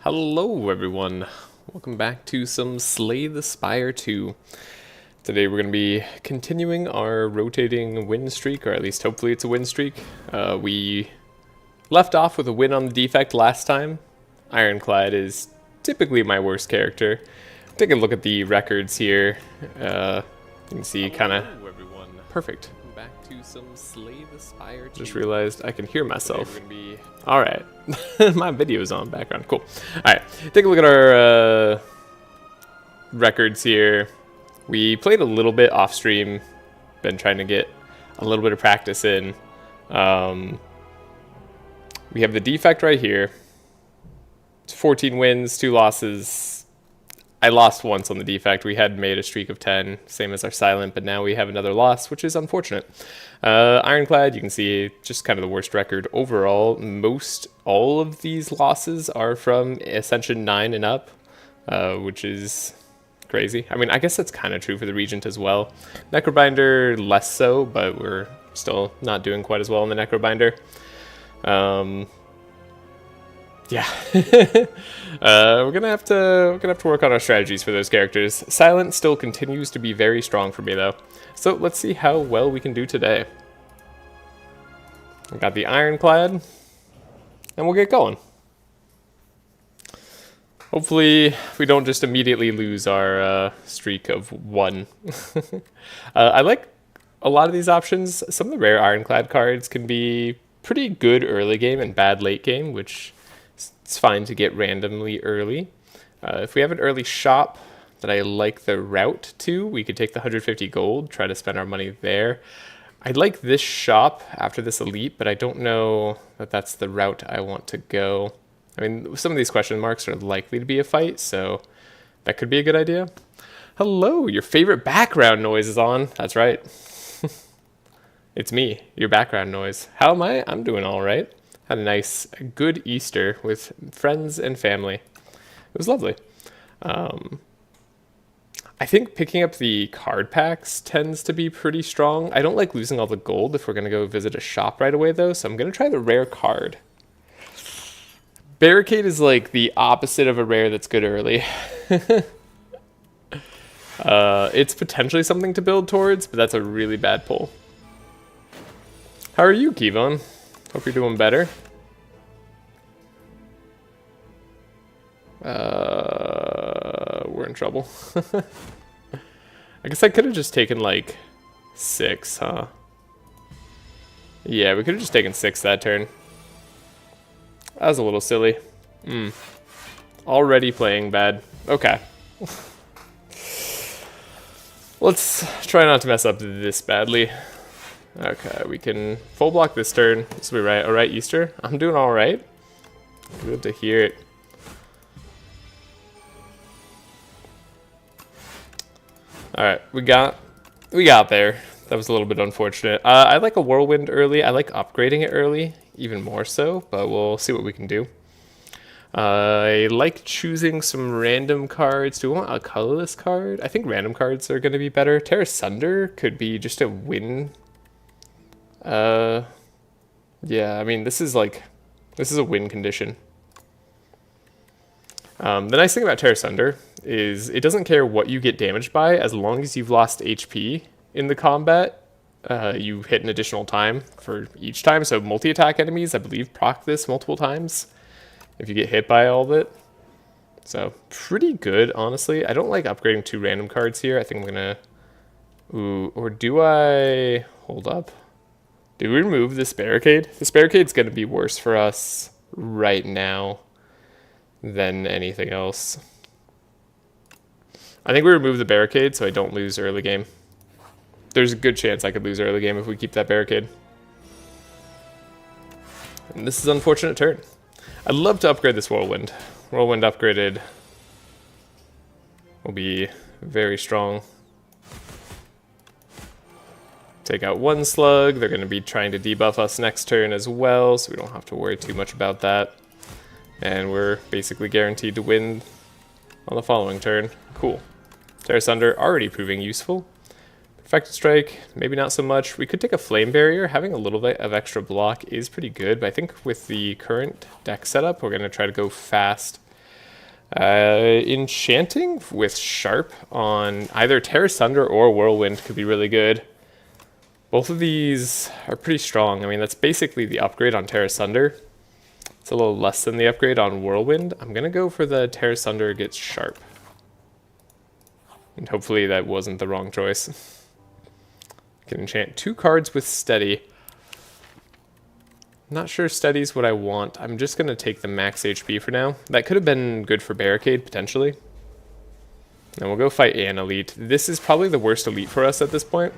Hello everyone, welcome back to some Slay the Spire 2. Today we're going to be continuing our rotating win streak, or at least hopefully it's a win streak. We left off with a win on the defect last time. Ironclad is typically my worst character. Take a look at the records here. You can see kind of perfect. Back to some Slay the Spire 2. Just realized I can hear myself. Alright, my video's on background, cool. Alright, take a look at our records here. We played a little bit off stream, been trying to get a little bit of practice in. We have the defect right here. It's 14 wins, 2 losses. I lost once on the defect. We had made a streak of 10, same as our silent, but now we have another loss, which is unfortunate. Ironclad, you can see just kind of the worst record overall. All of these losses are from Ascension 9 and up, which is crazy. I mean, I guess that's kind of true for the Regent as well. Necrobinder, less so, but we're still not doing quite as well in the Necrobinder. Yeah, we're gonna have to work on our strategies for those characters. Silent still continues to be very strong for me though, so let's see how well we can do today. We got the Ironclad, and we'll get going. Hopefully, we don't just immediately lose our streak of 1. I like a lot of these options. Some of the rare Ironclad cards can be pretty good early game and bad late game, which it's fine to get randomly early. If we have an early shop that I like the route to, we could take the 150 gold, try to spend our money there. I'd like this shop after this elite, but I don't know that that's the route I want to go. I mean, some of these question marks are likely to be a fight, so that could be a good idea. Hello, your favorite background noise is on. That's right. It's me, your background noise. How am I? I'm doing all right. Had a nice, good Easter with friends and family. It was lovely. I think picking up the card packs tends to be pretty strong. I don't like losing all the gold if we're going to go visit a shop right away, though, so I'm going to try the rare card. Barricade is like the opposite of a rare that's good early. It's potentially something to build towards, but that's a really bad pull. How are you, Kevon? Hope you're doing better. We're in trouble. I guess I could have just taken like 6, huh? Yeah, we could have just taken 6 that turn. That was a little silly. Already playing bad. Okay. Let's try not to mess up this badly. Okay, we can full block this turn. This will be right. Alright, Easter. I'm doing alright. Good to hear it. Alright, we got there. That was a little bit unfortunate. I like a whirlwind early. I like upgrading it early, even more so, but we'll see what we can do. I like choosing some random cards. Do we want a colorless card? I think random cards are going to be better. Terra Sunder could be just a win. Yeah, I mean, this is a win condition. The nice thing about Terra Sunder is it doesn't care what you get damaged by, as long as you've lost HP in the combat, you hit an additional time for each time. So multi-attack enemies, I believe, proc this multiple times if you get hit by all of it. So pretty good, honestly. I don't like upgrading 2 random cards here. I think I'm gonna... Ooh, or do I... Hold up. Do we remove this barricade? This barricade's going to be worse for us right now than anything else. I think we remove the barricade so I don't lose early game. There's a good chance I could lose early game if we keep that barricade. And this is an unfortunate turn. I'd love to upgrade this whirlwind. Whirlwind upgraded will be very strong. Take out 1 slug. They're going to be trying to debuff us next turn as well, so we don't have to worry too much about that. And we're basically guaranteed to win on the following turn. Cool. Terra Sunder already proving useful. Perfected Strike, maybe not so much. We could take a Flame Barrier. Having a little bit of extra block is pretty good, but I think with the current deck setup, we're going to try to go fast Enchanting with Sharp on either Terra Sunder or Whirlwind could be really good. Both of these are pretty strong. I mean, that's basically the upgrade on Terra Sunder. It's a little less than the upgrade on Whirlwind. I'm going to go for the Terra Sunder gets Sharp. And hopefully that wasn't the wrong choice. Can enchant 2 cards with Steady. Not sure Steady's what I want. I'm just going to take the max HP for now. That could have been good for Barricade, potentially. And we'll go fight an elite. This is probably the worst elite for us at this point.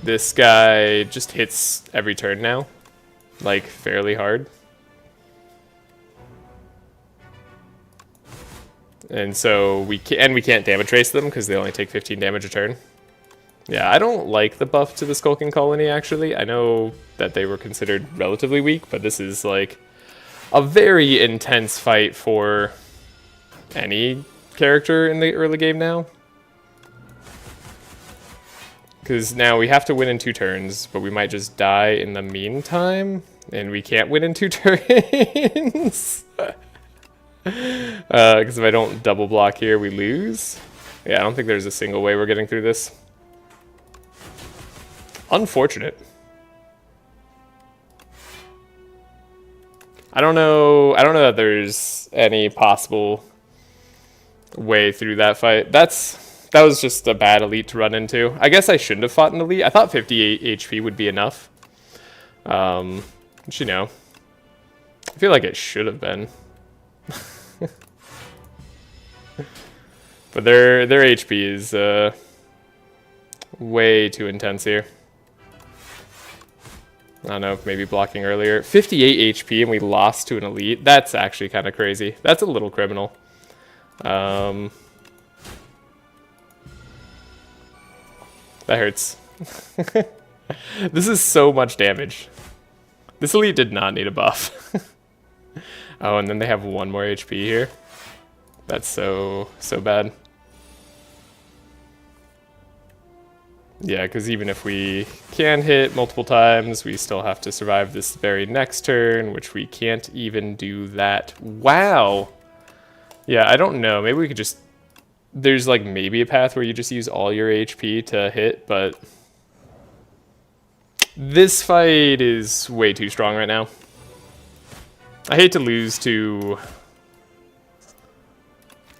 This guy just hits every turn now. Like, fairly hard. And so we can't damage trace them because they only take 15 damage a turn. Yeah, I don't like the buff to the Skulking Colony, actually. I know that they were considered relatively weak, but this is, like, a very intense fight for any character in the early game now. Because now we have to win in 2 turns, but we might just die in the meantime, and we can't win in 2 turns. Because if I don't double block here, we lose. Yeah, I don't think there's a single way we're getting through this. Unfortunate. I don't know that there's any possible way through that fight. That was just a bad elite to run into. I guess I shouldn't have fought an elite. I thought 58 HP would be enough. But you know, I feel like it should have been. But their HP is way too intense here. I don't know, maybe blocking earlier. 58 HP and we lost to an elite. That's actually kind of crazy. That's a little criminal. That hurts. This is so much damage. This elite did not need a buff. Oh, and then they have 1 more HP here. That's so bad. Yeah, because even if we can hit multiple times, we still have to survive this very next turn, which we can't even do that. Wow! Yeah, I don't know. Maybe we could just... There's like maybe a path where you just use all your HP to hit, but... This fight is way too strong right now. I hate to lose to...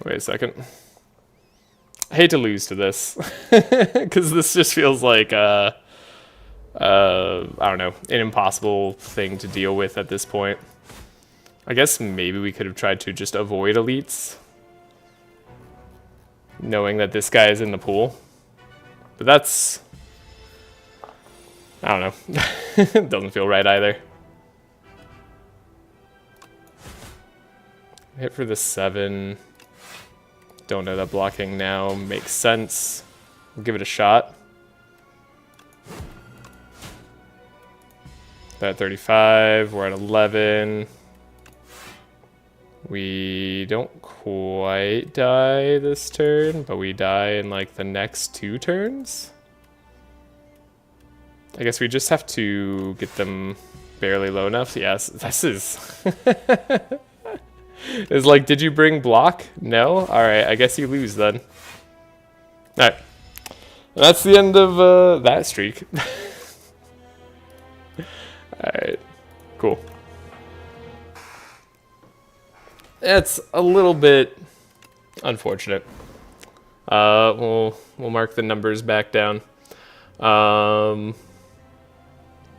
Wait a second. I hate to lose to this. Because this just feels like, I don't know, an impossible thing to deal with at this point. I guess maybe we could have tried to just avoid elites. Knowing that this guy is in the pool. But that's... I don't know. It doesn't feel right either. Hit for the 7. Don't know that blocking now makes sense. We'll give it a shot. They're at 35. We're at 11. We don't quite die this turn, but we die in like the next 2 turns. I guess we just have to get them barely low enough. Yes, this is... It's like, did you bring block? No? Alright, I guess you lose then. Alright. That's the end of that streak. Alright. Cool. It's a little bit unfortunate. We'll mark the numbers back down.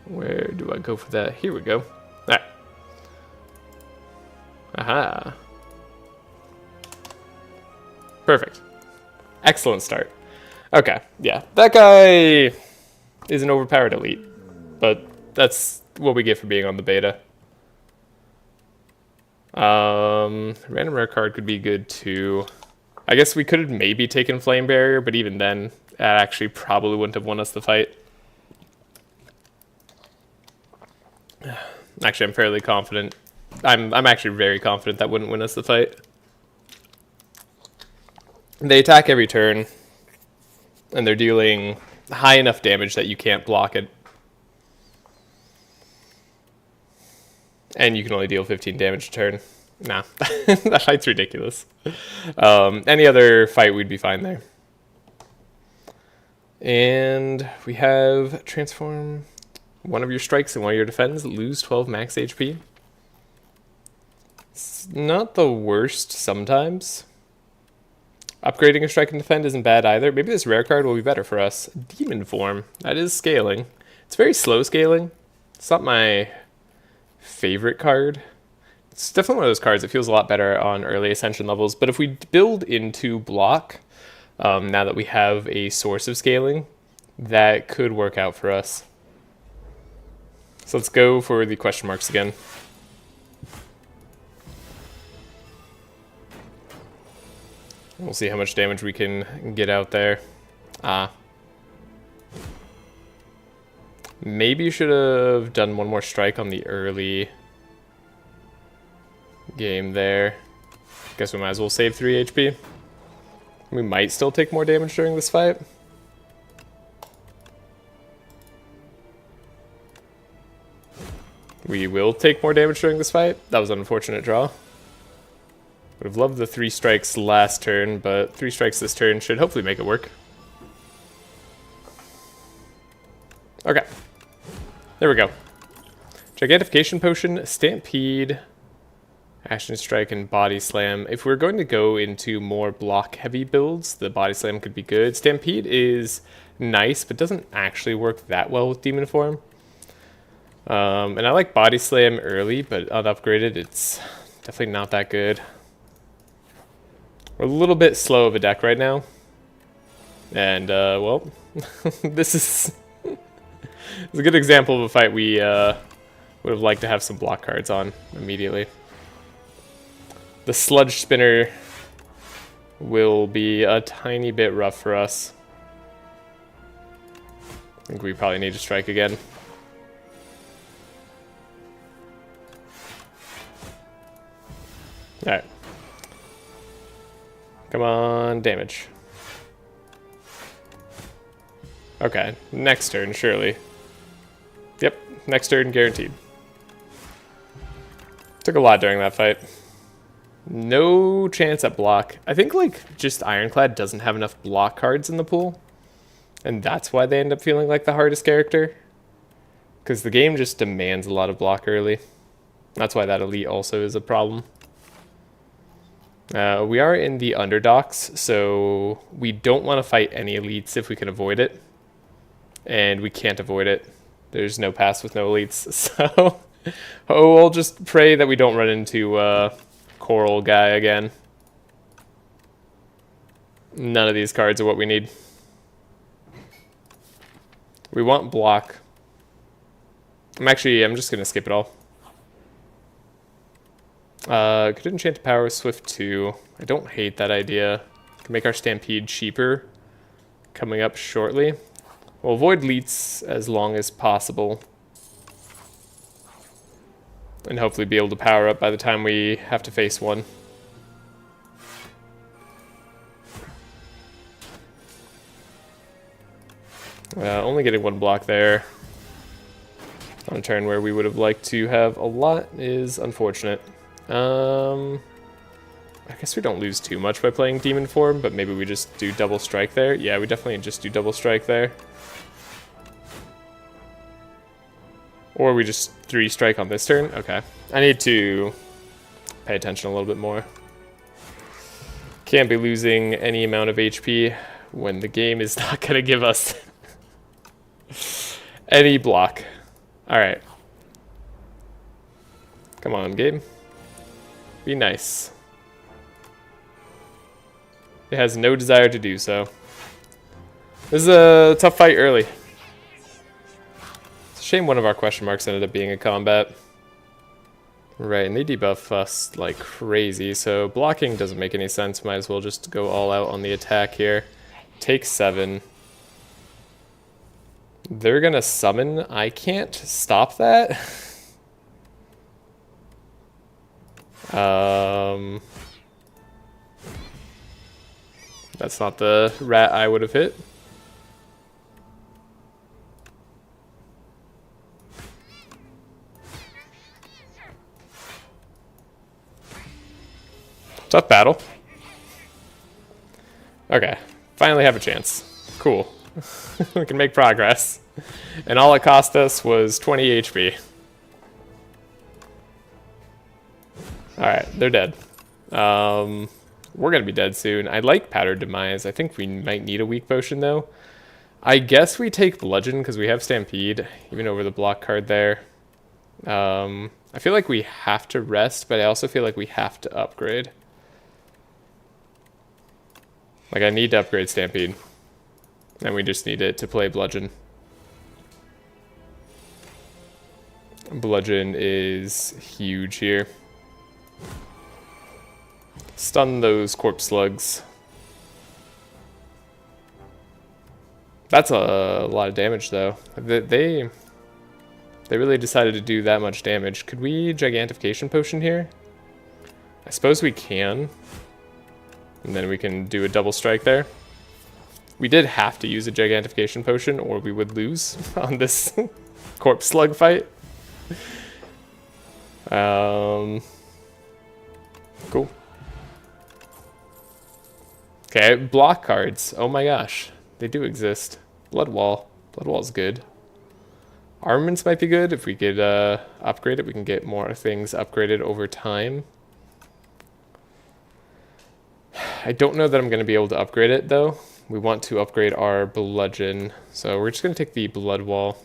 Where do I go for that? Here we go. Alright. Aha. Perfect. Excellent start. Okay, yeah. That guy is an overpowered elite, but that's what we get for being on the beta. Random rare card could be good too. I guess we could have maybe taken Flame Barrier, but even then, that actually probably wouldn't have won us the fight. Actually, I'm fairly confident. I'm actually very confident that wouldn't win us the fight. They attack every turn, and they're dealing high enough damage that you can't block it. And you can only deal 15 damage a turn. Nah, that fight's ridiculous. Any other fight, we'd be fine there. And we have transform one of your strikes and one of your defends, lose 12 max HP. It's not the worst sometimes. Upgrading a strike and defend isn't bad either. Maybe this rare card will be better for us. Demon form. That is scaling. It's very slow scaling. It's not my favorite card. It's definitely one of those cards that feels a lot better on early ascension levels. But if we build into block, now that we have a source of scaling, that could work out for us. So let's go for the question marks again. We'll see how much damage we can get out there. Maybe you should have done one more strike on the early game there. Guess we might as well save 3 HP. We might still take more damage during this fight. We will take more damage during this fight. That was an unfortunate draw. Would have loved the 3 strikes last turn, but 3 strikes this turn should hopefully make it work. Okay. There we go. Gigantification Potion, Stampede, Action Strike, and Body Slam. If we're going to go into more block-heavy builds, the Body Slam could be good. Stampede is nice, but doesn't actually work that well with Demon Form. And I like Body Slam early, but unupgraded, it's definitely not that good. We're a little bit slow of a deck right now. And, well, this is a good example of a fight we would have liked to have some block cards on immediately. The Sludge Spinner will be a tiny bit rough for us. I think we probably need to strike again. Alright. Come on, damage. Okay, next turn, surely. Yep, next turn, guaranteed. Took a lot during that fight. No chance at block. I think, like, just Ironclad doesn't have enough block cards in the pool. And that's why they end up feeling like the hardest character. Because the game just demands a lot of block early. That's why that elite also is a problem. We are in the underdocks, so we don't want to fight any elites if we can avoid it. And we can't avoid it. There's no pass with no elites, so we'll just pray that we don't run into Coral Guy again. None of these cards are what we need. We want block. I'm just going to skip it all. Could enchant power with Swift 2. I don't hate that idea. Can make our Stampede cheaper coming up shortly. We'll avoid leets as long as possible. And hopefully be able to power up by the time we have to face one. Only getting one block there on a turn where we would have liked to have a lot is unfortunate. I guess we don't lose too much by playing Demon Form, but maybe we just do double strike there. Yeah, we definitely just do double strike there. Or we just 3 strike on this turn. Okay. I need to pay attention a little bit more. Can't be losing any amount of HP when the game is not going to give us any block. Alright. Come on, game. Be nice. It has no desire to do so. This is a tough fight early. It's a shame one of our question marks ended up being a combat. Right, and they debuff us like crazy, so blocking doesn't make any sense. Might as well just go all out on the attack here. Take 7. They're gonna summon. I can't stop that. That's not the rat I would have hit. Tough battle. Okay, finally have a chance. Cool. We can make progress. And all it cost us was 20 HP. Alright, they're dead. We're gonna be dead soon. I like Powdered Demise. I think we might need a weak potion though. I guess we take Bludgeon because we have Stampede, even over the block card there. I feel like we have to rest, but I also feel like we have to upgrade. Like, I need to upgrade Stampede. And we just need it to play Bludgeon. Bludgeon is huge here. Stun those corpse slugs. That's a lot of damage, though. They really decided to do that much damage. Could we Gigantification Potion here? I suppose we can. And then we can do a double strike there. We did have to use a Gigantification Potion, or we would lose on this corpse slug fight. Cool. Okay, block cards. Oh my gosh. They do exist. Blood Wall. Blood Wall's good. Armaments might be good. If we could upgrade it, we can get more things upgraded over time. I don't know that I'm going to be able to upgrade it, though. We want to upgrade our Bludgeon. So we're just going to take the Blood Wall.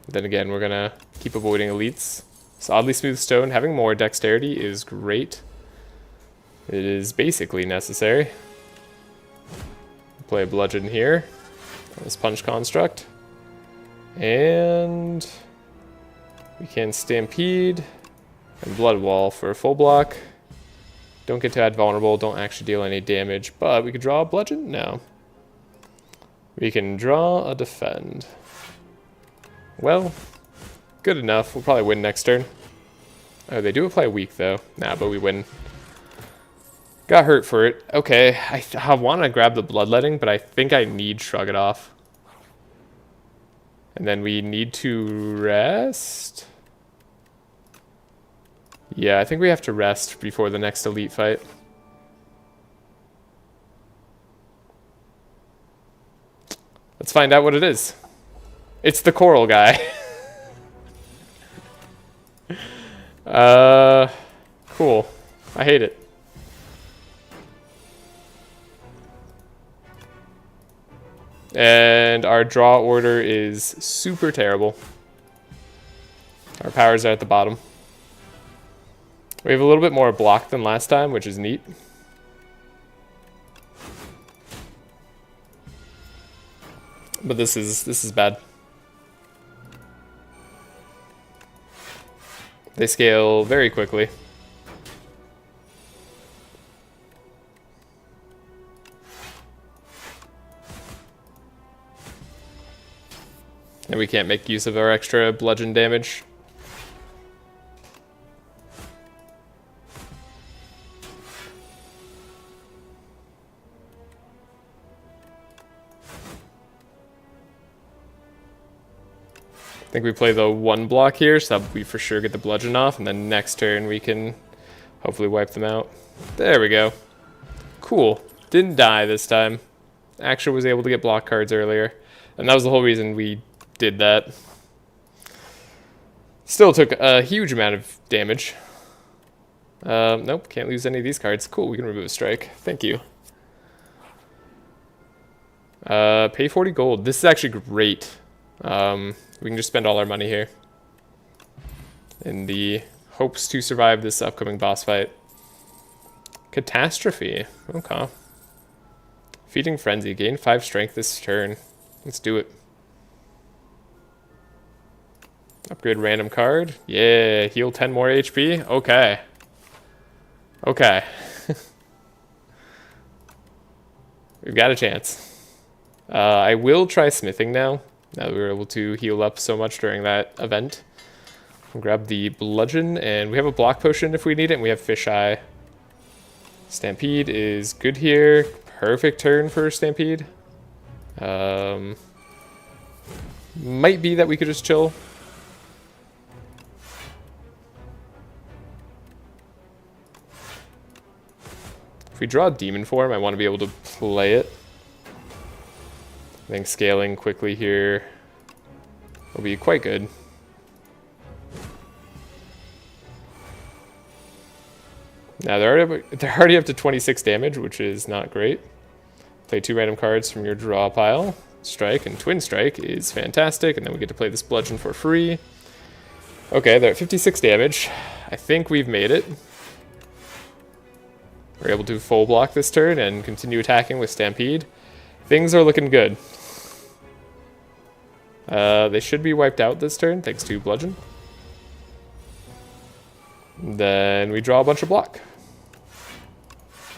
Then again, we're going to keep avoiding elites. So Oddly Smooth Stone, having more dexterity is great. It is basically necessary. Play a Bludgeon here. This Punch Construct. And we can Stampede and Blood Wall for a full block. Don't get to add Vulnerable, don't actually deal any damage, but we could draw a Bludgeon? No. We can draw a Defend. Well, good enough. We'll probably win next turn. Oh, they do apply weak though. Nah, but we win. Got hurt for it. Okay, I want to grab the Bloodletting, but I think I need Shrug It Off. And then we need to rest. Yeah, I think we have to rest before the next elite fight. Let's find out what it is. It's the coral guy. Cool. I hate it. And our draw order is super terrible. Our powers are at the bottom. We have a little bit more block than last time, which is neat. But this is bad. They scale very quickly. And we can't make use of our extra bludgeon damage. I think we play the one block here, so that we for sure get the bludgeon off, and then next turn we can hopefully wipe them out. There we go. Cool. Didn't die this time. Actually was able to get block cards earlier, and that was the whole reason we did that. Still took a huge amount of damage. Nope, can't lose any of these cards. Cool, we can remove a strike. Thank you. Pay 40 gold. This is actually great. We can just spend all our money here in the hopes to survive this upcoming boss fight. Catastrophe. Okay. Feeding Frenzy. Gain 5 strength this turn. Let's do it. Upgrade random card. Yeah, heal 10 more HP. Okay. Okay. We've got a chance. I will try smithing now. Now that we were able to heal up so much during that event. We'll grab the bludgeon, and we have a block potion if we need it, and we have fisheye. Stampede is good here. Perfect turn for Stampede. Might be that we could just chill. If we draw Demon Form, I want to be able to play it. I think scaling quickly here will be quite good. Now they're already up to 26 damage, which is not great. Play 2 random cards from your draw pile. Strike and Twin Strike is fantastic, and then we get to play this Bludgeon for free. Okay, they're at 56 damage. I think we've made it. We're able to full block this turn and continue attacking with Stampede. Things are looking good. They should be wiped out this turn, thanks to Bludgeon. Then we draw a bunch of block.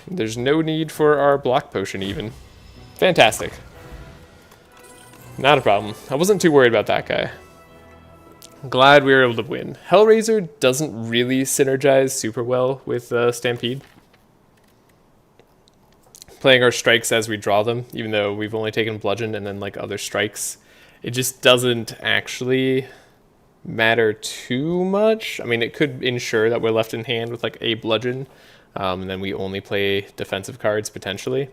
There's no need for our block potion even. Fantastic. Not a problem. I wasn't too worried about that guy. Glad we were able to win. Hellraiser doesn't really synergize super well with Stampede. Playing our strikes as we draw them, even though we've only taken Bludgeon and then like other strikes, it just doesn't actually matter too much. I mean, it could ensure that we're left in hand with like a Bludgeon, and then we only play defensive cards potentially.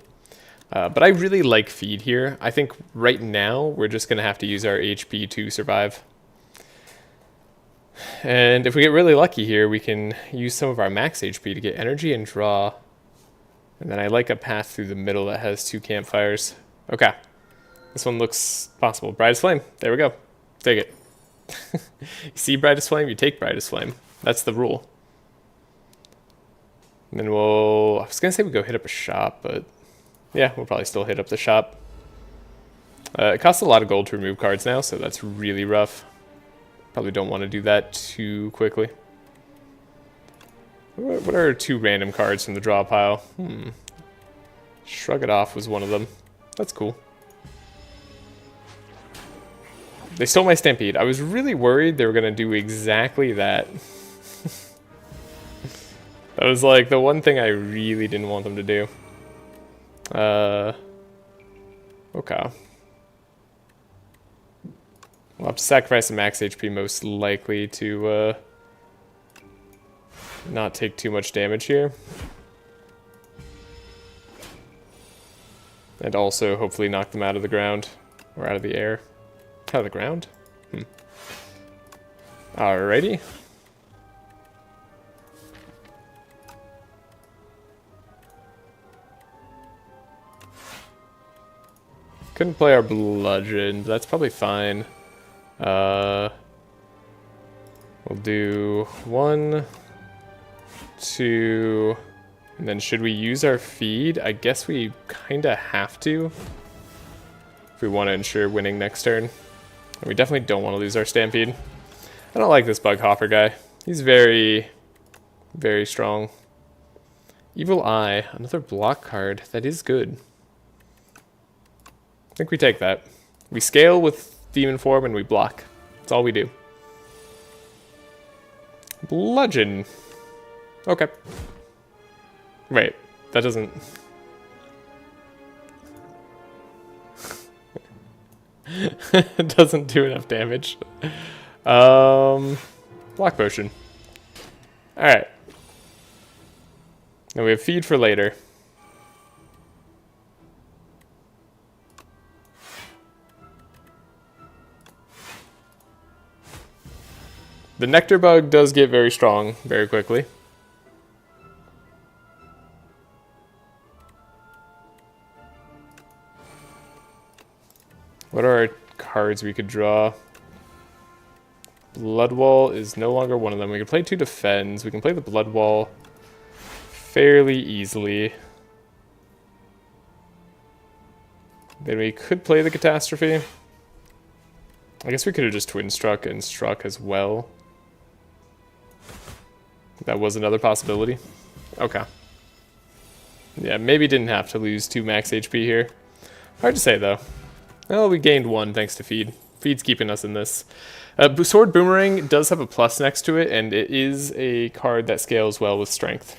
But I really like Feed here. I think right now we're just going to have to use our HP to survive. And if we get really lucky here, we can use some of our max HP to get energy and draw. And then I like a path through the middle that has 2 campfires. Okay. This one looks possible. Brightest Flame. There we go. Take it. You see Brightest Flame, you take Brightest Flame. That's the rule. And then I was going to say we go hit up a shop, but yeah, we'll probably still hit up the shop. It costs a lot of gold to remove cards now, so that's really rough. Probably don't want to do that too quickly. What are 2 random cards from the draw pile? Shrug It Off was one of them. That's cool. They stole my Stampede. I was really worried they were going to do exactly that. That was like the one thing I really didn't want them to do. Okay. We'll have to sacrifice some max HP most likely to not take too much damage here. And also hopefully knock them out of the ground. Or out of the air. Out of the ground? Alrighty. Couldn't play our Bludgeon, but that's probably fine. We'll do 1, 2, and then should we use our Feed? I guess we kinda have to if we want to ensure winning next turn. And we definitely don't want to lose our Stampede. I don't like this Bug Hopper guy. He's very, very strong. Evil Eye, another block card. That is good. I think we take that. We scale with Demon Form and we block. That's all we do. Bludgeon. Okay. Wait, that doesn't... It doesn't do enough damage. Block Potion. Alright. Now we have Feed for later. The Nectar Bug does get very strong very quickly. What are our cards we could draw? Blood Wall is no longer one of them. We can play 2 defends. We can play the Blood Wall fairly easily. Then we could play the Catastrophe. I guess we could have just Twin Struck and struck as well. That was another possibility. Okay. Yeah, maybe didn't have to lose 2 max HP here. Hard to say though. Well, we gained 1 thanks to Feed. Feed's keeping us in this. Sword Boomerang does have a plus next to it, and it is a card that scales well with Strength.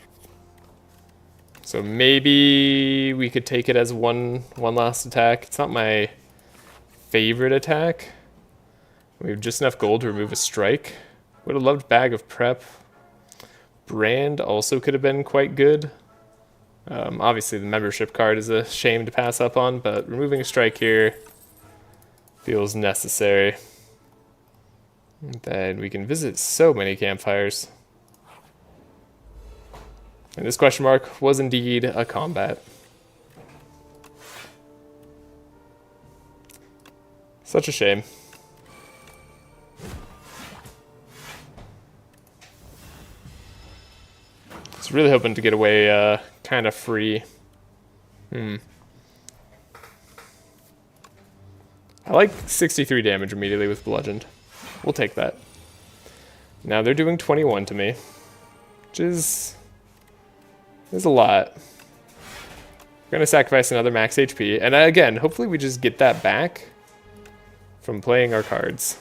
So maybe we could take it as one last attack. It's not my favorite attack. We have just enough gold to remove a strike. Would have loved Bag of Prep. Brand also could have been quite good. Obviously, the membership card is a shame to pass up on, but removing a strike here feels necessary. And then we can visit so many campfires. And this question mark was indeed a combat. Such a shame. I was really hoping to get away kind of free. I like 63 damage immediately with bludgeoned. We'll take that. Now they're doing 21 to me, which is a lot. We're going to sacrifice another max HP. And again, hopefully we just get that back from playing our cards.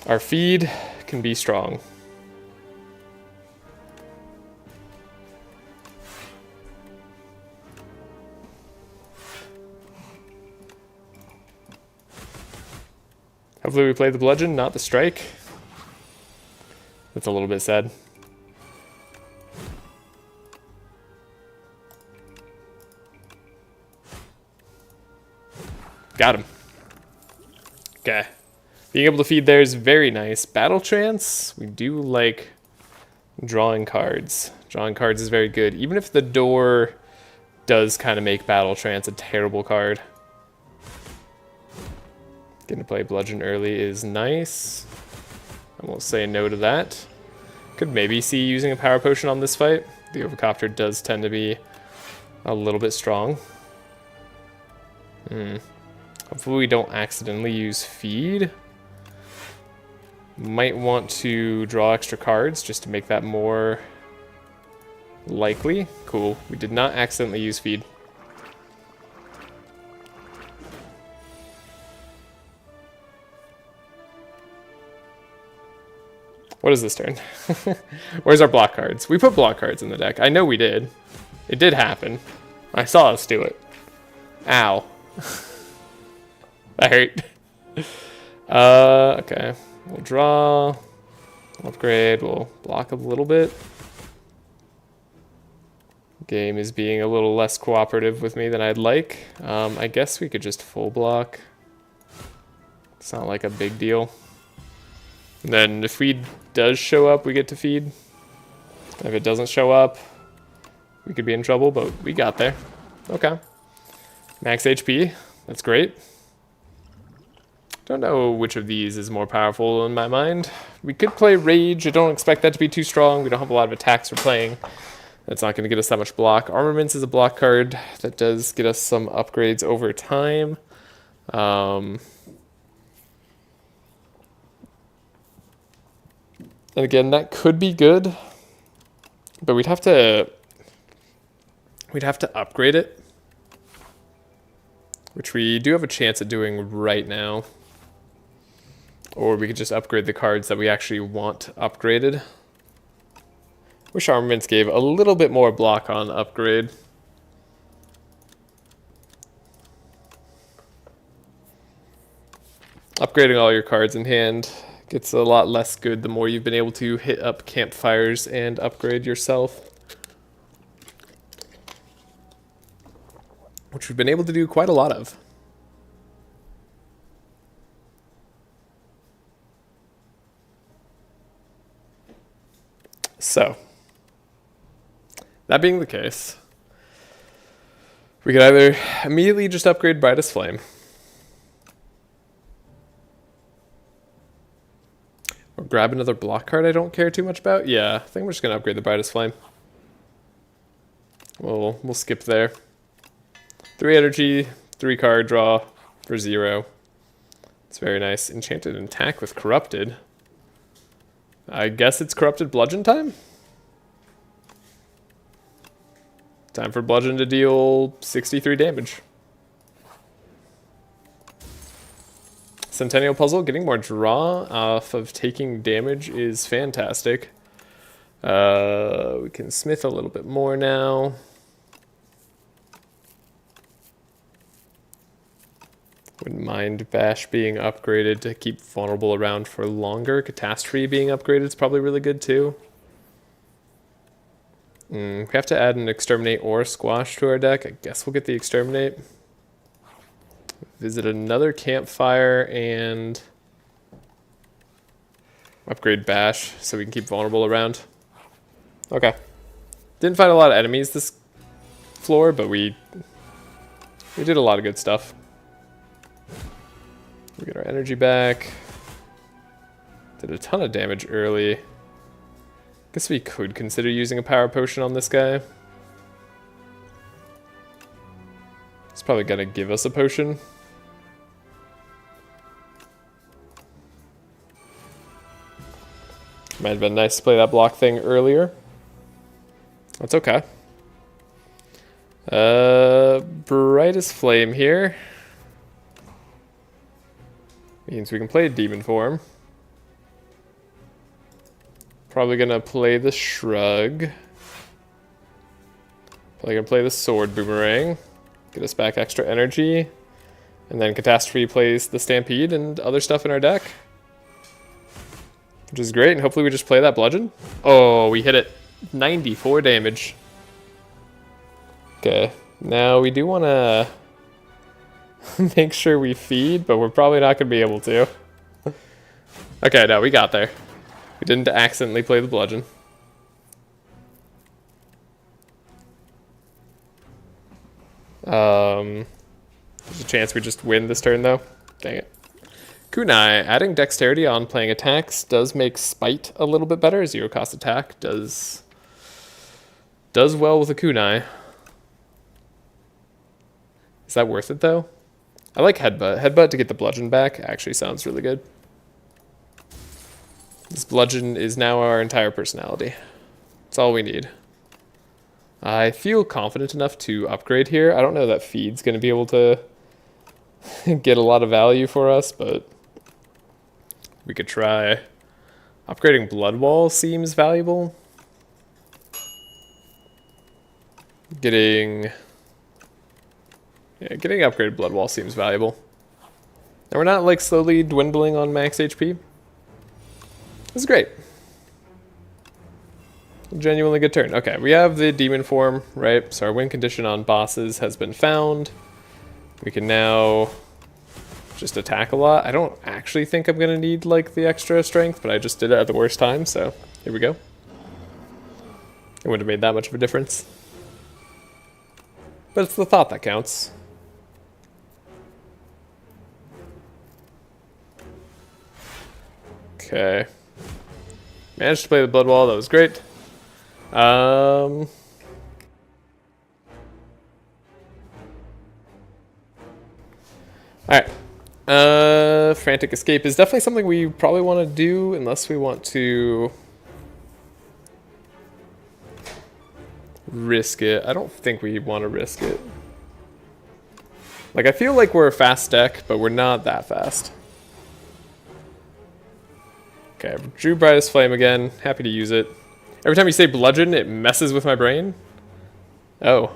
Our feed can be strong. Hopefully we play the bludgeon, not the strike. That's a little bit sad. Got him. Okay. Being able to feed there is very nice. Battle Trance, we do like drawing cards. Drawing cards is very good. Even if the door does kind of make Battle Trance a terrible card. Getting to play Bludgeon early is nice. I won't say no to that. Could maybe see using a Power Potion on this fight. The Overcopter does tend to be a little bit strong. Hopefully we don't accidentally use Feed. Might want to draw extra cards just to make that more likely. Cool. We did not accidentally use Feed. What is this turn? Where's our block cards? We put block cards in the deck. I know we did. It did happen. I saw us do it. Ow. That hurt. Okay. We'll draw. Upgrade. We'll block a little bit. Game is being a little less cooperative with me than I'd like. I guess we could just full block. It's not like a big deal. And then if Feed does show up, we get to Feed. If it doesn't show up, we could be in trouble, but we got there. Okay. Max HP. That's great. Don't know which of these is more powerful in my mind. We could play Rage. I don't expect that to be too strong. We don't have a lot of attacks we're playing. That's not going to get us that much block. Armaments is a block card that does get us some upgrades over time. And again, that could be good, but we'd have to upgrade it, which we do have a chance at doing right now. Or we could just upgrade the cards that we actually want upgraded. Wish Armaments gave a little bit more block on upgrade. Upgrading all your cards in hand gets a lot less good the more you've been able to hit up campfires and upgrade yourself. Which we've been able to do quite a lot of. So, that being the case, we could either immediately just upgrade Brightest Flame, or grab another block card I don't care too much about. Yeah, I think we're just going to upgrade the Brightest Flame. We'll skip there. 3 energy, 3 card draw for 0. It's very nice. Enchanted Attack with Corrupted. I guess it's Corrupted Bludgeon time? Time for Bludgeon to deal 63 damage. Centennial Puzzle, getting more draw off of taking damage is fantastic. We can smith a little bit more now. Wouldn't mind Bash being upgraded to keep Vulnerable around for longer. Catastrophe being upgraded is probably really good too. We have to add an Exterminate or Squash to our deck. I guess we'll get the Exterminate. Visit another Campfire and upgrade Bash so we can keep Vulnerable around. Okay. Didn't find a lot of enemies this floor, but we did a lot of good stuff. We get our energy back. Did a ton of damage early. Guess we could consider using a power potion on this guy. It's probably gonna give us a potion. Might have been nice to play that block thing earlier. That's okay. Brightest Flame here. Means we can play a Demon Form. Probably gonna play the Shrug. Probably gonna play the Sword Boomerang. Get us back extra energy. And then Catastrophe plays the Stampede and other stuff in our deck. Which is great, and hopefully we just play that Bludgeon. Oh, we hit it. 94 damage. Okay, now we do want to make sure we feed, but we're probably not going to be able to. Okay, no, we got there. We didn't accidentally play the Bludgeon. There's a chance we just win this turn, though. Dang it. Kunai, adding Dexterity on playing attacks does make Spite a little bit better. Zero cost attack does well with a Kunai. Is that worth it, though? I like Headbutt. Headbutt to get the Bludgeon back actually sounds really good. This Bludgeon is now our entire personality. That's all we need. I feel confident enough to upgrade here. I don't know that Feed's going to be able to get a lot of value for us, but we could try. Upgrading Blood Wall seems valuable. Getting upgraded Blood Wall seems valuable. And we're not like slowly dwindling on max HP. This is great. Genuinely good turn. Okay, we have the Demon Form, right? So our win condition on bosses has been found. We can now just attack a lot. I don't actually think I'm gonna need like the extra strength, but I just did it at the worst time, so here we go. It wouldn't have made that much of a difference. But it's the thought that counts. Okay. Managed to play the Blood Wall, that was great. Alright. Frantic Escape is definitely something we probably want to do unless we want to risk it. I don't think we want to risk it. Like, I feel like we're a fast deck, but we're not that fast. Okay, drew Brightest Flame again. Happy to use it. Every time you say Bludgeon, it messes with my brain. Oh.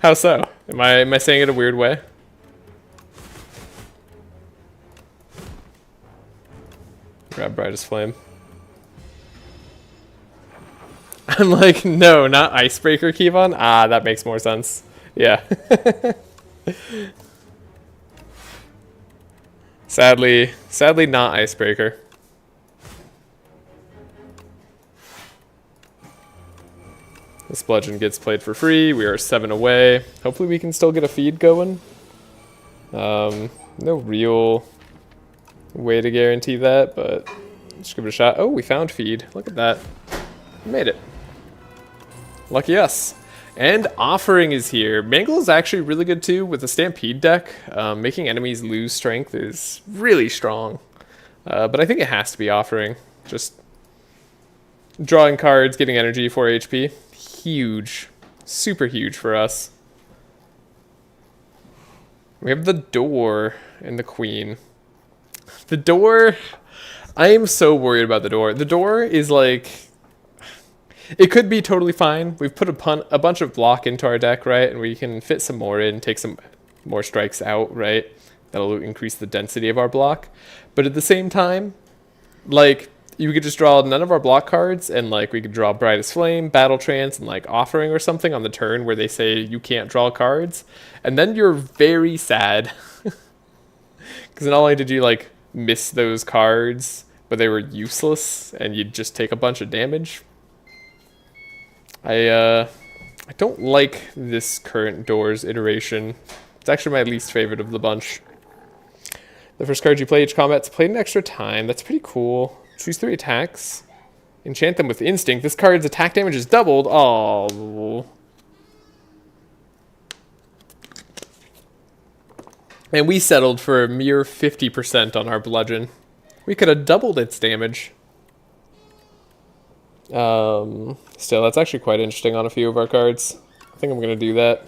How so? Am I saying it a weird way? Grab Brightest Flame. I'm like, no, not Icebreaker, Kevon? Ah, that makes more sense. Yeah. Sadly not Icebreaker. This Bludgeon gets played for free. We are 7 away. Hopefully we can still get a feed going. No real way to guarantee that, but let's give it a shot. Oh, we found feed. Look at that. We made it. Lucky us. And Offering is here. Mangle is actually really good too with the Stampede deck. Making enemies lose strength is really strong. But I think it has to be Offering. Just drawing cards, getting energy for HP. Huge. Super huge for us. We have the Door and the Queen. The Door, I am so worried about the Door. The Door is like, it could be totally fine. We've put a bunch of block into our deck, right? And we can fit some more in, take some more strikes out, right? That'll increase the density of our block. But at the same time, like, you could just draw none of our block cards, and like we could draw Brightest Flame, Battle Trance, and like Offering or something on the turn where they say you can't draw cards, and then you're very sad because not only did you like miss those cards, but they were useless, and you'd just take a bunch of damage. I don't like this current Doors iteration. It's actually my least favorite of the bunch. The first card you play each combat's played an extra time. That's pretty cool. Choose 3 attacks. Enchant them with Instinct. This card's attack damage is doubled. Oh. And we settled for a mere 50% on our Bludgeon. We could have doubled its damage. Still, that's actually quite interesting on a few of our cards. I think I'm going to do that.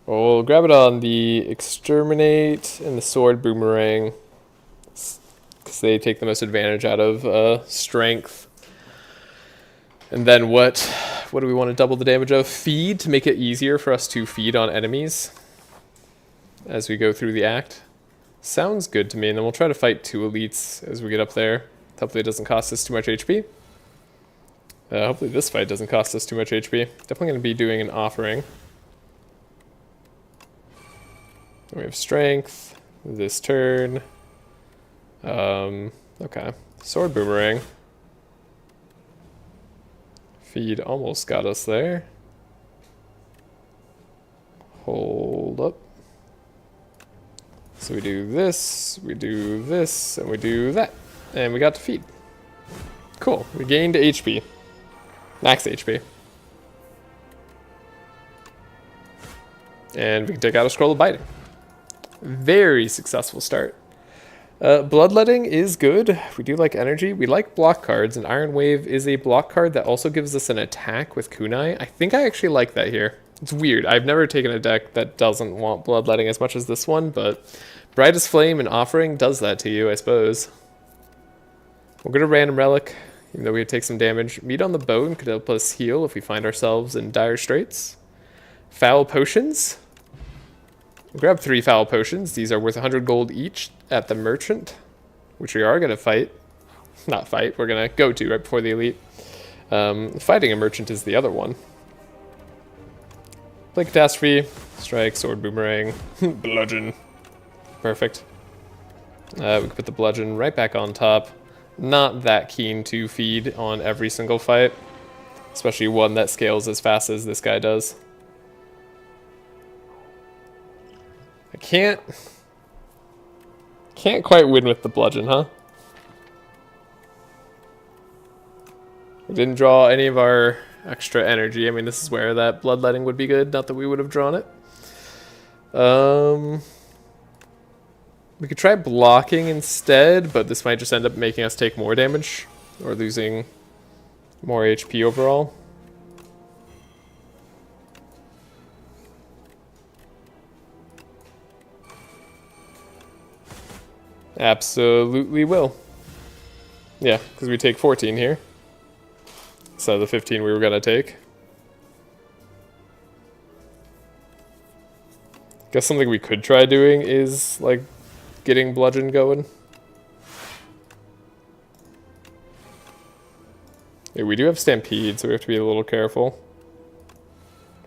We'll grab it on the Exterminate and the Sword Boomerang, because they take the most advantage out of Strength. And then what do we want to double the damage of? Feed, to make it easier for us to feed on enemies as we go through the act. Sounds good to me, and then we'll try to fight 2 elites as we get up there. Hopefully it doesn't cost us too much HP. Hopefully this fight doesn't cost us too much HP. Definitely going to be doing an Offering. We have Strength this turn. Okay. Sword Boomerang. Feed almost got us there. Hold up. So we do this, and we do that. And we got to feed. Cool. We gained HP. Max HP. And we can take out a Scroll of Biting. Very successful start. Bloodletting is good. We do like energy. We like block cards, and Iron Wave is a block card that also gives us an attack with Kunai. I think I actually like that here. It's weird. I've never taken a deck that doesn't want Bloodletting as much as this one, but Brightest Flame and Offering does that to you, I suppose. We'll get a Random Relic, even though we would take some damage. Meat on the Bone could help us heal if we find ourselves in dire straits. Foul Potions. We'll grab 3 Foul Potions. These are worth 100 gold each at the Merchant, which we are going to fight. Not fight, we're going to go to right before the Elite. Fighting a Merchant is the other one. Play Catastrophe, Strike, Sword Boomerang, Bludgeon. Perfect. We can put the Bludgeon right back on top. Not that keen to feed on every single fight, especially one that scales as fast as this guy does. I can't quite win with the Bludgeon, huh? We didn't draw any of our extra energy. I mean, this is where that Bloodletting would be good, not that we would have drawn it. We could try blocking instead, but this might just end up making us take more damage or losing more HP overall. Absolutely will. Yeah, because we take 14 here. So the 15 we were going to take. Guess something we could try doing is, like, getting Bludgeon going. Yeah, we do have Stampede, so we have to be a little careful.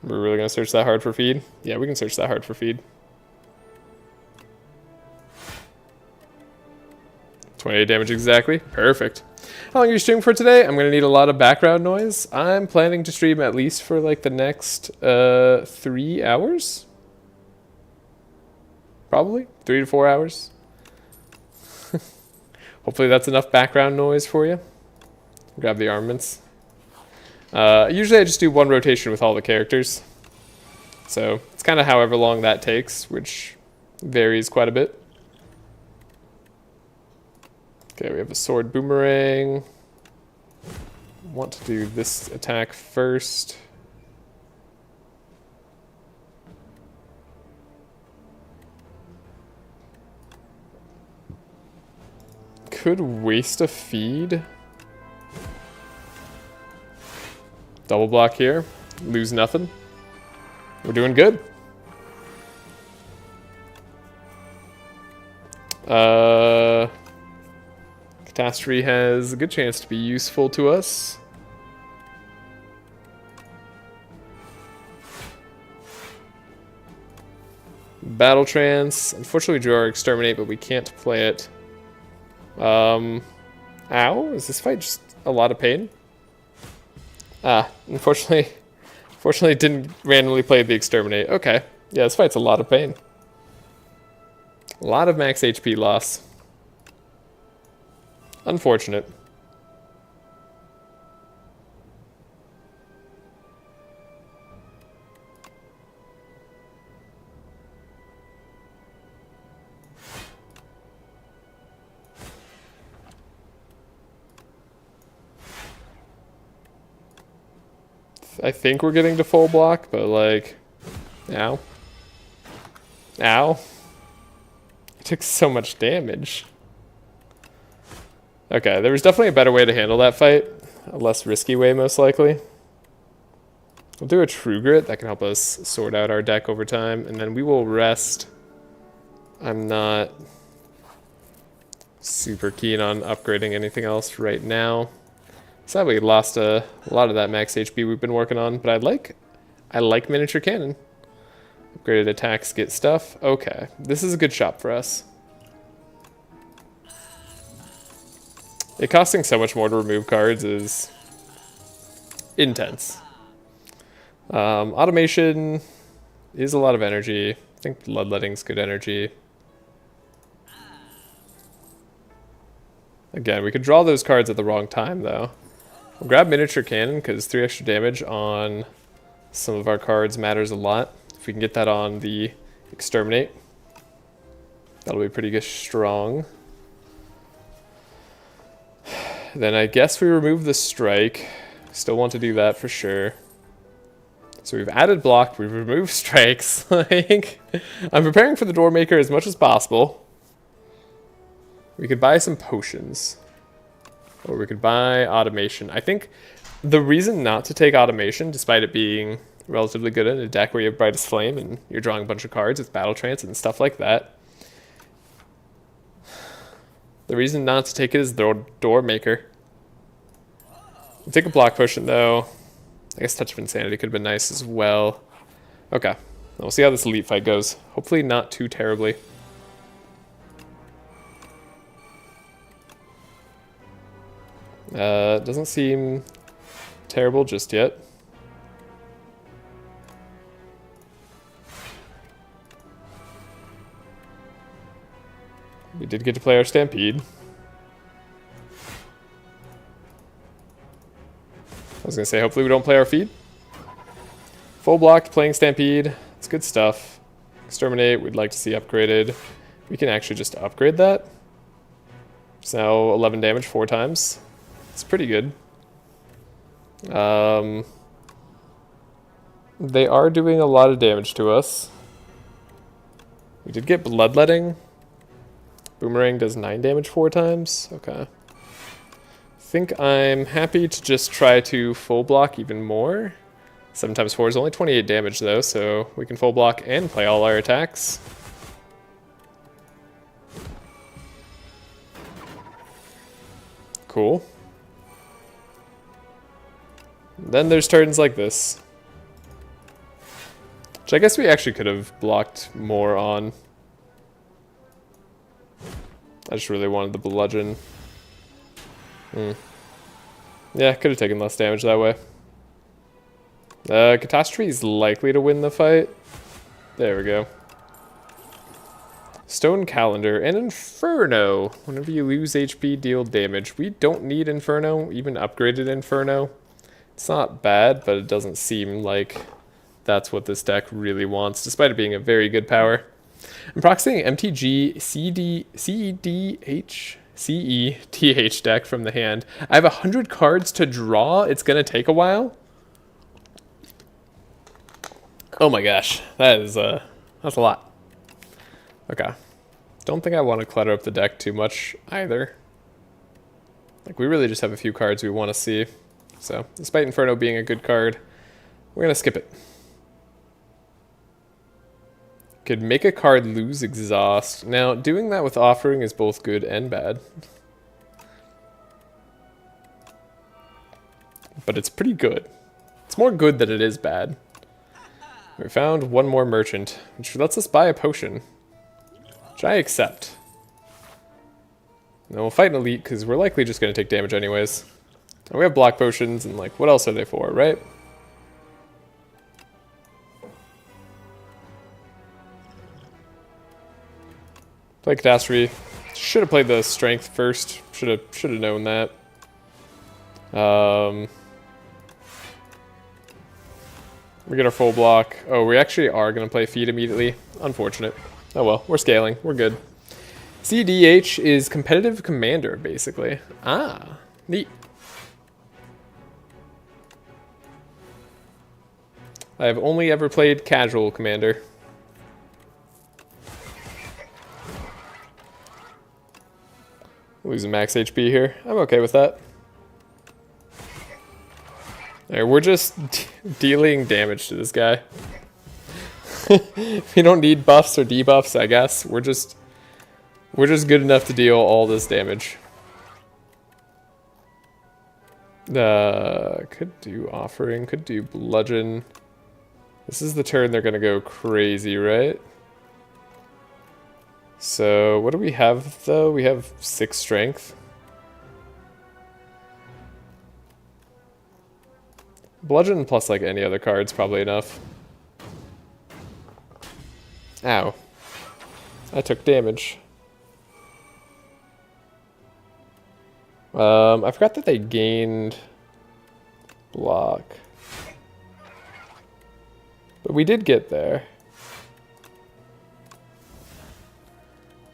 We're really going to search that hard for feed? Yeah, we can search that hard for feed. 28 damage exactly. Perfect. How long are you streaming for today? I'm going to need a lot of background noise. I'm planning to stream at least for like the next 3 hours. Probably 3 to 4 hours. Hopefully that's enough background noise for you. Grab the armaments. Usually I just do 1 rotation with all the characters. So it's kind of however long that takes, which varies quite a bit. Okay, we have a Sword Boomerang. Want to do this attack first. Could waste a feed. Double block here. Lose nothing. We're doing good. Catastrophe has a good chance to be useful to us. Battle Trance. Unfortunately, we drew our Exterminate, but we can't play it. Ow? Is this fight just a lot of pain? Unfortunately didn't randomly play the Exterminate. Okay. Yeah, this fight's a lot of pain. A lot of max HP loss. Unfortunate. I think we're getting to full block, but like, ow. Ow. It took so much damage. Okay, there was definitely a better way to handle that fight. A less risky way, most likely. We'll do a True Grit. That can help us sort out our deck over time. And then we will rest. I'm not super keen on upgrading anything else right now. Sadly, we lost a lot of that max HP we've been working on, but I like Miniature Cannon. Upgraded attacks, get stuff. Okay, this is a good shop for us. It costing so much more to remove cards is intense. Automation is a lot of energy. I think Bloodletting's good energy. Again, we could draw those cards at the wrong time, though. We'll grab Miniature Cannon, because 3 extra damage on some of our cards matters a lot. If we can get that on the Exterminate, that'll be pretty good, strong. Then I guess we remove the Strike. Still want to do that for sure. So we've added block, we've removed strikes. Like, I'm preparing for the Doormaker as much as possible. We could buy some potions. Or we could buy automation. I think the reason not to take automation, despite it being relatively good in a deck where you have Brightest Flame and you're drawing a bunch of cards with Battle Trance and stuff like that. The reason not to take it is the Doormaker. We'll take a block potion though. I guess Touch of Insanity could have been nice as well. Okay. We'll see how this elite fight goes. Hopefully not too terribly. Doesn't seem terrible just yet. We did get to play our Stampede. I was gonna say, hopefully we don't play our Feed. Full blocked, playing Stampede. It's good stuff. Exterminate, we'd like to see upgraded. We can actually just upgrade that. It's now 11 damage 4 times. It's pretty good. They are doing a lot of damage to us. We did get Bloodletting. Boomerang does 9 damage 4 times. Okay. I think I'm happy to just try to full block even more. 7 times 4 is only 28 damage though, so we can full block and play all our attacks. Cool. Then there's turns like this. Which I guess we actually could have blocked more on. I just really wanted the bludgeon. Yeah, could have taken less damage that way. Catastrophe is likely to win the fight. There we go. Stone Calendar and Inferno. Whenever you lose HP, deal damage. We don't need Inferno, even upgraded Inferno. It's not bad, but it doesn't seem like that's what this deck really wants, despite it being a very good power. I'm proxying MTG CETH deck from the hand. I have 100 cards to draw. It's going to take a while. Oh my gosh, that's a lot. Okay. Don't think I want to clutter up the deck too much either. Like, we really just have a few cards we want to see. So, despite Inferno being a good card, we're going to skip it. Could make a card lose exhaust. Now, doing that with Offering is both good and bad. but it's pretty good. It's more good than it is bad. We found one more merchant, which lets us buy a potion, which I accept. And we'll fight an elite, because we're likely just going to take damage anyways. And we have block potions, and like, what else are they for, right? Play Catastrophe. Should have played the Strength first. Should have known that. We get our full block. Oh, we actually are going to play Feed immediately. Unfortunate. Oh well, we're scaling. We're good. CDH is Competitive Commander, basically. Ah, neat. I have only ever played Casual Commander. Losing max HP here. I'm okay with that. Alright, we're just dealing damage to this guy. We don't need buffs or debuffs, I guess. We're just good enough to deal all this damage. Could do Offering, could do Bludgeon. This is the turn they're gonna go crazy, right? So, what do we have, though? We have 6 strength. Bludgeon plus, like, any other card's probably enough. Ow. I took damage. I forgot that they gained block. But we did get there.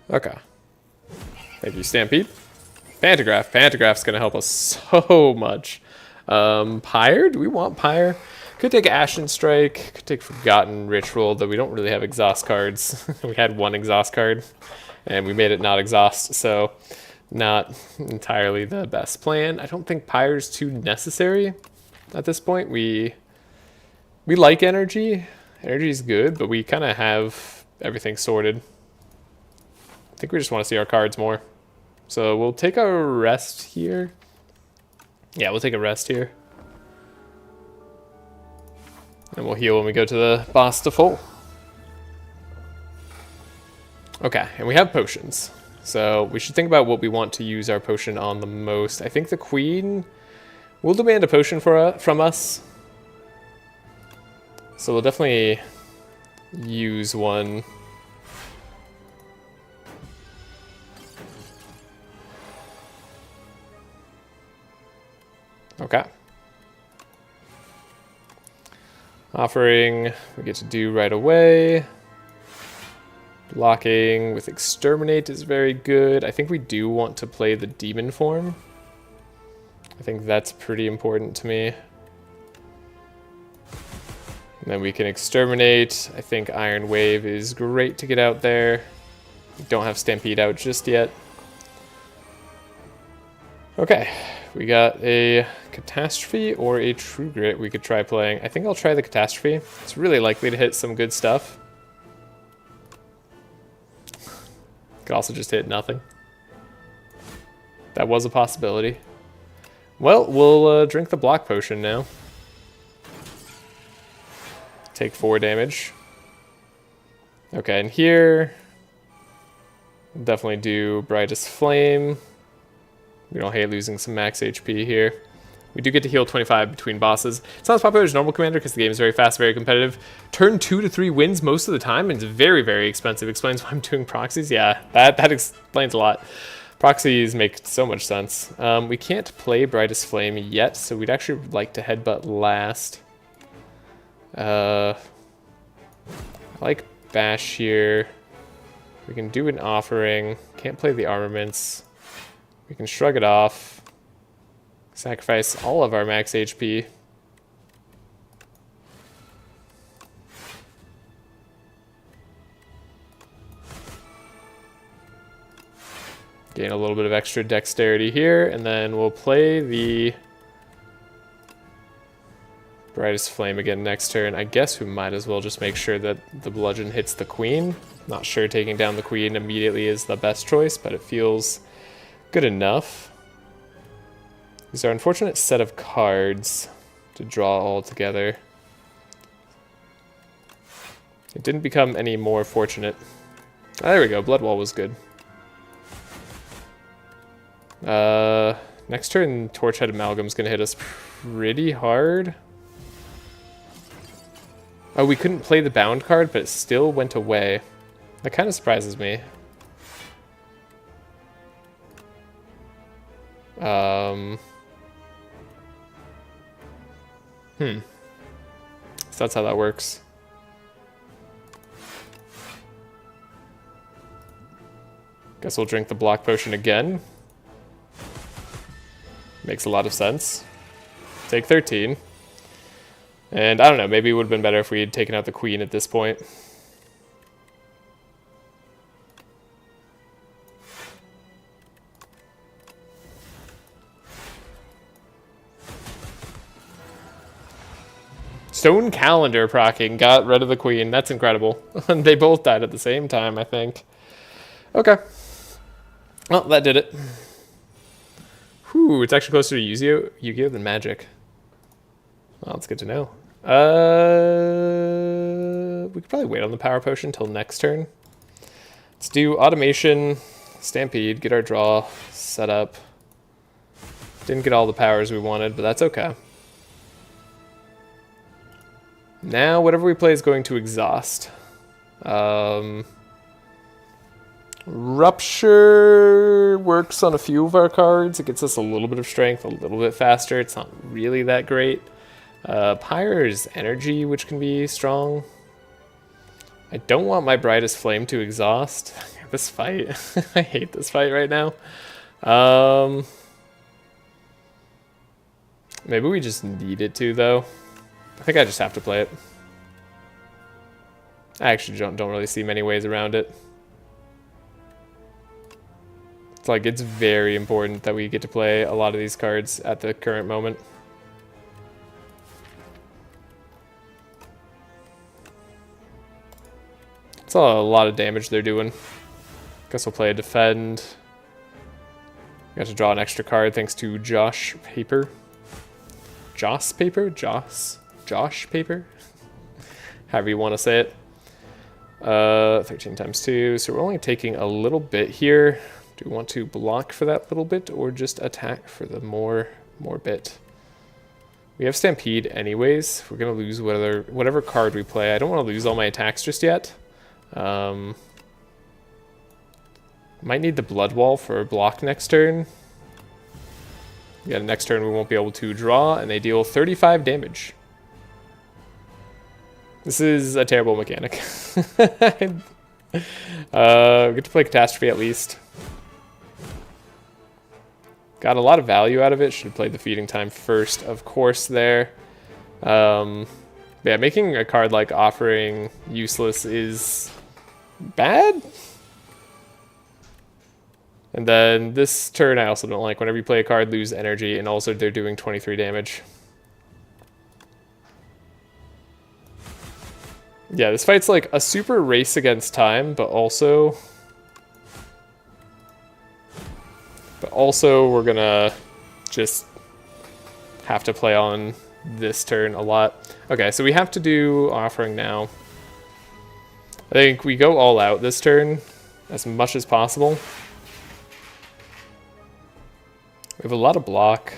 Okay. Thank you, Stampede. Pantograph. Pantograph's gonna help us so much. Pyre? Do we want Pyre? Could take Ashen Strike. Could take Forgotten Ritual, though we don't really have exhaust cards. We had one exhaust card, and we made it not exhaust, so not entirely the best plan. I don't think Pyre's too necessary at this point. We like energy. Energy's good, but we kind of have everything sorted. I think we just want to see our cards more. So we'll take a rest here. Yeah, we'll take a rest here. And we'll heal when we go to the boss to full. Okay, and we have potions. So we should think about what we want to use our potion on the most. I think the queen will demand a potion from us. So we'll definitely use one. Okay. Offering, we get to do right away. Blocking with Exterminate is very good. I think we do want to play the Demon form. I think that's pretty important to me. And then we can Exterminate. I think Iron Wave is great to get out there. We don't have Stampede out just yet. Okay, we got a Catastrophe or a True Grit we could try playing. I think I'll try the Catastrophe. It's really likely to hit some good stuff. Could also just hit nothing. That was a possibility. Well, we'll drink the block potion now. Take 4 damage. Okay, and here, we'll definitely do Brightest Flame. We don't hate losing some max HP here. We do get to heal 25 between bosses. It's not as popular as normal commander because the game is very fast, very competitive. Turn 2 to 3 wins most of the time, and it's very, very expensive. Explains why I'm doing proxies. Yeah, that explains a lot. Proxies make so much sense. We can't play Brightest Flame yet, so we'd actually like to headbutt last. I like Bash here. We can do an Offering. Can't play the Armaments. We can shrug it off. Sacrifice all of our max HP. Gain a little bit of extra dexterity here, and then we'll play the Brightest Flame again next turn. I guess we might as well just make sure that the bludgeon hits the queen. Not sure taking down the queen immediately is the best choice, but it feels good enough. These are unfortunate set of cards to draw all together. It didn't become any more fortunate. Oh, there we go. Bloodwall was good. Next turn, Torchhead Amalgam's gonna hit us pretty hard. Oh, we couldn't play the bound card, but it still went away. That kind of surprises me. So that's how that works. Guess we'll drink the block potion again. Makes a lot of sense. Take 13. And I don't know, maybe it would have been better if we had taken out the queen at this point. Stone Calendar proccing, got rid of the queen. That's incredible. They both died at the same time, I think. Okay. Well, that did it. Whew, it's actually closer to Yu-Gi-Oh than Magic. Well, that's good to know. We could probably wait on the power potion until next turn. Let's do automation, stampede, get our draw set up. Didn't get all the powers we wanted, but that's okay. Now, whatever we play is going to exhaust. Rupture works on a few of our cards. It gets us a little bit of strength, a little bit faster. It's not really that great. Pyre's energy, which can be strong. I don't want my brightest flame to exhaust. This fight, I hate this fight right now. Maybe we just need it to, though. I think I just have to play it. I actually don't really see many ways around it. It's like, it's very important that we get to play a lot of these cards at the current moment. It's a lot of damage they're doing. Guess we'll play a defend. Got to draw an extra card thanks to Josh Paper. Joss Paper? Josh Paper? However you want to say it. 13 times 2, so we're only taking a little bit here. Do we want to block for that little bit or just attack for the more bit? We have Stampede anyways. We're going to lose whatever card we play. I don't want to lose all my attacks just yet. Might need the Blood Wall for a block next turn. Yeah, next turn we won't be able to draw, and they deal 35 damage. This is a terrible mechanic. Get to play Catastrophe at least. Got a lot of value out of it. Should have played the Feeding Time first, of course, there. Yeah, making a card like Offering useless is bad. And then this turn I also don't like. Whenever you play a card, lose energy, and also they're doing 23 damage. Yeah, this fight's like a super race against time, but also we're gonna just have to play on this turn a lot. Okay, so we have to do Offering now. I think we go all out this turn as much as possible. We have a lot of block.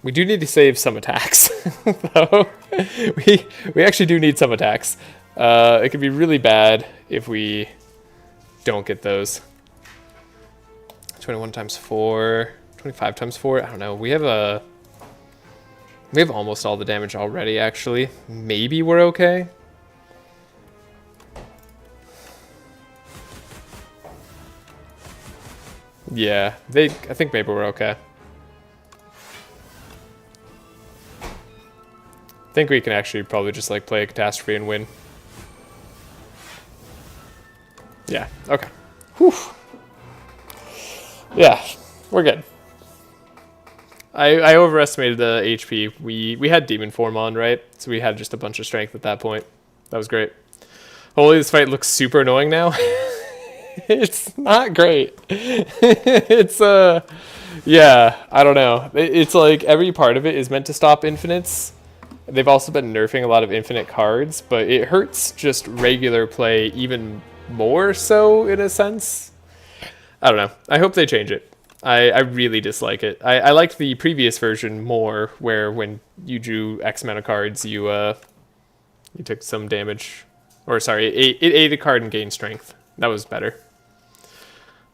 We do need to save some attacks, though. We actually do need some attacks. It could be really bad if we don't get those. 21 times 4, 25 times 4. I don't know. We have almost all the damage already, actually. Maybe we're okay. Yeah, I think maybe we're okay. I think we can actually probably just like play a Catastrophe and win. Yeah, okay. Whew. Yeah, we're good. I overestimated the HP. We had Demon Form on, right? So we had just a bunch of strength at that point. That was great. Holy, this fight looks super annoying now. It's not great. It's Yeah, I don't know. It's like every part of it is meant to stop infinites. They've also been nerfing a lot of infinite cards, but it hurts just regular play even more so in a sense. I don't know. I hope they change it. I really dislike it. I liked the previous version more, where when you drew X amount of cards, you took some damage. Or sorry, it ate a card and gained strength. That was better.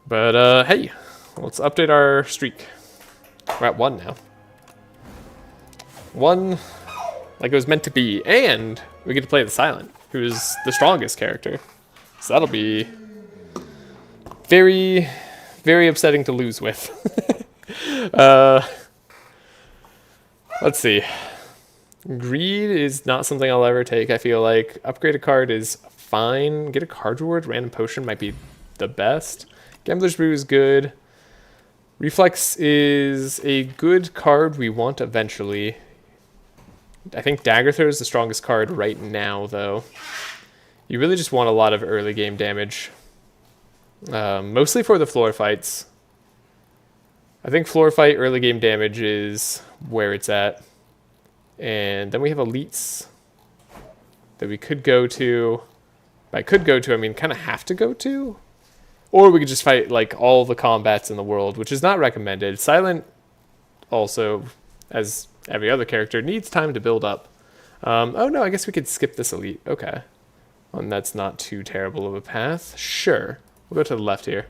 But hey, let's update our streak. We're at 1 now. 1 like it was meant to be. And we get to play the Silent, who is the strongest character. So that'll be very, very upsetting to lose with. Let's see. Greed is not something I'll ever take, I feel like. Upgrade a card is fine. Get a card reward. Random Potion might be the best. Gambler's Brew is good. Reflex is a good card we want eventually. I think Dagger Throw is the strongest card right now, though. You really just want a lot of early game damage. Mostly for the floor fights. I think floor fight early game damage is where it's at. And then we have elites that we could go to. By could go to, I mean kind of have to go to. Or we could just fight like all the combats in the world, which is not recommended. Silent also, as every other character, needs time to build up. Oh no, I guess we could skip this elite. Okay. And that's not too terrible of a path. Sure. We'll go to the left here.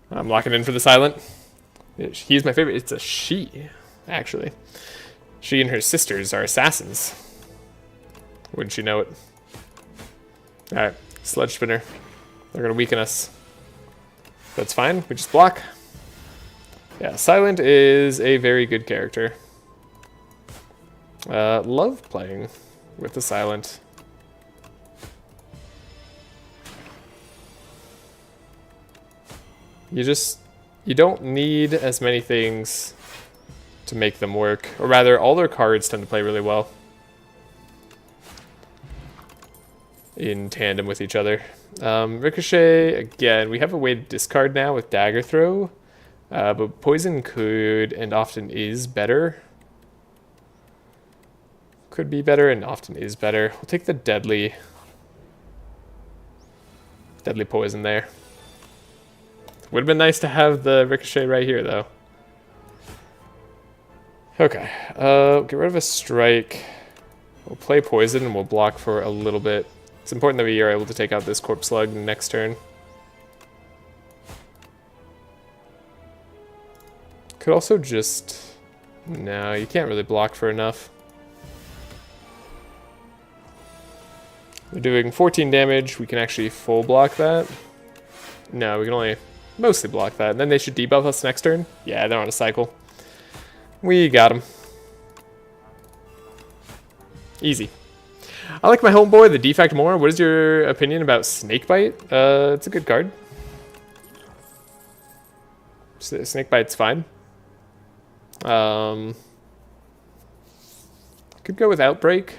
I'm locking in for the Silent. He's my favorite. It's a she, actually. She and her sisters are assassins. Wouldn't you know it? Alright, Sludge Spinner. They're going to weaken us. That's fine. We just block. Yeah, Silent is a very good character. Love playing with the Silent. You don't need as many things to make them work. Or rather, all their cards tend to play really well in tandem with each other. Ricochet, again, we have a way to discard now with Dagger Throw. But Poison could and often is better. Could be better and often is better. We'll take the Deadly Poison there. Would have been nice to have the Ricochet right here, though. Okay, get rid of a strike. We'll play Poison and we'll block for a little bit. It's important that we are able to take out this Corpse Slug next turn. Could also just... No, you can't really block for enough. They're doing 14 damage. We can actually full block that. No, we can only mostly block that. And then they should debuff us next turn. Yeah, they're on a cycle. We got him. Easy. I like my homeboy, the Defect, more. What is your opinion about Snakebite? It's a good card. Snakebite's fine. Could go with Outbreak.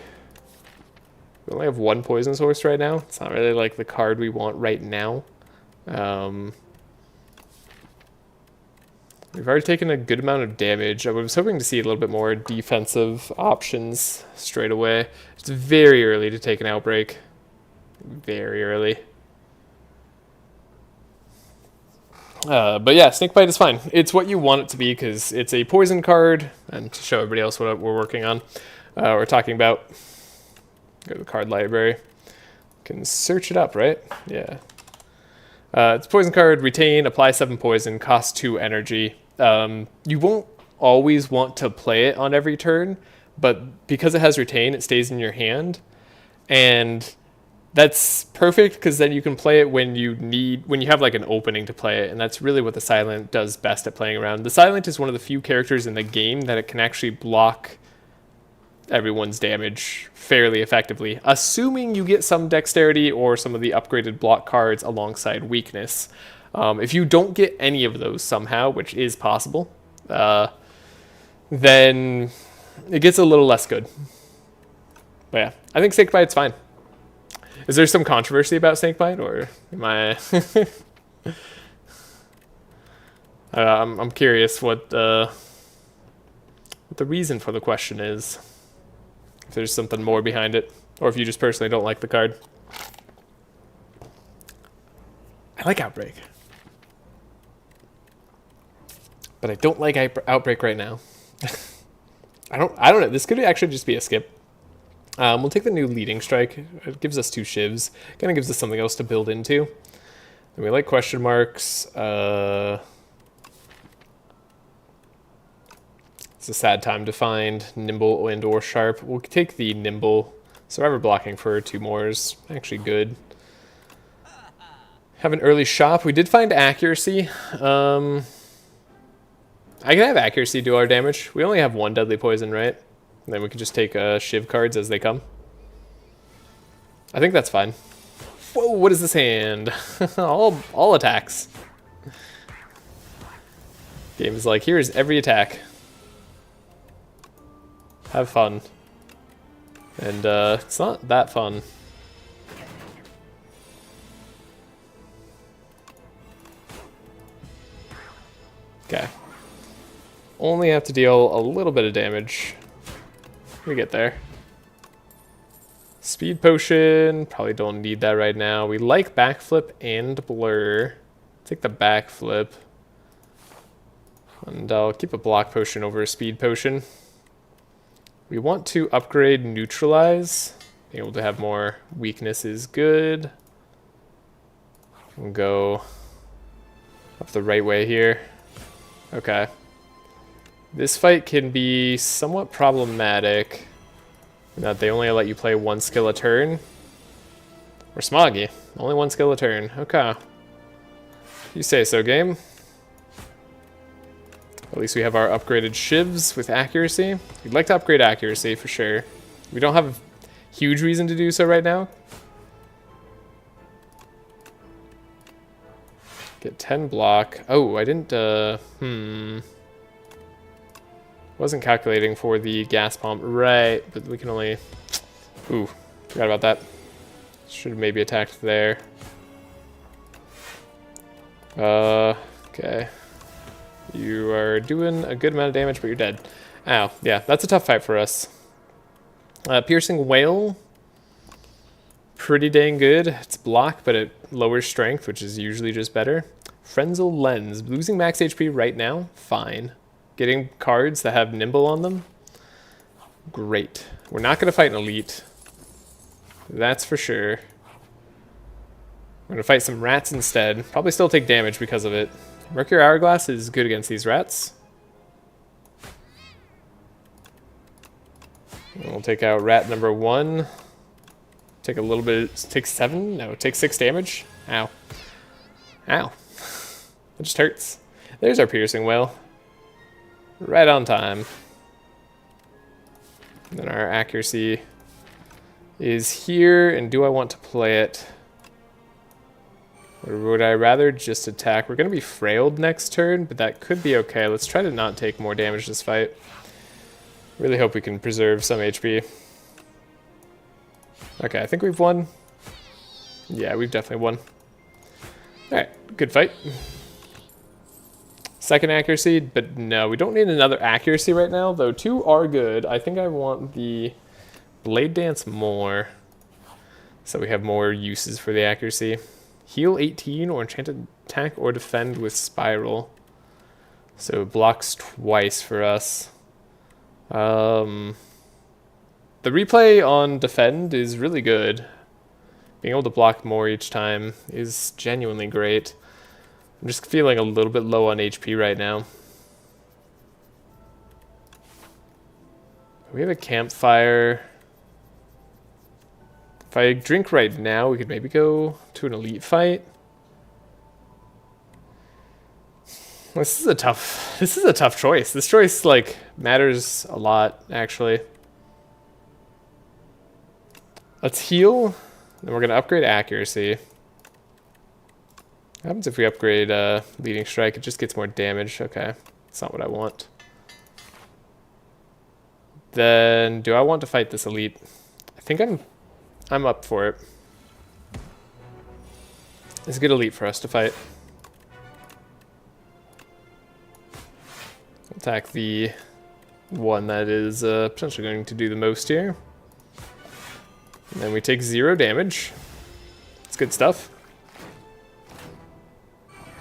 We only have one poison source right now. It's not really like the card we want right now. We've already taken a good amount of damage. I was hoping to see a little bit more defensive options straight away. It's very early to take an Outbreak. Very early. But yeah, Snakebite is fine. It's what you want it to be because it's a poison card. And to show everybody else what we're working on, we're talking about. Go to the card library. Can search it up, right? Yeah. It's a poison card. Retain, apply 7 poison, cost 2 energy. You won't always want to play it on every turn, but because it has retain, it stays in your hand. And that's perfect because then you can play it when you have like an opening to play it, and that's really what the Silent does best at playing around. The Silent is one of the few characters in the game that it can actually block everyone's damage fairly effectively, assuming you get some dexterity or some of the upgraded block cards alongside weakness. If you don't get any of those somehow, which is possible, then it gets a little less good. But yeah, I think Snakebite's fine. Is there some controversy about Snakebite, or am I... I'm curious what the reason for the question is. If there's something more behind it, or if you just personally don't like the card. I like Outbreak, but I don't like Outbreak right now. I don't know. This could actually just be a skip. We'll take the new Leading Strike. It gives us 2 shivs. Kind of gives us something else to build into. And we like question marks. It's a sad time to find Nimble and or Sharp. We'll take the Nimble. Survivor blocking for 2 more is actually good. Have an early shop. We did find Accuracy. I can have Accuracy do our damage. We only have 1 Deadly Poison, right? And then we can just take Shiv cards as they come. I think that's fine. Whoa, what is this hand? all attacks. Game is like, here's every attack. Have fun. And it's not that fun. Okay. Only have to deal a little bit of damage. We get there. Speed potion, probably don't need that right now. We like backflip and blur. Take the backflip. And I'll keep a block potion over a speed potion. We want to upgrade neutralize. Being able to have more weakness is good. We'll go up the right way here. Okay. This fight can be somewhat problematic in that they only let you play 1 skill a turn. Or Smoggy, only 1 skill a turn. Okay. You say so, game. At least we have our upgraded shivs with accuracy. We'd like to upgrade accuracy for sure. We don't have a huge reason to do so right now. Get 10 block. Oh, I didn't, wasn't calculating for the gas pump. Right, but we can only... Ooh, forgot about that. Should have maybe attacked there. Okay. You are doing a good amount of damage, but you're dead. Ow, yeah, that's a tough fight for us. Piercing Whale. Pretty dang good. It's block, but it lowers strength, which is usually just better. Frenzel Lens. Losing max HP right now? Fine. Getting cards that have Nimble on them? Great. We're not going to fight an elite. That's for sure. We're going to fight some rats instead. Probably still take damage because of it. Mercury Hourglass is good against these rats. And we'll take out rat number 1. Take a little bit, take 7? No, take 6 damage. Ow. Ow. It just hurts. There's our Piercing Whale. Right on time. And then our accuracy is here, and do I want to play it? Or would I rather just attack? We're going to be frailed next turn, but that could be okay. Let's try to not take more damage this fight. Really hope we can preserve some HP. Okay, I think we've won. Yeah, we've definitely won. Alright, good fight. Second accuracy, but no, we don't need another accuracy right now, though 2 are good. I think I want the Blade Dance more, so we have more uses for the accuracy. Heal 18 or enchanted attack or defend with Spiral. So it blocks twice for us. The replay on defend is really good. Being able to block more each time is genuinely great. I'm just feeling a little bit low on HP right now. We have a campfire. If I drink right now, we could maybe go to an elite fight. This is a tough choice. This choice like matters a lot, actually. Let's heal. Then we're gonna upgrade accuracy. What happens if we upgrade leading strike? It just gets more damage. Okay, that's not what I want. Then do I want to fight this elite? I think I'm up for it. It's a good elite for us to fight. Attack the one that is potentially going to do the most here. And then we take 0 damage. It's good stuff.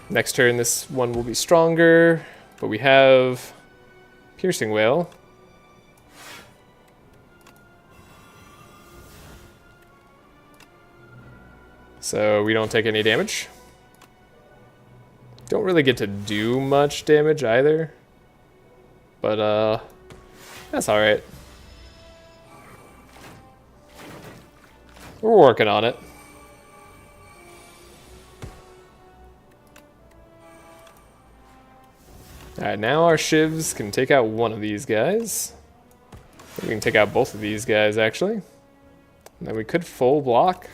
Next turn, this one will be stronger, but we have Piercing Wail. So we don't take any damage. Don't really get to do much damage either. But, that's alright. We're working on it. Alright, now our shivs can take out one of these guys. We can take out both of these guys, actually. And then we could full block.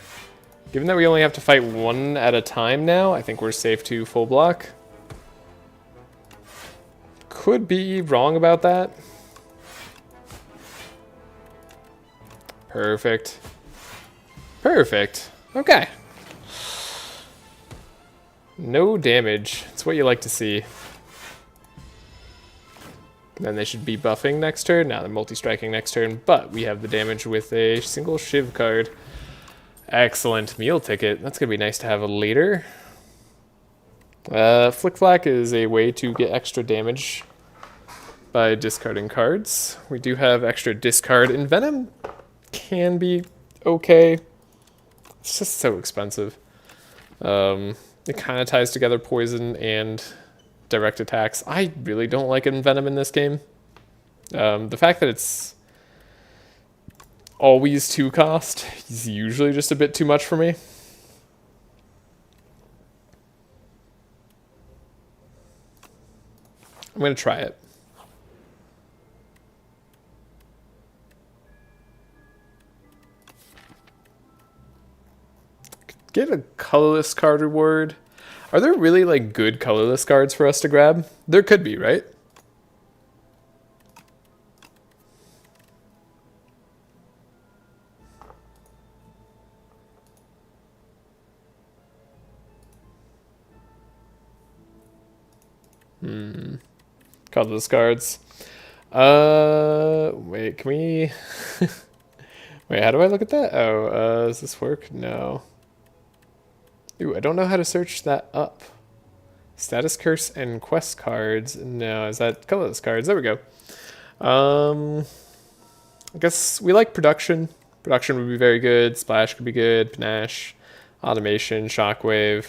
Given that we only have to fight one at a time now, I think we're safe to full block. Could be wrong about that. Perfect. Perfect. Okay. No damage. It's what you like to see. Then they should be buffing next turn. Now they're multi-striking next turn, but we have the damage with a single shiv card. Excellent. Meal ticket. That's going to be nice to have later. Flick Flack is a way to get extra damage by discarding cards. We do have extra discard. Envenom can be okay. It's just so expensive. It kind of ties together poison and direct attacks. I really don't like Envenom in this game. The fact that it's always 2 cost is usually just a bit too much for me. I'm going to try it. Get a colorless card reward. Are there really like good colorless cards for us to grab? There could be, right? Colorless cards. Wait, can we... Wait, how do I look at that? Oh, does this work? No. Ooh, I don't know how to search that up. Status curse and quest cards. No, is that colorless cards? There we go. I guess we like production. Production would be very good. Splash could be good. Panache, automation, shockwave.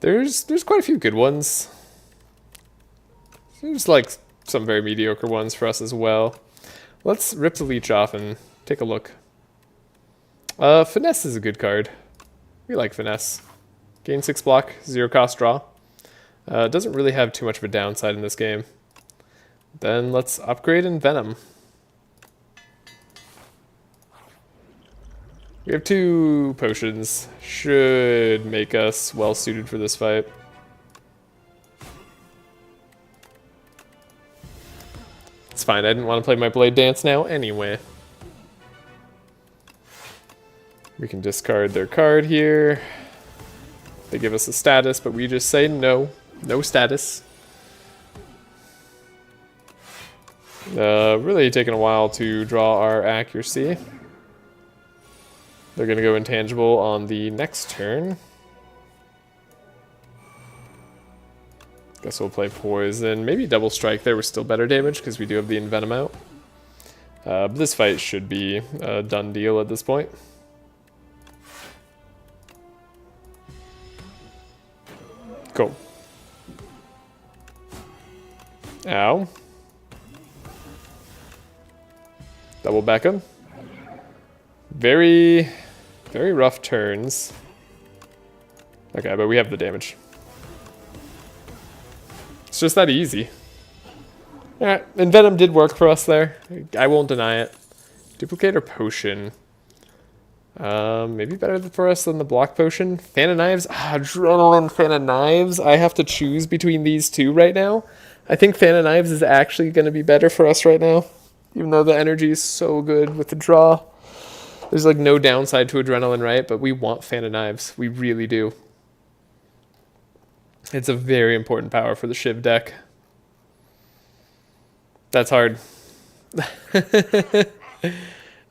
There's quite a few good ones. There's like some very mediocre ones for us as well. Let's rip the leech off and take a look. Finesse is a good card. We like Finesse. Gain 6 block, 0 cost draw. Doesn't really have too much of a downside in this game. Then let's upgrade Envenom. We have 2 potions. Should make us well suited for this fight. It's fine, I didn't want to play my Blade Dance now anyway. We can discard their card here. They give us a status, but we just say no. No status. Really taking a while to draw our accuracy. They're going to go intangible on the next turn. Guess we'll play Poison. Maybe Double Strike there was still better damage because we do have the Envenom out. But this fight should be a done deal at this point. Cool. Ow. Double Beckham. Very, very rough turns. Okay, but we have the damage. It's just that easy. Alright, and Venom did work for us there. I won't deny it. Duplicator Potion. Maybe better for us than the Block Potion. Fan of Knives. Adrenaline, Fan of Knives. I have to choose between these 2 right now. I think Fan of Knives is actually going to be better for us right now. Even though the energy is so good with the draw. There's like no downside to Adrenaline, right? But we want Fan of Knives. We really do. It's a very important power for the Shiv deck. That's hard.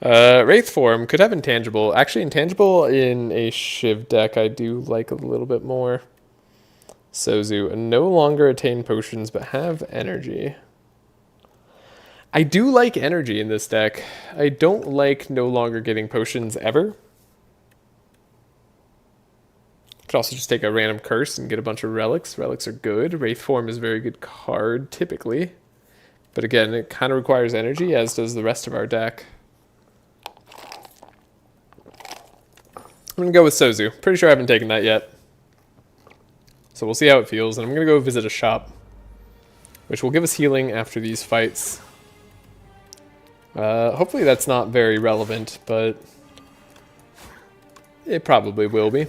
Wraith form could have intangible. Actually, intangible in a Shiv deck I do like a little bit more. Sozu, no longer attain potions, but have energy. I do like energy in this deck. I don't like no longer getting potions ever. Could also just take a random curse and get a bunch of relics. Relics are good. Wraith form is a very good card, typically. But again, it kind of requires energy, as does the rest of our deck. I'm going to go with Sozu. Pretty sure I haven't taken that yet. So we'll see how it feels. And I'm going to go visit a shop, which will give us healing after these fights. Hopefully that's not very relevant, but it probably will be.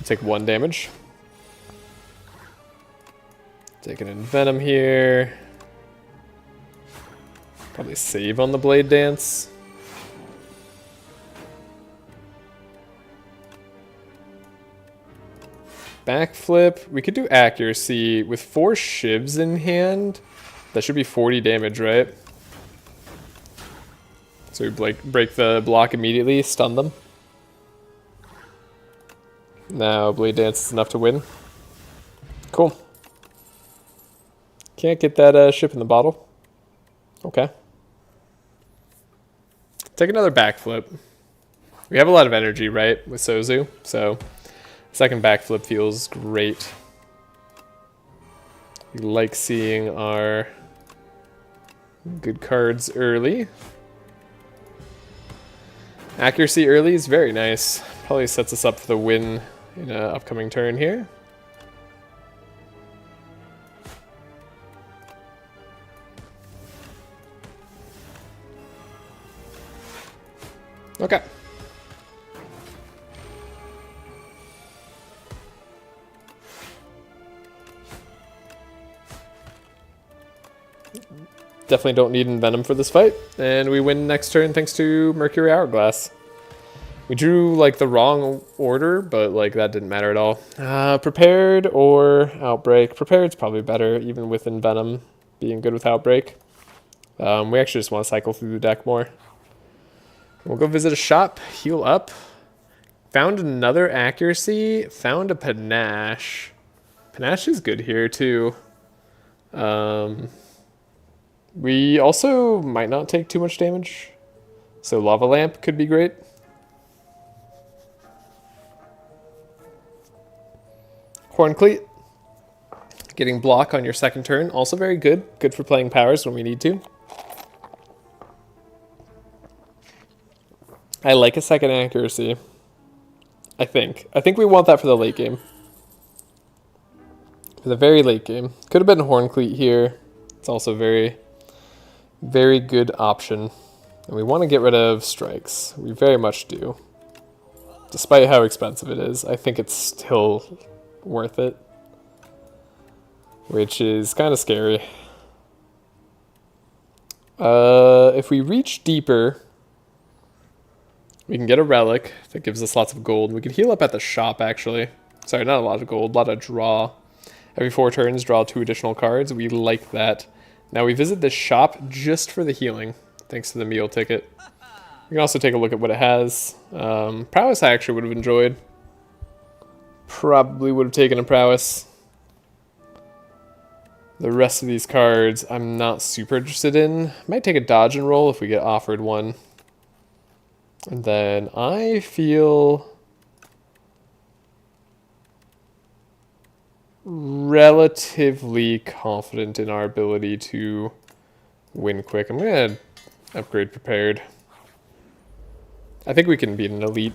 Take 1 damage. Taking in Venom here. Probably save on the Blade Dance. Backflip. We could do accuracy. With 4 shivs in hand, that should be 40 damage, right? So we break the block immediately, stun them. Now Blade Dance is enough to win. Cool. Can't get that ship in the bottle. Okay. Take another backflip. We have a lot of energy, right, with Sozu, so second backflip feels great. We like seeing our good cards early. Accuracy early is very nice. Probably sets us up for the win in an upcoming turn here. Okay. Definitely don't need Envenom for this fight, and we win next turn thanks to Mercury Hourglass. We drew like the wrong order, but like that didn't matter at all. Prepared or Outbreak. Prepared's probably better, even with Envenom being good with Outbreak. We actually just want to cycle through the deck more. We'll go visit a shop, heal up. Found another accuracy. Found a Panache. Panache is good here too. We also might not take too much damage. So Lava Lamp could be great. Horncleat. Getting block on your second turn. Also very good. Good for playing powers when we need to. I like a second accuracy. I think we want that for the late game. For the very late game. Could have been Horncleat here. It's also very, very good option. And we want to get rid of strikes. We very much do. Despite how expensive it is, I think it's still worth it. Which is kind of scary. If we reach deeper, we can get a relic that gives us lots of gold. We can heal up at the shop, actually. Sorry, not a lot of gold, a lot of draw. Every 4 turns, draw 2 additional cards. We like that. Now we visit the shop just for the healing, thanks to the meal ticket. We can also take a look at what it has. Prowess I actually would have enjoyed. Probably would have taken a Prowess. The rest of these cards I'm not super interested in. Might take a dodge and roll if we get offered one. And then I feel relatively confident in our ability to win quick. I'm going to upgrade Prepared. I think we can beat an elite.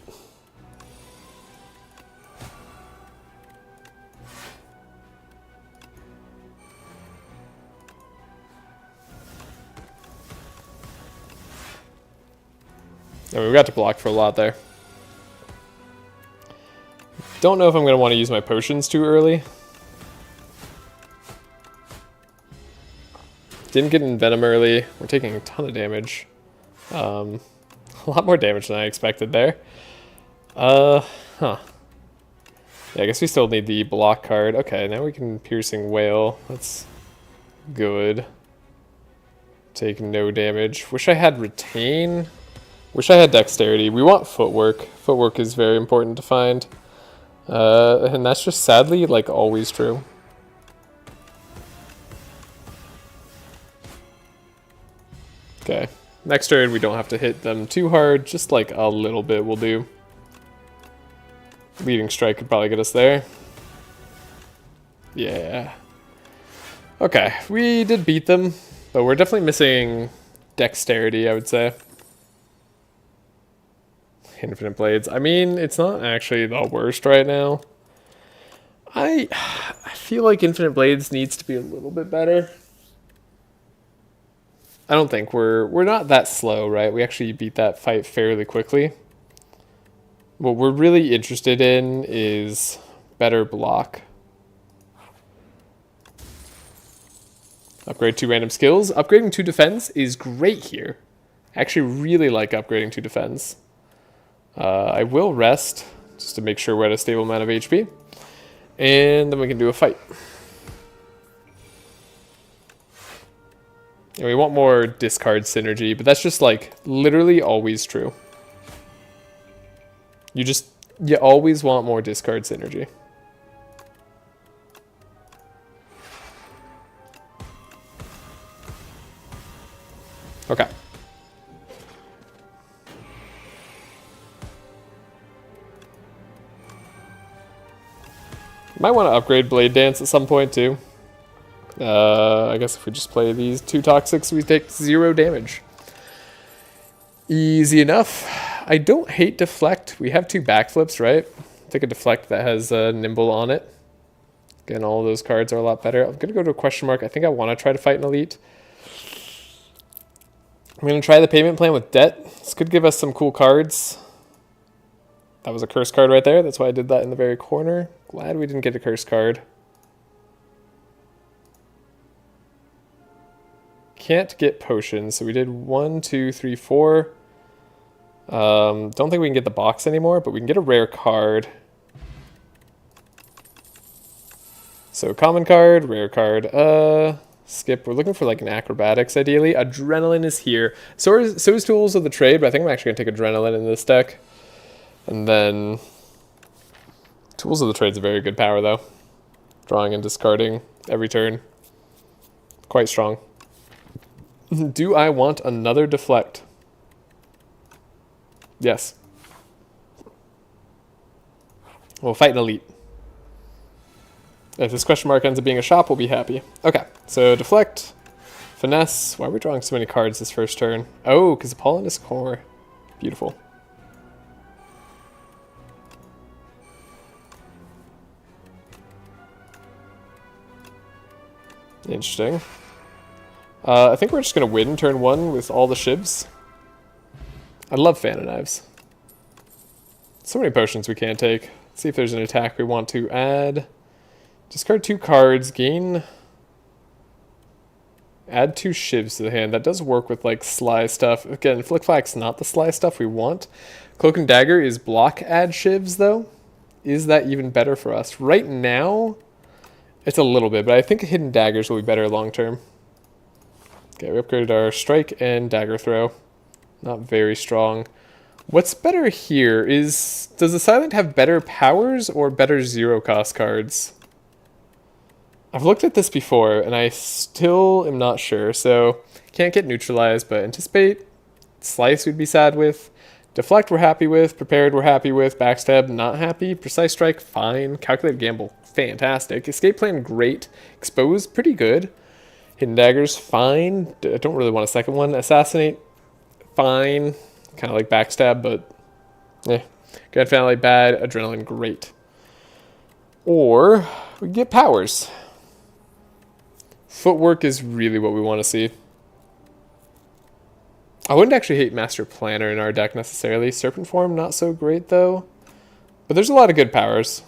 And we got to block for a lot there. Don't know if I'm going to want to use my potions too early. Didn't get in Venom early. We're taking a ton of damage. A lot more damage than I expected there. Yeah, I guess we still need the block card. Okay, now we can Piercing Whale. That's good. Take no damage. Wish I had retain. Wish I had dexterity. We want footwork. Footwork is very important to find. And that's just sadly like always true. Okay. Next turn we don't have to hit them too hard. Just like a little bit will do. Leading strike could probably get us there. Yeah. Okay. We did beat them. But we're definitely missing dexterity, I would say. Infinite Blades. I mean, it's not actually the worst right now. I feel like Infinite Blades needs to be a little bit better. I don't think we're not that slow, right? We actually beat that fight fairly quickly. What we're really interested in is better block. Upgrade 2 random skills. Upgrading 2 defense is great here. I actually really like upgrading 2 defense. I will rest just to make sure we're at a stable amount of HP. And then we can do a fight. And we want more discard synergy, but that's just like literally always true. You always want more discard synergy. Okay. Might want to upgrade Blade Dance at some point too. I guess if we just play these 2 Toxics, we take 0 damage. Easy enough. I don't hate Deflect. We have 2 backflips, right? Take a Deflect that has Nimble on it. Again, all of those cards are a lot better. I'm going to go to a question mark. I think I want to try to fight an Elite. I'm going to try the payment plan with Debt. This could give us some cool cards. That was a curse card right there. That's why I did that in the very corner. Glad we didn't get a curse card. Can't get potions, so we did 1, 2, 3, 4. Don't think we can get the box anymore, but we can get a rare card. So common card, rare card, skip. We're looking for like an acrobatics ideally. Adrenaline is here. So is Tools of the Trade, but I think I'm actually gonna take Adrenaline in this deck. And then Tools of the Trade is a very good power though. Drawing and discarding every turn. Quite strong. Do I want another Deflect? Yes. We'll fight an Elite. If this question mark ends up being a shop, we'll be happy. Okay, so Deflect, Finesse. Why are we drawing so many cards this first turn? Oh, because Apollinus Core. Beautiful. Interesting. I think we're just going to win turn 1 with all the shivs. I love Fan of Knives. So many potions we can't take. Let's see if there's an attack we want to add. Discard 2 cards, gain... Add 2 shivs to the hand. That does work with like sly stuff. Again, Flick Flack's not the sly stuff we want. Cloak and Dagger is block add shivs though. Is that even better for us? Right now, it's a little bit, but I think Hidden Daggers will be better long term. Okay, we upgraded our Strike and Dagger Throw. Not very strong. What's better here is... Does the Silent have better powers or better 0 cost cards? I've looked at this before, and I still am not sure. So, can't get Neutralized, but Anticipate, Slice we'd be sad with. Deflect we're happy with. Prepared we're happy with. Backstab not happy. Precise Strike fine. Calculated Gamble fantastic. Escape Plan great. Expose pretty good. Hidden Daggers fine. I don't really want a second one. Assassinate fine. Kind of like Backstab, but Grand Finale bad. Adrenaline great. Or we can get powers. Footwork is really what we want to see. I wouldn't actually hate Master Planner in our deck necessarily. Serpent Form, not so great though. But there's a lot of good powers.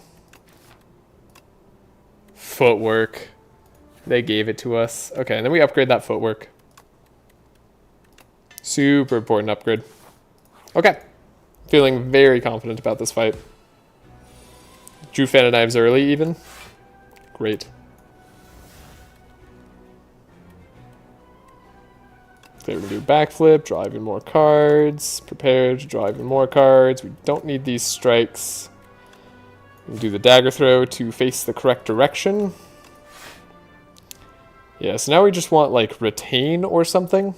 Footwork. They gave it to us. Okay, and then we upgrade that Footwork. Super important upgrade. Okay. Feeling very confident about this fight. Drew Fan of Knives early even. Great. Okay, we're gonna do backflip, draw even more cards. Prepare to draw even more cards. We don't need these strikes. We'll do the dagger throw to face the correct direction. Yeah, so now we just want, like, retain or something.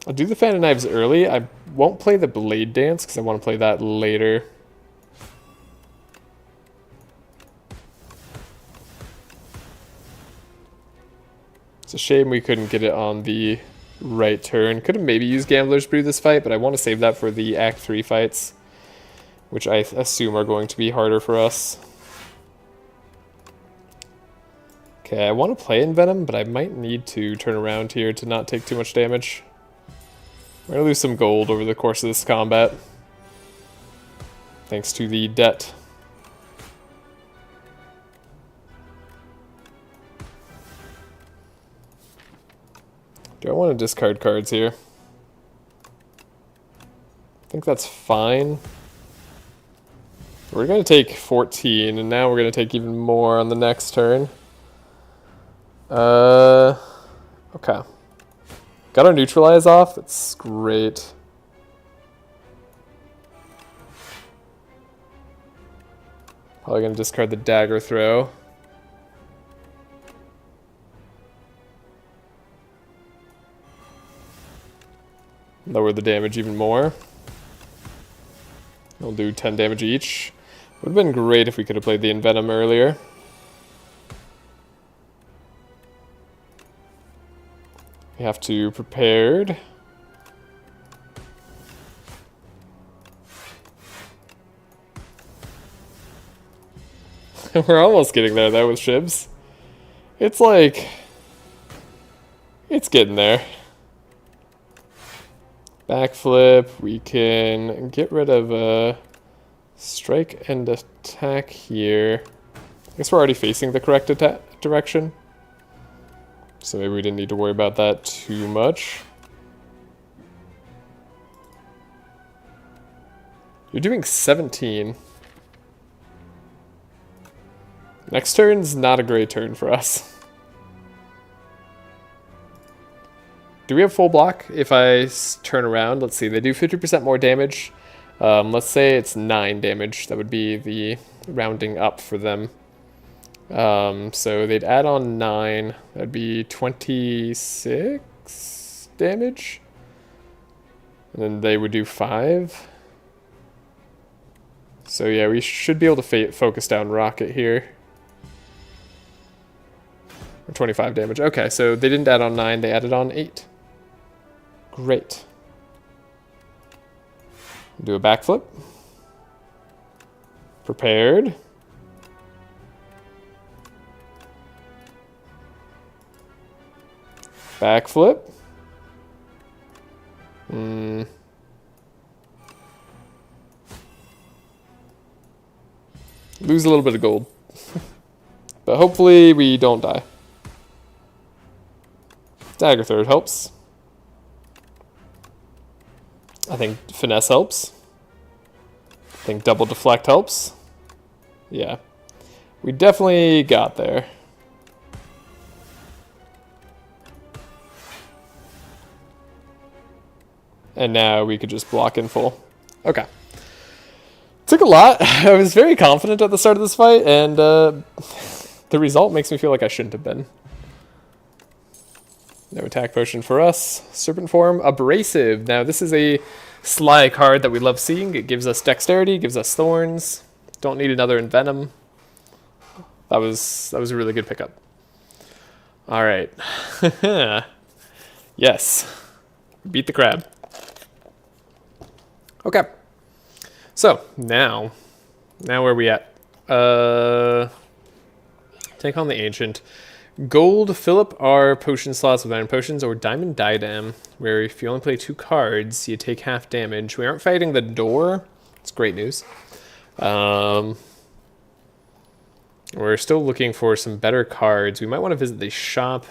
I'll do the fan of knives early. I won't play the blade dance because I want to play that later. It's a shame we couldn't get it on the right turn. Could have maybe used Gambler's Brew this fight, but I want to save that for the Act 3 fights, which I assume are going to be harder for us. Okay, I want to play Envenom, but I might need to turn around here to not take too much damage. We're going to lose some gold over the course of this combat, thanks to the debt. Do I want to discard cards here? I think that's fine. We're going to take 14, and now we're going to take even more on the next turn. Okay. Got our neutralize off. That's great. Probably going to discard the dagger throw. Lower the damage even more. We'll do 10 damage each. Would have been great if we could have played the Envenom earlier. We have to prepared. We're almost getting there though with Shibs. It's like, it's getting there. Backflip, we can get rid of a strike and attack here. I guess we're already facing the correct attack direction, so maybe we didn't need to worry about that too much. You're doing 17. Next turn's not a great turn for us. Do we have full block? If I turn around, let's see, they do 50% more damage. Let's say it's 9 damage. That would be the rounding up for them. So they'd add on 9. That'd be 26 damage. And then they would do 5. So yeah, we should be able to focus down Rocket here. 25 damage. Okay, so they didn't add on 9, they added on 8. Great. Do a backflip. Prepared. Backflip. Lose a little bit of gold. But hopefully we don't die. Dagger throw helps. I think finesse helps. I think double deflect helps. Yeah. We definitely got there. And now we could just block in full. Okay. Took a lot. I was very confident at the start of this fight, and the result makes me feel like I shouldn't have been. No attack potion for us. Serpent form, abrasive. Now this is a sly card that we love seeing. It gives us dexterity, gives us thorns. Don't need another envenom. That was a really good pickup. All right. Yes. Beat the crab. Okay. So now where are we at? Take on the ancient. Gold, fill up our potion slots with iron potions, or diamond diadem, where if you only play 2 cards, you take half damage. We aren't fighting the door. It's great news. We're still looking for some better cards. We might want to visit the shop,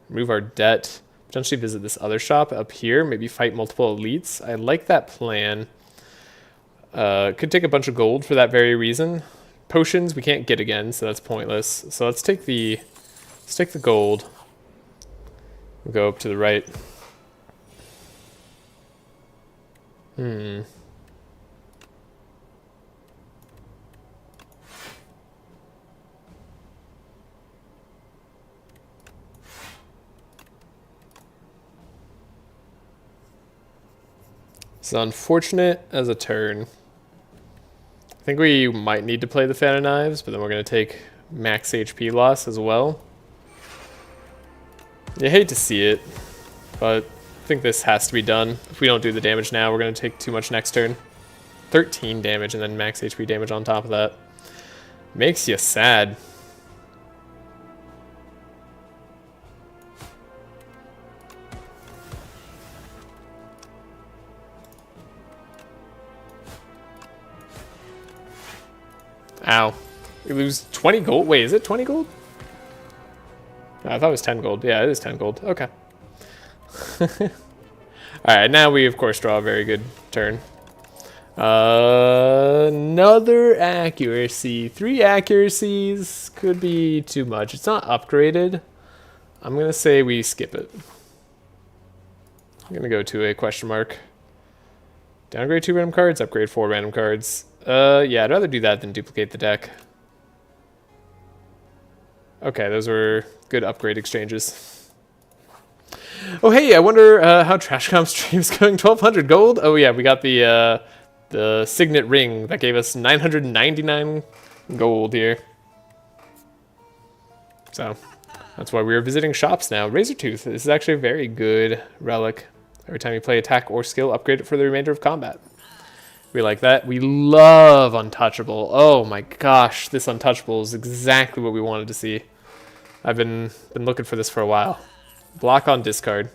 remove our debt, potentially visit this other shop up here, maybe fight multiple elites. I like that plan. Could take a bunch of gold for that very reason. Potions we can't get again, so that's pointless. So let's take the gold. We'll go up to the right. It's unfortunate as a turn. I think we might need to play the Fan of Knives, but then we're going to take max HP loss as well. You hate to see it, but I think this has to be done. If we don't do the damage now, we're going to take too much next turn. 13 damage and then max HP damage on top of that. Makes you sad. Ow. We lose 20 gold. Wait, is it 20 gold? I thought it was 10 gold. Yeah, it is 10 gold. Okay. Alright, now we, of course, draw a very good turn. Another accuracy. 3 accuracies could be too much. It's not upgraded. I'm going to say we skip it. I'm going to go to a question mark. Downgrade 2 random cards, upgrade 4 random cards. Yeah, I'd rather do that than duplicate the deck. Okay, those were good upgrade exchanges. Oh, hey, I wonder how TrashCom stream's going. 1,200 gold? Oh, yeah, we got the signet ring that gave us 999 gold here. So, that's why we are visiting shops now. Razortooth, this is actually a very good relic. Every time you play attack or skill, upgrade it for the remainder of combat. We like that. We love Untouchable. Oh my gosh, this Untouchable is exactly what we wanted to see. I've been looking for this for a while. Block on discard.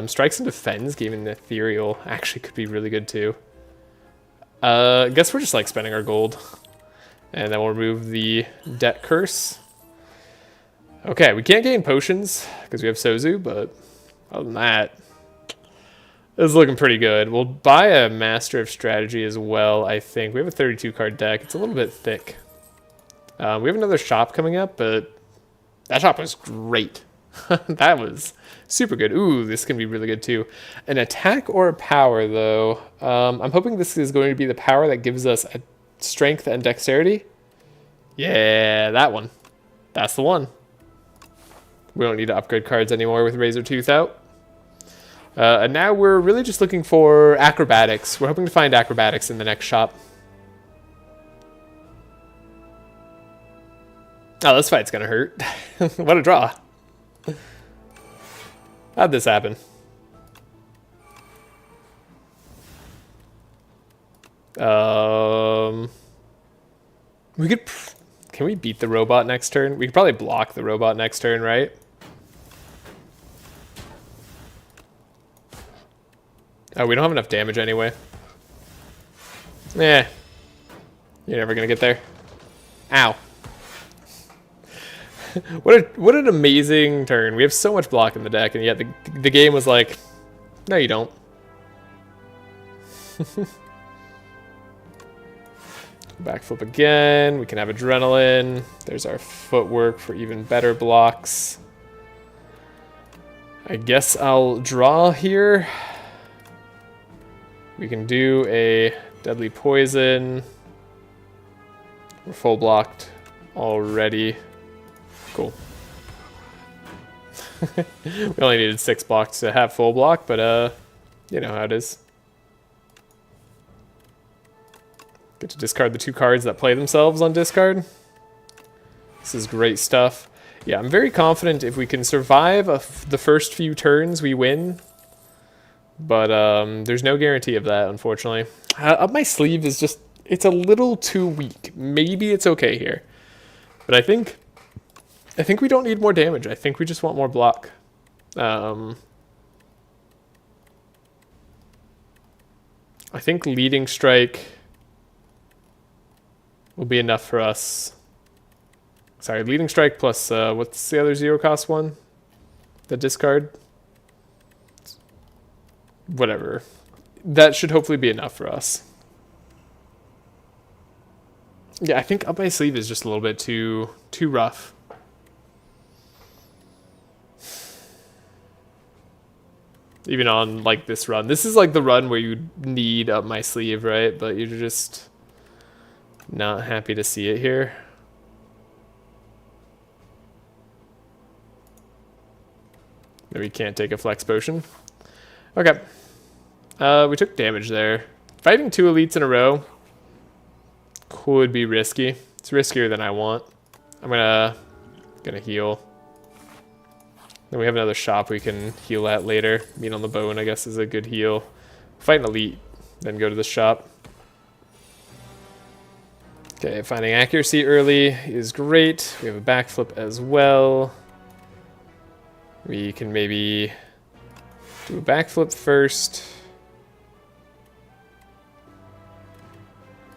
Strikes and defends, giving Ethereal, actually could be really good too. I guess we're just like spending our gold. And then we'll remove the Debt Curse. Okay, we can't gain potions because we have Sozu, but other than that, this is looking pretty good. We'll buy a Master of Strategy as well, I think. We have a 32 card deck. It's a little bit thick. We have another shop coming up, but that shop was great. That was super good. Ooh, this can be really good too. An attack or a power, though. I'm hoping this is going to be the power that gives us a strength and dexterity. Yeah, that one. That's the one. We don't need to upgrade cards anymore with Razortooth out. And now we're really just looking for acrobatics. We're hoping to find acrobatics in the next shop. Oh, this fight's gonna hurt. What a draw. How'd this happen? We could... Can we beat the robot next turn? We could probably block the robot next turn, right? Oh, we don't have enough damage anyway. Eh. You're never gonna get there. Ow. What an amazing turn. We have so much block in the deck, and yet the game was like, no, you don't. Backflip again. We can have Adrenaline. There's our footwork for even better blocks. I guess I'll draw here. We can do a Deadly Poison. We're full blocked already. Cool. We only needed 6 blocks to have full block, but you know how it is. Get to discard the 2 cards that play themselves on discard. This is great stuff. Yeah, I'm very confident if we can survive the first few turns, we win. But there's no guarantee of that, unfortunately. Up my sleeve is just, it's a little too weak. Maybe it's okay here. But I think we don't need more damage. I think we just want more block. I think Leading Strike will be enough for us. Sorry, Leading Strike plus, what's the other 0 cost one? The discard? Whatever. That should hopefully be enough for us. Yeah, I think Up My Sleeve is just a little bit too rough. Even on like this run. This is like the run where you need up my sleeve, right? But you're just not happy to see it here. Maybe can't take a flex potion. Okay. We took damage there. Fighting 2 elites in a row could be risky. It's riskier than I want. I'm gonna heal. Then we have another shop we can heal at later. Meat on the bone, I guess, is a good heal. Fight an elite, then go to the shop. Okay, finding accuracy early is great. We have a backflip as well. We can maybe do a backflip first.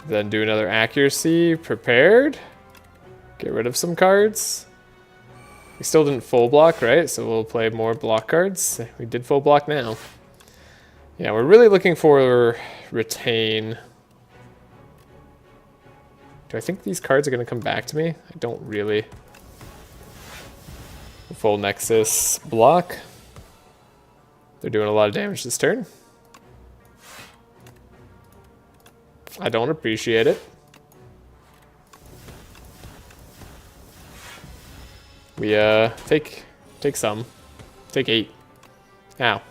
Then do another accuracy. Prepared. Get rid of some cards. We still didn't full block, right? So we'll play more block cards. We did full block now. Yeah, we're really looking for retain. Do I think these cards are going to come back to me? I don't really. Full Nexus block. They're doing a lot of damage this turn. I don't appreciate it. We take some. Take 8. Ow.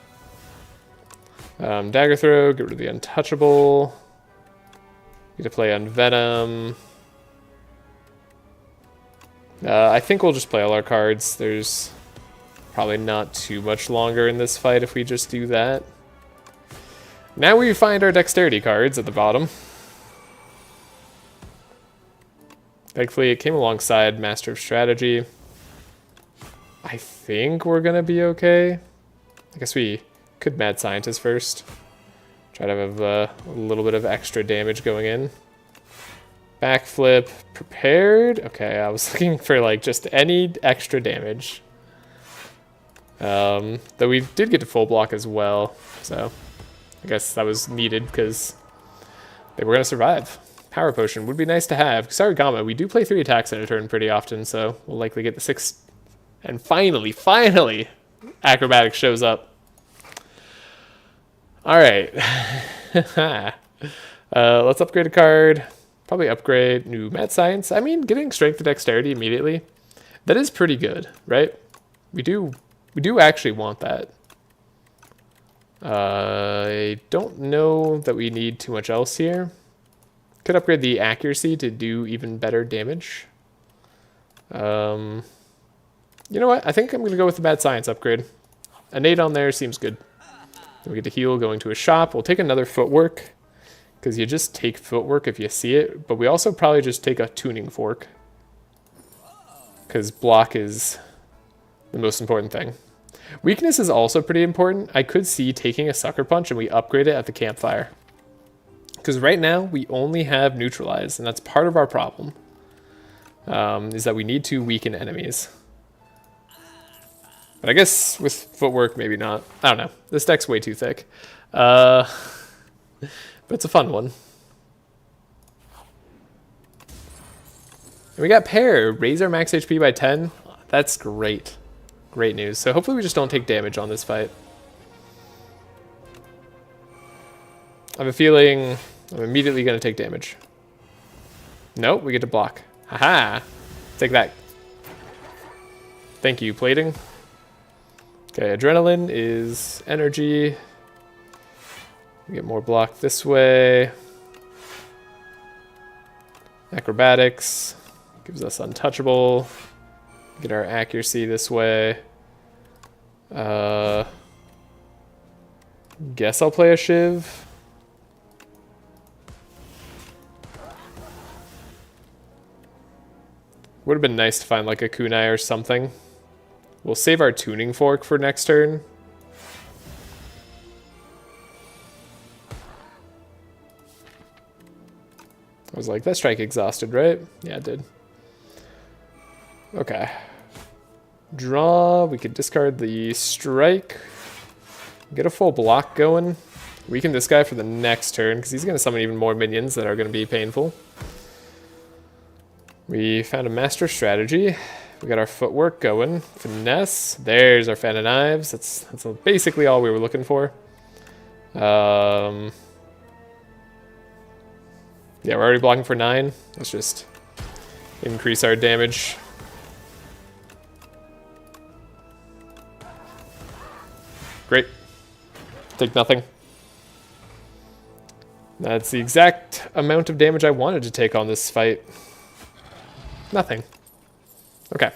Dagger throw, get rid of the untouchable. Get to play on Venom. I think we'll just play all our cards. There's probably not too much longer in this fight if we just do that. Now we find our dexterity cards at the bottom. Thankfully, it came alongside Master of Strategy. I think we're gonna be okay. I guess we could Mad Scientist first. Try to have a little bit of extra damage going in. Backflip, prepared. Okay, I was looking for like just any extra damage. Though we did get to full block as well, so I guess that was needed because they were gonna survive. Power Potion would be nice to have. Sarigama, we do play 3 attacks in a turn pretty often, so we'll likely get the 6. And finally, Acrobatics shows up. All right. Let's upgrade a card. Probably upgrade new Mad Science. I mean, getting Strength to Dexterity immediately, that is pretty good, right? We do actually want that. I don't know that we need too much else here. Could upgrade the accuracy to do even better damage. You know what? I think I'm going to go with the Mad Science upgrade. An 8 on there seems good. Then we get to heal going to a shop. We'll take another footwork, because you just take footwork if you see it. But we also probably just take a tuning fork, because block is the most important thing. Weakness is also pretty important. I could see taking a Sucker Punch and we upgrade it at the campfire. Because right now we only have Neutralize, and that's part of our problem. Is that we need to weaken enemies. But I guess with footwork, maybe not. I don't know. This deck's way too thick. But it's a fun one. And we got Pair. Raise our max HP by 10. That's great. Great news. So hopefully we just don't take damage on this fight. I have a feeling I'm immediately going to take damage. Nope, we get to block. Haha! Take that. Thank you, plating. Okay, Adrenaline is energy. We get more block this way. Acrobatics gives us untouchable. Get our accuracy this way. Guess I'll play a Shiv. Would have been nice to find like a kunai or something. We'll save our tuning fork for next turn. I was like, that strike exhausted, right? Yeah, it did. Okay. Draw. We could discard the strike. Get a full block going. Weaken this guy for the next turn, because he's going to summon even more minions that are going to be painful. We found a Master Strategy. We got our footwork going. Finesse. There's our fan of knives. That's basically all we were looking for. Yeah, we're already blocking for 9. Let's just increase our damage. Great. Take nothing. That's the exact amount of damage I wanted to take on this fight. Nothing. Okay.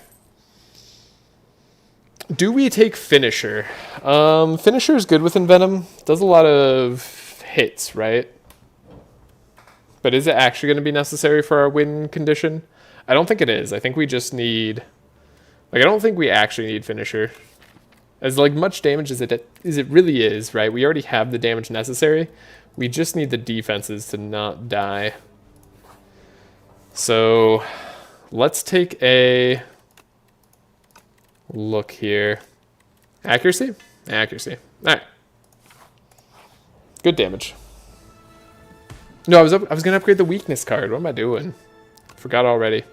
Do we take Finisher? Finisher is good with Envenom. Does a lot of hits, right? But is it actually going to be necessary for our win condition? I don't think it is. I think we just need... Like, I don't think we actually need Finisher. As, like, much damage as it really is, right? We already have the damage necessary. We just need the defenses to not die. So, let's take a look here. Accuracy? Accuracy. Alright. Good damage. No, I was going to upgrade the weakness card. What am I doing? Forgot already.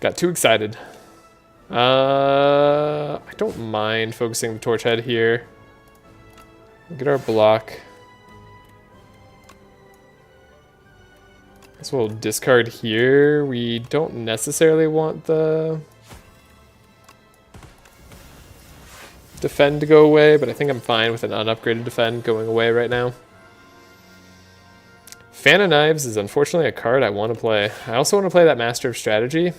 Got too excited. I don't mind focusing the torch head here. We'll get our block. Guess we'll discard here. We don't necessarily want the defend to go away, but I think I'm fine with an unupgraded defend going away right now. Fan of Knives is unfortunately a card I want to play. I also want to play that Master of Strategy.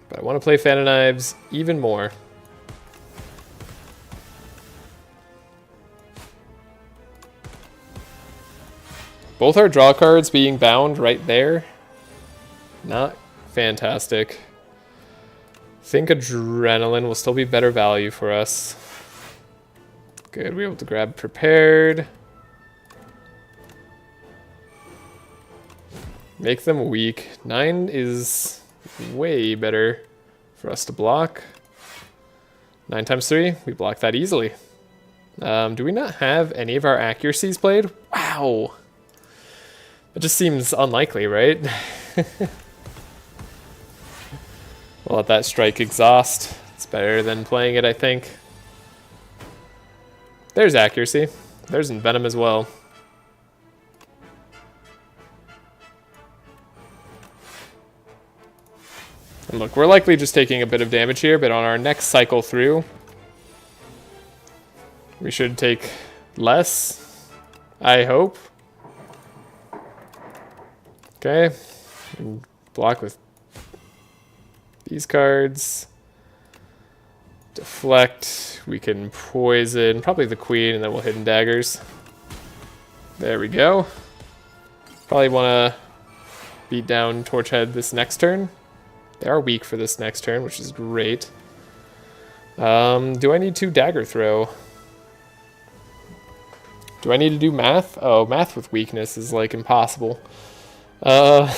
But I want to play Fan of Knives even more. Both our draw cards being bound right there. Not fantastic. Think Adrenaline will still be better value for us. Good, we were able to grab Prepared. Make them weak. 9 is way better for us to block. 9 times 3, we block that easily. Do we not have any of our accuracies played? Wow! It just seems unlikely, right? We'll let that strike exhaust. It's better than playing it, I think. There's accuracy. There's Envenom as well. And look, we're likely just taking a bit of damage here, but on our next cycle through, we should take less, I hope. Okay, and block with these cards. Deflect, we can poison, probably the queen, and then we'll Hidden Daggers. There we go. Probably want to beat down Torchhead this next turn. They are weak for this next turn, which is great. Do I need to Dagger Throw? Do I need to do math? Oh, math with weakness is like impossible. Could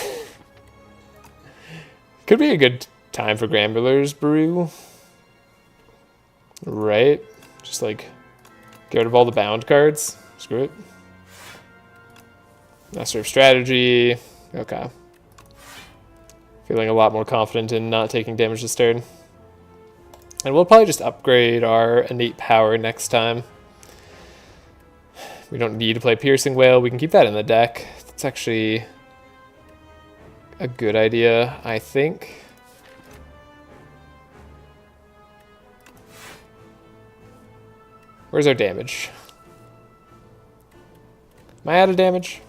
be a good time for Grambler's Brew. Right? Just like get rid of all the bound cards. Screw it. Master of Strategy. Okay. Feeling a lot more confident in not taking damage this turn. And we'll probably just upgrade our innate power next time. We don't need to play Piercing Wail. We can keep that in the deck. That's actually a good idea, I think. Where's our damage? Am I out of damage?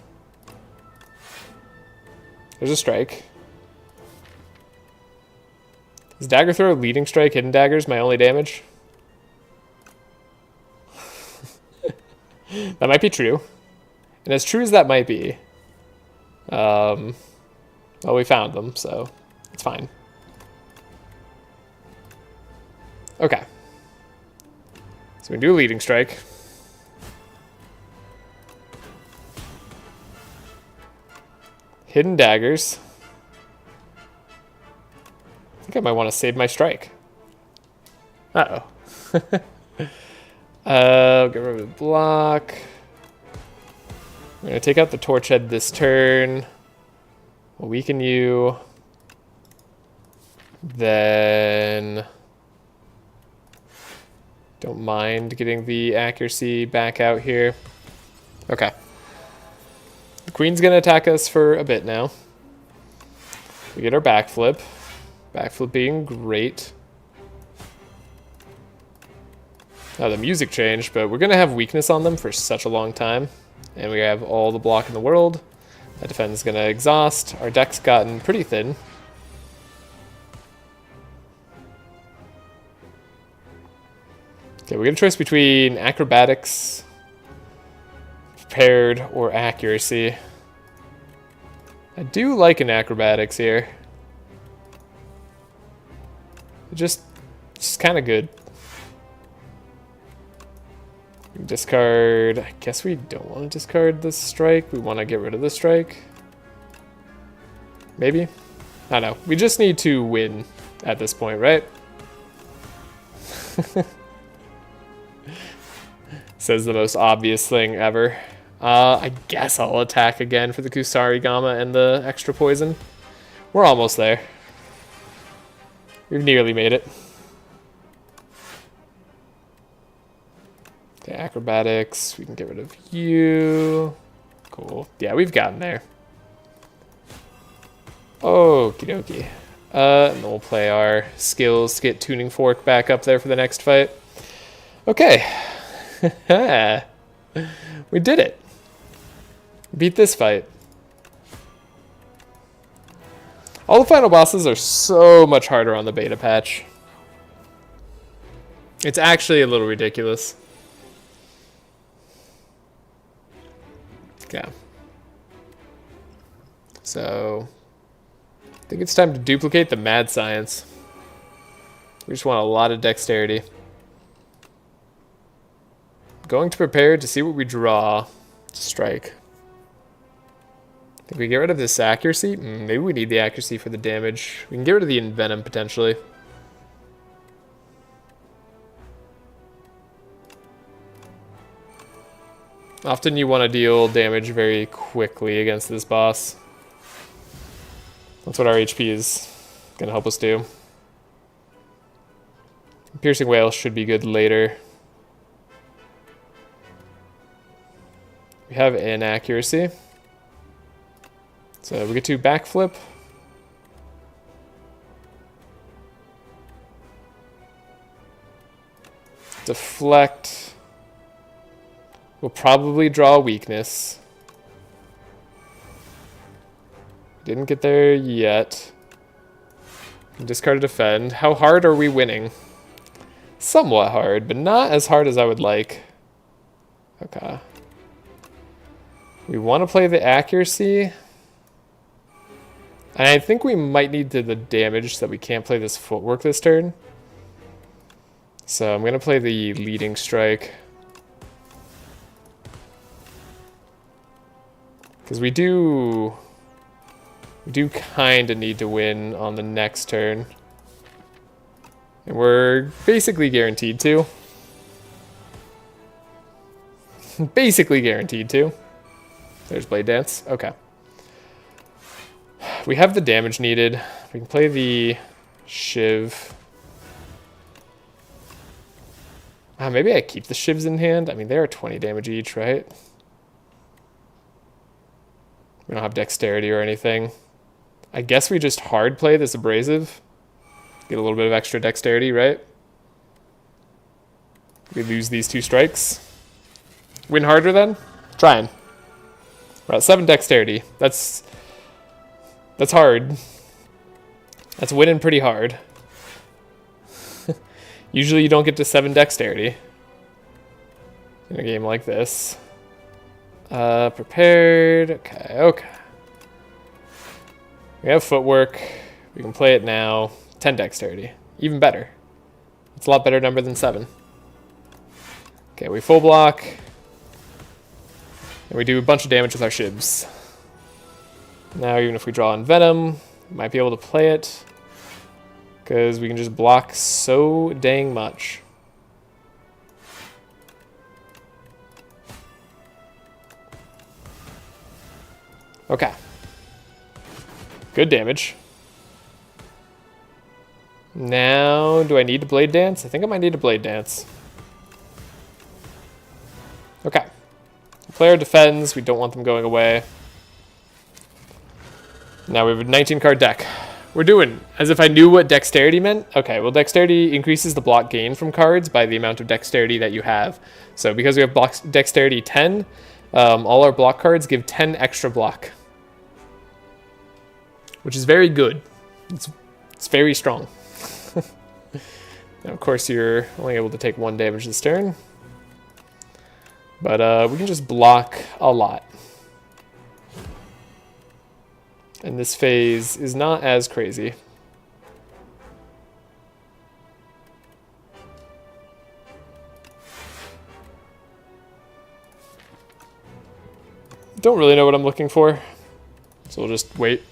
There's a strike. Is Dagger Throw, Leading Strike, Hidden Daggers my only damage? That might be true. And as true as that might be, well, we found them, so it's fine. Okay. So we can do a Leading Strike. Hidden Daggers. I think I might want to save my strike. Uh-oh. Get rid of the block. We're going to take out the torch head this turn. We'll weaken you. Then don't mind getting the accuracy back out here. Okay. The queen's going to attack us for a bit now. We get our backflip. Backflip being great. Now the music changed, but we're going to have weakness on them for such a long time. And we have all the block in the world. That defense is going to exhaust. Our deck's gotten pretty thin. Okay, we get a choice between acrobatics, prepared, or accuracy. I do like an acrobatics here. It's kind of good. Discard. I guess we don't want to discard the strike. We want to get rid of the strike. Maybe? I don't know. We just need to win at this point, right? Says the most obvious thing ever. I guess I'll attack again for the Kusarigama and the extra poison. We're almost there. We've nearly made it. Okay, acrobatics. We can get rid of you. Cool. Yeah, we've gotten there. Okie dokie. And then we'll play our skills to get Tuning Fork back up there for the next fight. Okay. We did it. Beat this fight. All the final bosses are so much harder on the beta patch. It's actually a little ridiculous. Okay. So, I think it's time to duplicate the mad science. We just want a lot of dexterity. Going to prepare to see what we draw to strike. Think we get rid of this accuracy? Maybe we need the accuracy for the damage. We can get rid of the envenom potentially. Often you want to deal damage very quickly against this boss. That's what our HP is going to help us do. Piercing Whale should be good later. We have inaccuracy. So we get to backflip. Deflect. We'll probably draw a weakness. Didn't get there yet. Discard to defend. How hard are we winning? Somewhat hard, but not as hard as I would like. Okay. We want to play the accuracy. And I think we might need the damage so that we can't play this footwork this turn. So I'm going to play the leading strike. Because we do kind of need to win on the next turn. And we're basically guaranteed to. Basically guaranteed to. There's Blade Dance. Okay. We have the damage needed. We can play the Shiv. Maybe I keep the Shivs in hand. I mean, they are 20 damage each, right? We don't have dexterity or anything. I guess we just hard play this abrasive. Get a little bit of extra dexterity, right? We lose these two strikes. Win harder then? Trying. We're at 7 dexterity. That's hard. That's winning pretty hard. Usually you don't get to 7 dexterity in a game like this. Prepared. Okay. We have footwork. We can play it now. 10 dexterity. Even better. It's a lot better number than 7. Okay, we full block. And we do a bunch of damage with our shivs. Now, even if we draw in Venom, we might be able to play it. Because we can just block so dang much. Okay. Good damage. Now, do I need to Blade Dance? I think I might need to Blade Dance. Okay. Player defends. We don't want them going away. Now we have a 19 card deck. We're doing as if I knew what dexterity meant. Okay, well, dexterity increases the block gain from cards by the amount of dexterity that you have. So because we have dexterity 10, all our block cards give 10 extra block, which is very good. It's very strong. Now, of course, you're only able to take 1 damage this turn. But we can just block a lot. And this phase is not as crazy. Don't really know what I'm looking for, so we'll just wait.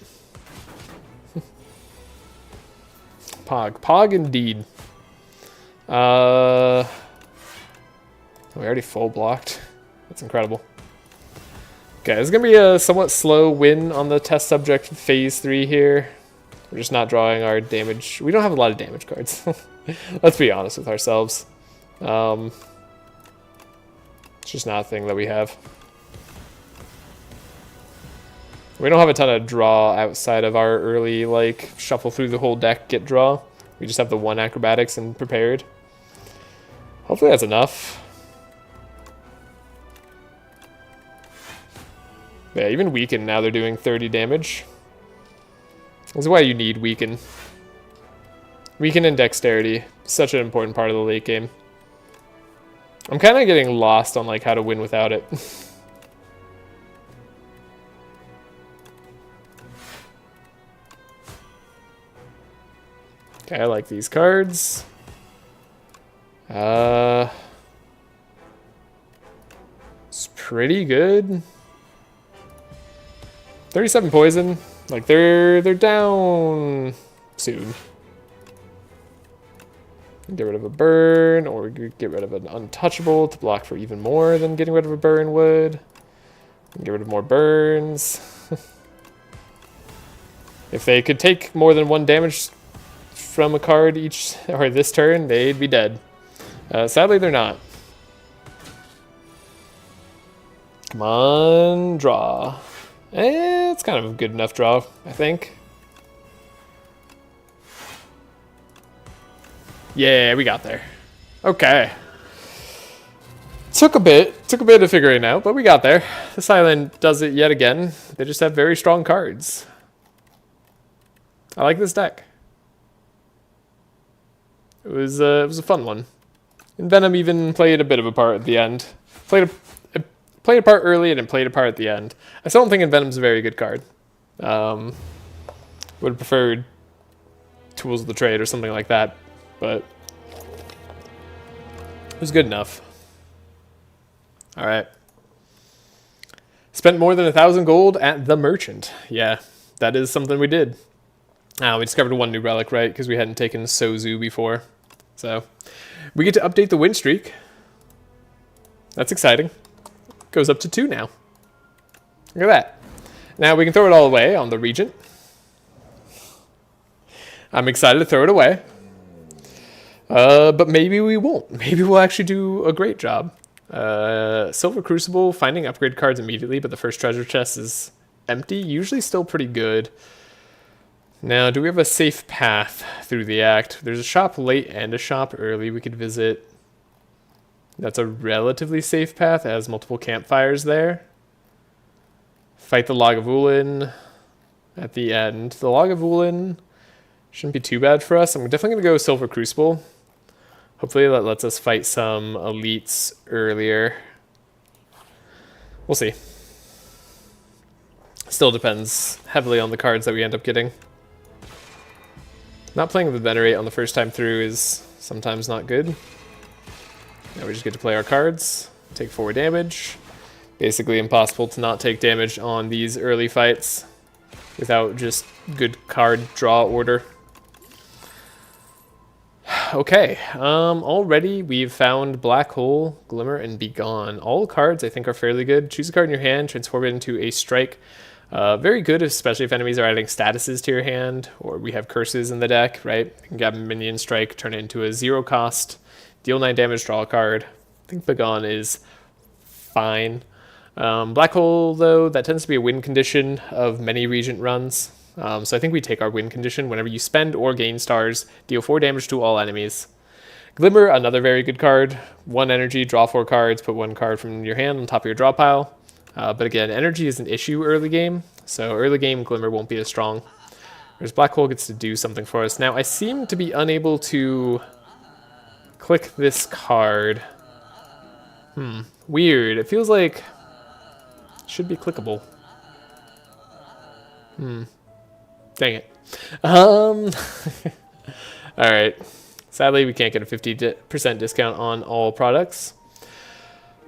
Pog indeed. We already full blocked. That's incredible. Okay, this is going to be a somewhat slow win on the test subject phase 3 here. We're just not drawing our damage. We don't have a lot of damage cards. Let's be honest with ourselves. It's just not a thing that we have. We don't have a ton of draw outside of our early, like, shuffle through the whole deck, get draw. We just have the 1 acrobatics and prepared. Hopefully that's enough. Yeah, even weaken now they're doing 30 damage. This is why you need weaken. Weaken and dexterity. Such an important part of the late game. I'm kind of getting lost on like how to win without it. Okay, I like these cards. It's pretty good. 37 poison. Like they're down soon. Get rid of a burn, or get rid of an untouchable to block for even more than getting rid of a burn would. Get rid of more burns. If they could take more than 1 damage from a card each or this turn, they'd be dead. Sadly, they're not. Come on, draw. It's kind of a good enough draw, I think. Yeah, we got there. Okay. Took a bit of figuring out, but we got there. This island does it yet again. They just have very strong cards. I like this deck. It was a fun one. And Venom even played a bit of a part at the end. Played a part early and then played a part at the end. I still don't think Venom's a very good card. Would have preferred Tools of the Trade or something like that, but it was good enough. All right. Spent more than 1,000 gold at the merchant. Yeah, that is something we did. We discovered 1 new relic, right? Because we hadn't taken Sozu before. So we get to update the Winstreak. That's exciting. Goes up to 2 now. Look at that. Now we can throw it all away on the Regent. I'm excited to throw it away. But maybe we won't. Maybe we'll actually do a great job. Silver Crucible, finding upgrade cards immediately, but the first treasure chest is empty. Usually still pretty good. Now, do we have a safe path through the act? There's a shop late and a shop early we could visit. That's a relatively safe path. It has multiple campfires there. Fight the Lagavulin at the end. The Lagavulin shouldn't be too bad for us. I'm definitely going to go Silver Crucible. Hopefully that lets us fight some elites earlier. We'll see. Still depends heavily on the cards that we end up getting. Not playing with Venerate on the first time through is sometimes not good. Now we just get to play our cards, take 4 damage. Basically impossible to not take damage on these early fights without just good card draw order. Okay, already we've found Black Hole, Glimmer, and Begone. All cards I think are fairly good. Choose a card in your hand, transform it into a strike Very good, especially if enemies are adding statuses to your hand, or we have curses in the deck, right? You can grab a minion strike, turn it into a 0 cost, deal 9 damage, draw a card. I think Bagon is fine. Black Hole, though, that tends to be a win condition of many Regent runs. So I think we take our win condition. Whenever you spend or gain stars, deal 4 damage to all enemies. Glimmer, another very good card. 1 energy, draw 4 cards, put 1 card from your hand on top of your draw pile. But again, energy is an issue early game, so early game Glimmer won't be as strong. Whereas Black Hole gets to do something for us. Now, I seem to be unable to click this card. Weird. It feels like it should be clickable. Dang it. Alright. Sadly, we can't get a 50% discount on all products.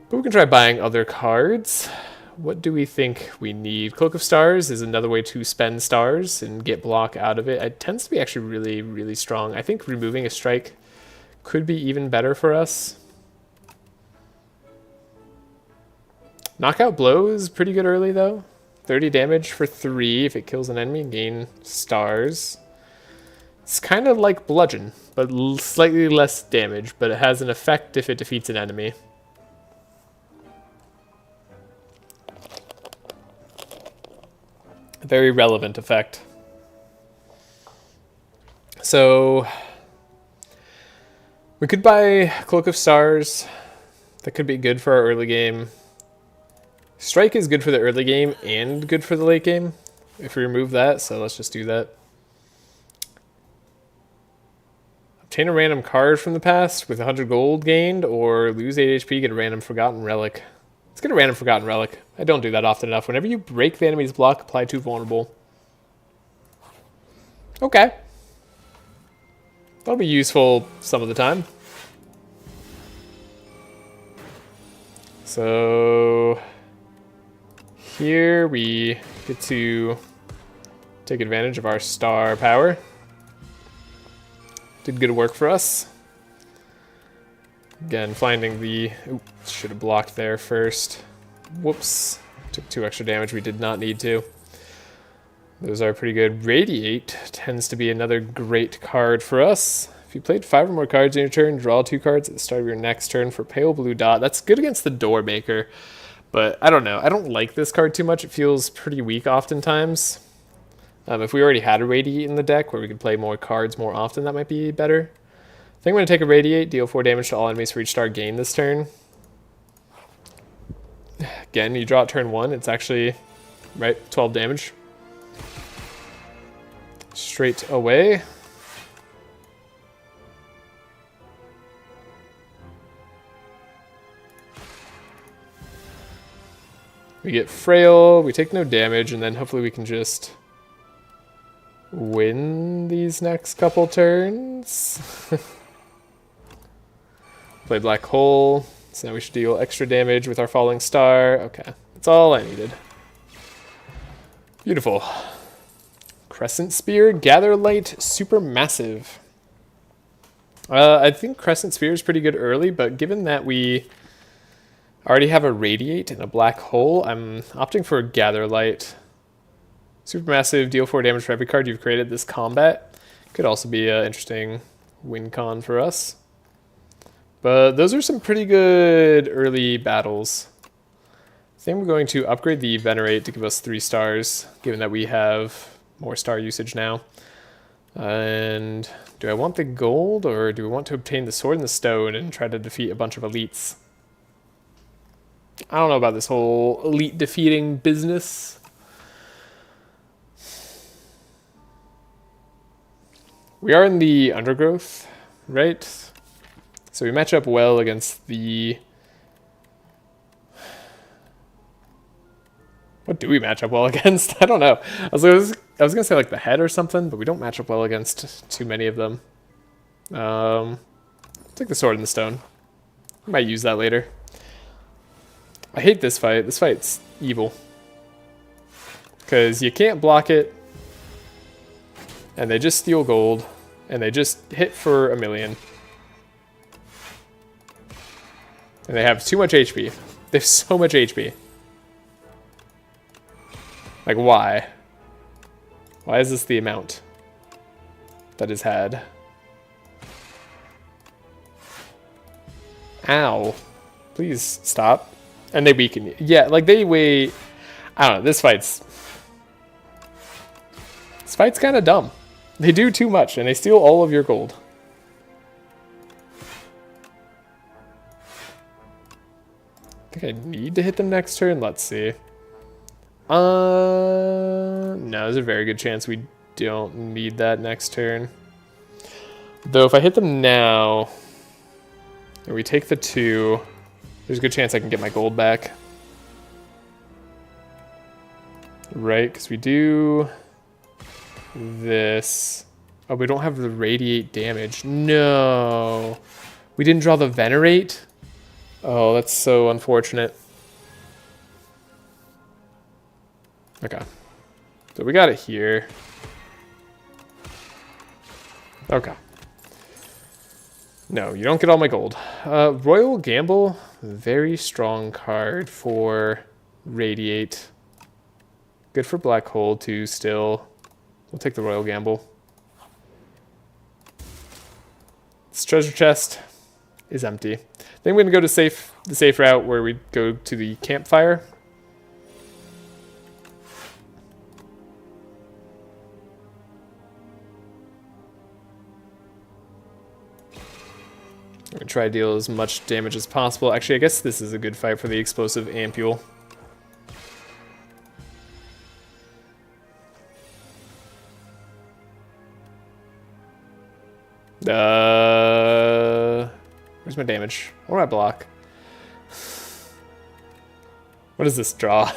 But we can try buying other cards. What do we think we need? Cloak of Stars is another way to spend stars and get block out of it. It tends to be actually really, really strong. I think removing a strike could be even better for us. Knockout Blow is pretty good early, though. 30 damage for 3 if it kills an enemy, gain stars. It's kind of like Bludgeon, but slightly less damage, but it has an effect if it defeats an enemy. A very relevant effect. So we could buy Cloak of Stars. That could be good for our early game. Strike is good for the early game and good for the late game if we remove that, so let's just do that. Obtain a random card from the past with 100 gold gained, or lose 8 HP, get a random Forgotten Relic. Let's get a random Forgotten Relic. I don't do that often enough. Whenever you break the enemy's block, apply 2 vulnerable. Okay. That'll be useful some of the time. So here we get to take advantage of our star power. Did good work for us. Again, finding the... Ooh, should have blocked there first. Whoops. Took 2 extra damage we did not need to. Those are pretty good. Radiate tends to be another great card for us. If you played 5 or more cards in your turn, draw 2 cards at the start of your next turn for Pale Blue Dot. That's good against the Doormaker. But I don't know. I don't like this card too much. It feels pretty weak oftentimes. If we already had a Radiate in the deck where we could play more cards more often, that might be better. I think I'm going to take a Radiate, deal 4 damage to all enemies for each star gained this turn. Again, you draw it turn 1. It's actually, right, 12 damage. Straight away. We get Frail, we take no damage, and then hopefully we can just win these next couple turns. Play Black Hole, so now we should deal extra damage with our Falling Star. Okay, that's all I needed. Beautiful. Crescent Spear, Gather Light, Supermassive. I think Crescent Spear is pretty good early, but given that we already have a Radiate and a Black Hole, I'm opting for Gather Light. Supermassive, deal 4 damage for every card you've created this combat. Could also be an interesting win con for us. But those are some pretty good early battles. I think we're going to upgrade the Venerate to give us 3 stars, given that we have more star usage now. And do I want the gold, or do we want to obtain the Sword and the Stone and try to defeat a bunch of elites? I don't know about this whole elite defeating business. We are in the Undergrowth, right? So we match up well against the... What do we match up well against? I don't know. I was going to say like the head or something, but we don't match up well against too many of them. Take the Sword and the Stone. I might use that later. I hate this fight. This fight's evil. Because you can't block it. And they just steal gold. And they just hit for 1,000,000. And they have too much HP. They have so much HP. Like, why? Why is this the amount that is had? Ow. Please stop. And they weaken you. Yeah, like they weigh... I don't know, this fight's kind of dumb. They do too much, and they steal all of your gold. I think I need to hit them next turn. Let's see. No, there's a very good chance we don't need that next turn. Though if I hit them now, and we take the 2, there's a good chance I can get my gold back. Right, because we do this. Oh, we don't have the radiate damage. No. We didn't draw the venerate? Oh, that's so unfortunate. Okay. So we got it here. Okay. No, you don't get all my gold. Royal Gamble, very strong card for Radiate. Good for Black Hole too still. We'll take the Royal Gamble. This treasure chest is empty. Then we're gonna go to the safe route where we go to the campfire. I'm gonna try to deal as much damage as possible. Actually, I guess this is a good fight for the explosive ampule. Where's my damage? Or my block? What does this draw?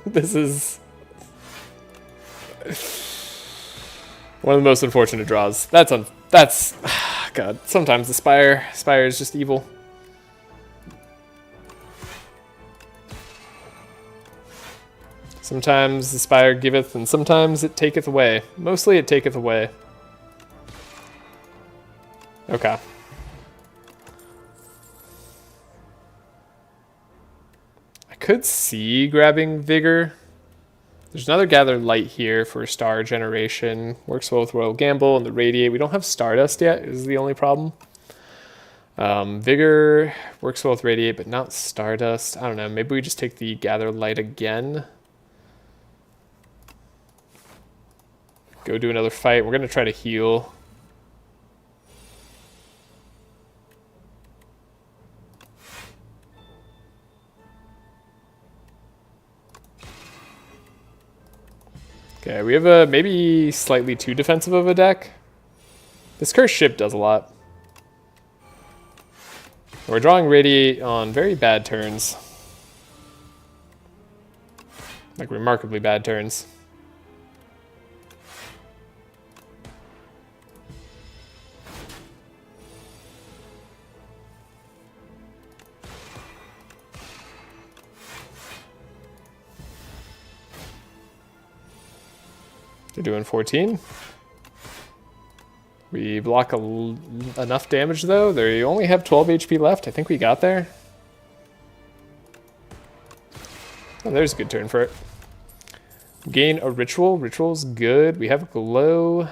This is one of the most unfortunate draws. That's God. Sometimes the Spire is just evil. Sometimes the Spire giveth, and sometimes it taketh away. Mostly it taketh away. Okay. I could see grabbing Vigor. There's another Gather Light here for Star Generation. Works well with Royal Gamble and the Radiate. We don't have Stardust yet, is the only problem. Vigor works well with Radiate, but not Stardust. I don't know, maybe we just take the Gather Light again. Go do another fight. We're going to try to heal. Okay, we have a maybe slightly too defensive of a deck. This Cursed Ship does a lot. We're drawing Radiate on very bad turns. Like remarkably bad turns. They're doing 14. We block enough damage though. They only have 12 HP left. I think we got there. Oh, there's a good turn for it. Gain a ritual. Ritual's good. We have Glow.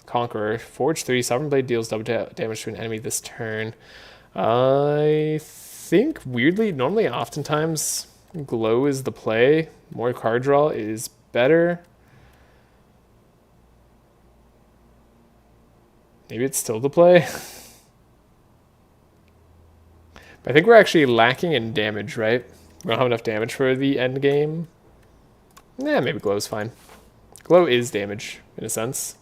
Conqueror. Forge 3. Sovereign Blade deals double damage to an enemy this turn. I think weirdly, normally and oftentimes, Glow is the play. More card draw is better. Maybe it's still the play. But I think we're actually lacking in damage, right? We don't have enough damage for the end game. Yeah, maybe Glow's fine. Glow is damage, in a sense.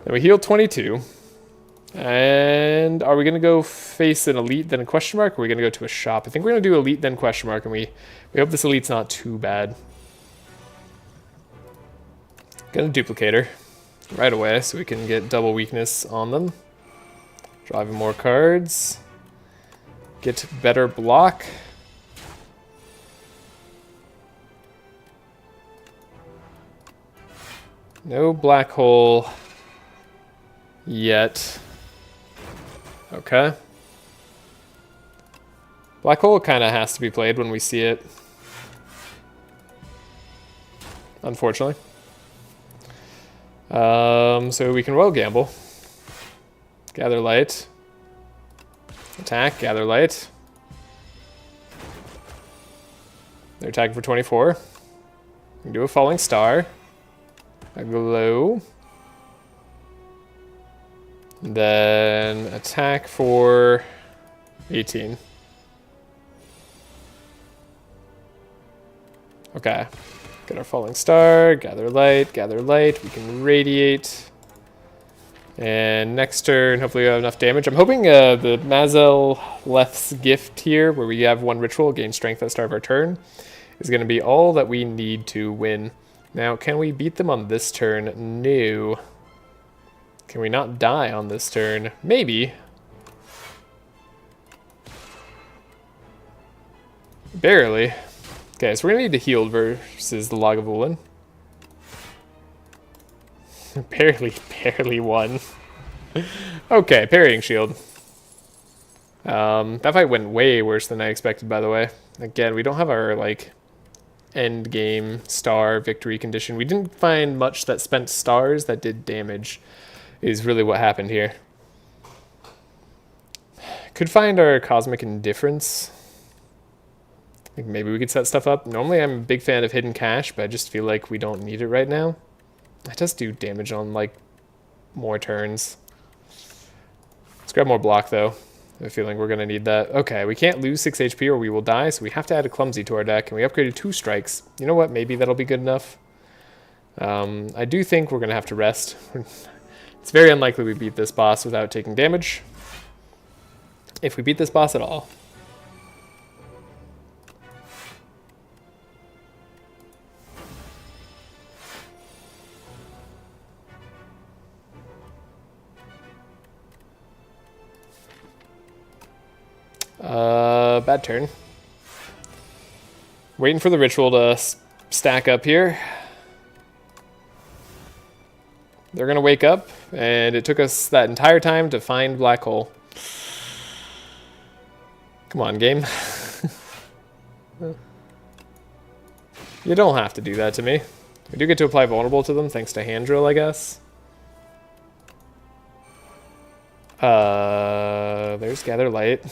Then we heal 22. And are we going to go face an elite, then a question mark? Or are we going to go to a shop? I think we're going to do elite, then question mark. And we hope this elite's not too bad. Gonna duplicate her right away so we can get double weakness on them. Draw even more cards. Get better block. No black hole yet. Okay. Black hole kind of has to be played when we see it. unfortunately. So we can royal gamble. Gather light. Attack, gather light. They're attacking for 24. We can do a falling star. A glow. Then attack for 18. Okay. Get our falling star, gather light, we can radiate. And next turn, hopefully we have enough damage. I'm hoping the Mazel Leth's gift here, where we have one ritual, gain strength at the start of our turn, is going to be all that we need to win. Now, can we beat them on this turn? No. Can we not die on this turn? Maybe. Barely. Okay, so we're going to need to heal versus the Lagavulin. barely won. Okay, parrying shield. That fight went way worse than I expected, by the way. Again, we don't have our, like, end game star victory condition. We didn't find much that spent stars that did damage, is really what happened here. Could find our cosmic indifference. Like maybe we could set stuff up. Normally I'm a big fan of hidden cache, but I just feel like we don't need it right now. It does do damage on like more turns. Let's grab more block though. I have a feeling we're gonna need that. Okay, we can't lose 6 HP or we will die, so we have to add a clumsy to our deck, and we upgraded 2 strikes. You know what, maybe that'll be good enough. I do think we're gonna have to rest. It's very unlikely we beat this boss without taking damage. If we beat this boss at all. Bad turn. Waiting for the ritual to stack up here. They're gonna wake up, and it took us that entire time to find black hole. Come on, game. You don't have to do that to me. We do get to apply vulnerable to them thanks to hand drill, I guess. There's gather light.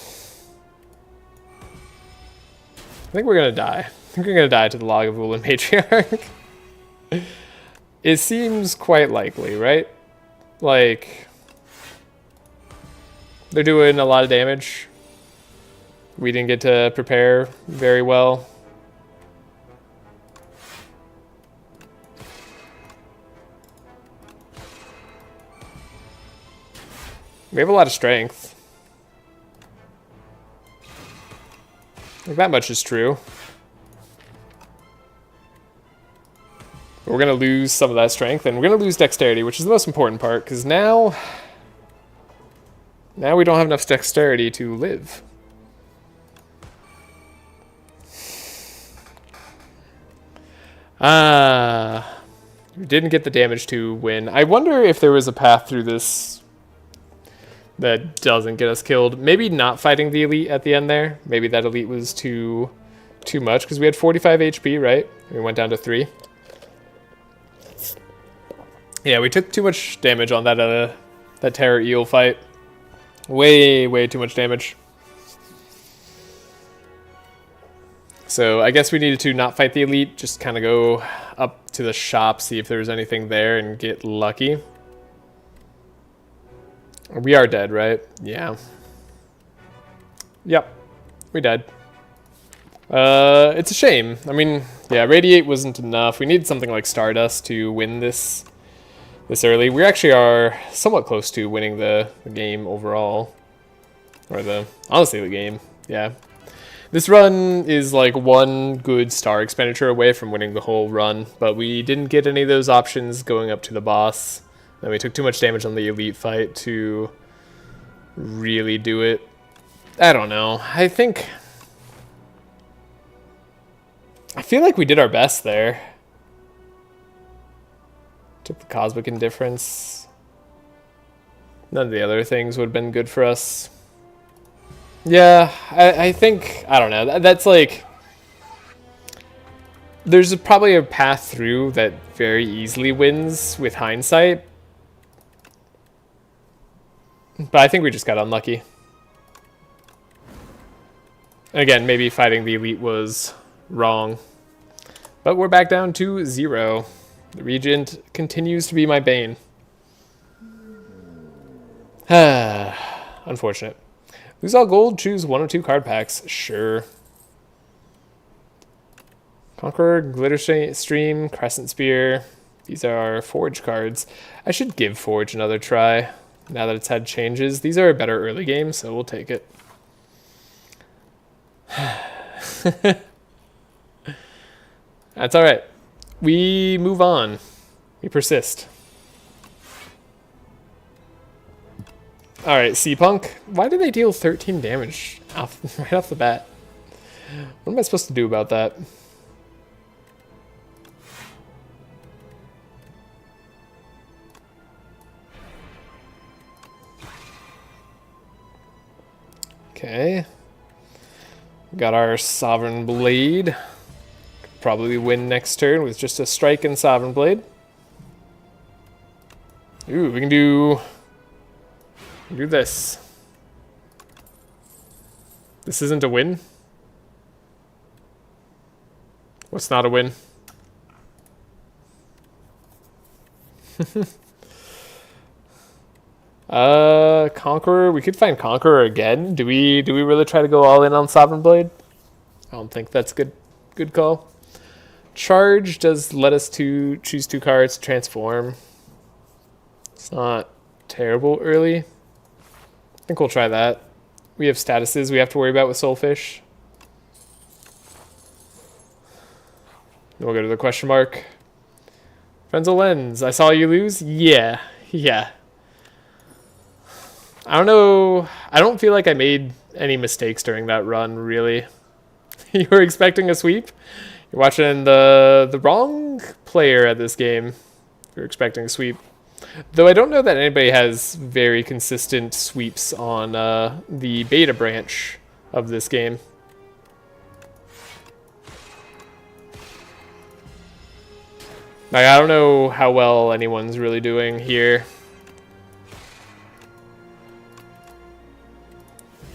I think we're gonna die. I think we're gonna die to the Lagavulin Matriarch. It seems quite likely, right? Like, they're doing a lot of damage. We didn't get to prepare very well. We have a lot of strength. Like, that much is true. But we're going to lose some of that strength, and we're going to lose dexterity, which is the most important part, because now we don't have enough dexterity to live. We didn't get the damage to win. I wonder if there was a path through this that doesn't get us killed. Maybe not fighting the elite at the end there. Maybe that elite was too much, because we had 45 HP, right? We went down to 3. Yeah, we took too much damage on that Terror Eel fight. Way too much damage. So I guess we needed to not fight the elite, just kind of go up to the shop, see if there was anything there, and get lucky. We are dead, right? Yeah. Yep. We died. It's a shame. I mean, yeah, Radiate wasn't enough. We needed something like Stardust to win this early. We actually are somewhat close to winning the game overall. Or honestly, the game. Yeah. This run is like one good star expenditure away from winning the whole run, but we didn't get any of those options going up to the boss. And we took too much damage on the elite fight to really do it. I don't know. I feel like we did our best there. Took the cosmic indifference. None of the other things would have been good for us. Yeah, I think, I don't know. That's like, There's probably a path through that very easily wins with hindsight. But I think we just got unlucky. Again, maybe fighting the elite was wrong. But we're back down to 0. The Regent continues to be my bane. Unfortunate. Lose all gold, choose 1 or 2 card packs. Sure. Conqueror, Glitter Stream, Crescent Spear. These are Forge cards. I should give Forge another try now that it's had changes. These are a better early game, so we'll take it. That's alright. We move on. We persist. Alright, Sea-Punk. Why did they deal 13 damage right off the bat? What am I supposed to do about that? Okay. Got our Sovereign Blade. Probably win next turn with just a strike and Sovereign Blade. Ooh, we can do this. This isn't a win? What's not a win? Conqueror. We could find Conqueror again. Do we really try to go all in on Sovereign Blade? I don't think that's good call. Charge does let us choose 2 cards to transform. It's not terrible early. I think we'll try that. We have statuses we have to worry about with Soulfish. Then we'll go to the question mark. Frenzel Lens, I saw you lose? Yeah. I don't know. I don't feel like I made any mistakes during that run, really. You were expecting a sweep? You're watching the wrong player at this game. You're expecting a sweep. Though I don't know that anybody has very consistent sweeps on the beta branch of this game. Like, I don't know how well anyone's really doing here.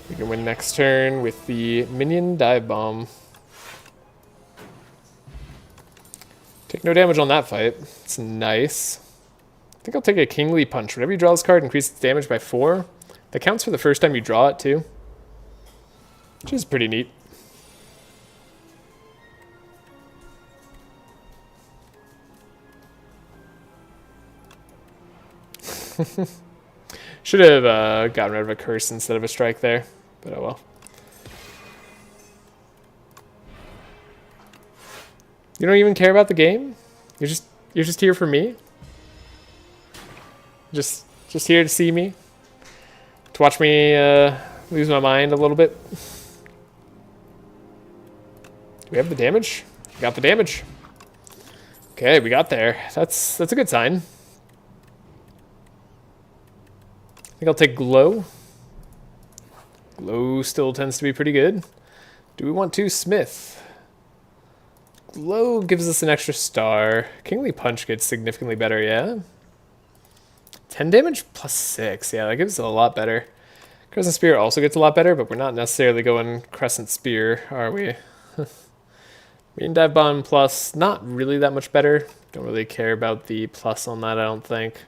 We can win next turn with the Minion Dive Bomb. Take no damage on that fight. It's nice. I think I'll take a Kingly Punch. Whenever you draw this card, increase its damage by 4. That counts for the first time you draw it, too. Which is pretty neat. Should have gotten rid of a curse instead of a strike there, but oh well. You don't even care about the game? You're just here for me? Just here to see me? To watch me lose my mind a little bit? Do we have the damage? We got the damage. Okay, we got there. That's a good sign. I think I'll take Glow. Glow still tends to be pretty good. Do we want to Smith? Glow gives us an extra star. Kingly Punch gets significantly better, yeah? 10 damage plus 6. Yeah, that gives us a lot better. Crescent Spear also gets a lot better, but we're not necessarily going Crescent Spear, are we? Mean Dive Bomb plus, not really that much better. Don't really care about the plus on that, I don't think.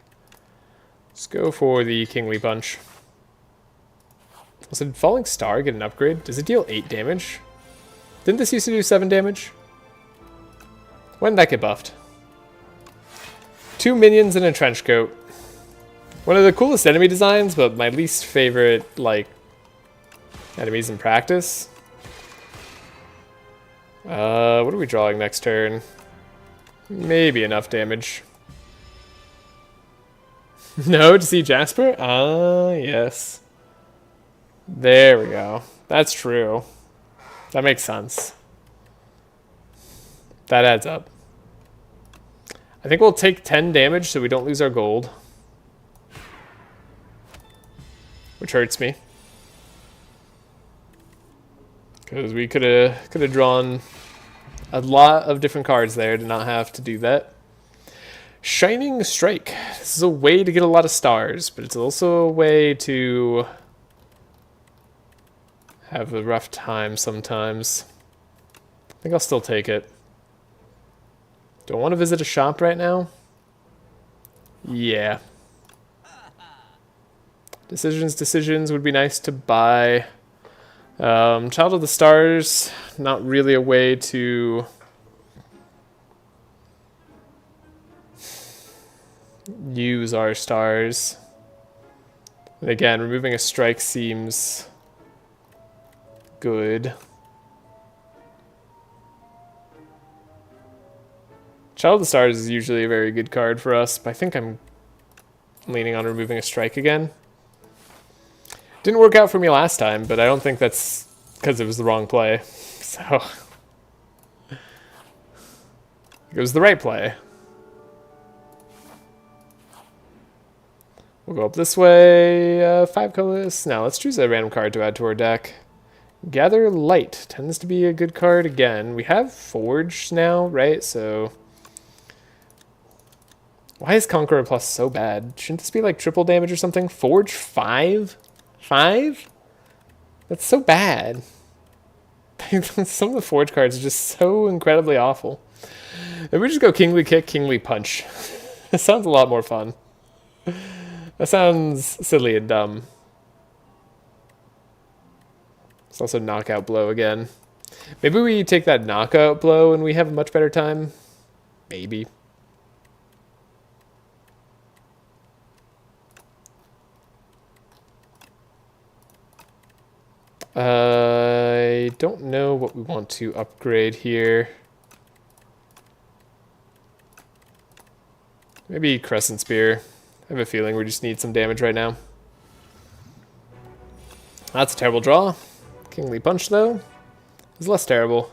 Let's go for the Kingly Punch. Did Falling Star get an upgrade? Does it deal 8 damage? Didn't this used to do 7 damage? When did that get buffed? 2 minions and a trench coat. One of the coolest enemy designs, but my least favorite, like, enemies in practice. What are we drawing next turn? Maybe enough damage. No, to see Jasper? Ah, yes. There we go. That's true. That makes sense. That adds up. I think we'll take 10 damage so we don't lose our gold. Which hurts me. Because we could have drawn A lot of different cards there to not have to do that. Shining Strike. This is a way to get a lot of stars, but it's also a way to have a rough time sometimes. I think I'll still take it. Do I want to visit a shop right now? Yeah. Decisions would be nice to buy. Child of the Stars, not really a way to use our stars. And again, removing a strike seems good. Child of the Stars is usually a very good card for us, but I think I'm leaning on removing a strike again. Didn't work out for me last time, but I don't think that's because it was the wrong play. So it was the right play. We'll go up this way. 5 colors. Now let's choose a random card to add to our deck. Gather Light tends to be a good card again. We have Forge now, right? So why is Conqueror Plus so bad? Shouldn't this be like triple damage or something? Forge 5? 5? That's so bad. Some of the Forge cards are just so incredibly awful. Maybe we just go Kingly Kick, Kingly Punch. That sounds a lot more fun. That sounds silly and dumb. It's also Knockout Blow again. Maybe we take that Knockout Blow and we have a much better time. Maybe. I don't know what we want to upgrade here. Maybe Crescent Spear. I have a feeling we just need some damage right now. That's a terrible draw. Kingly Punch, though, is less terrible.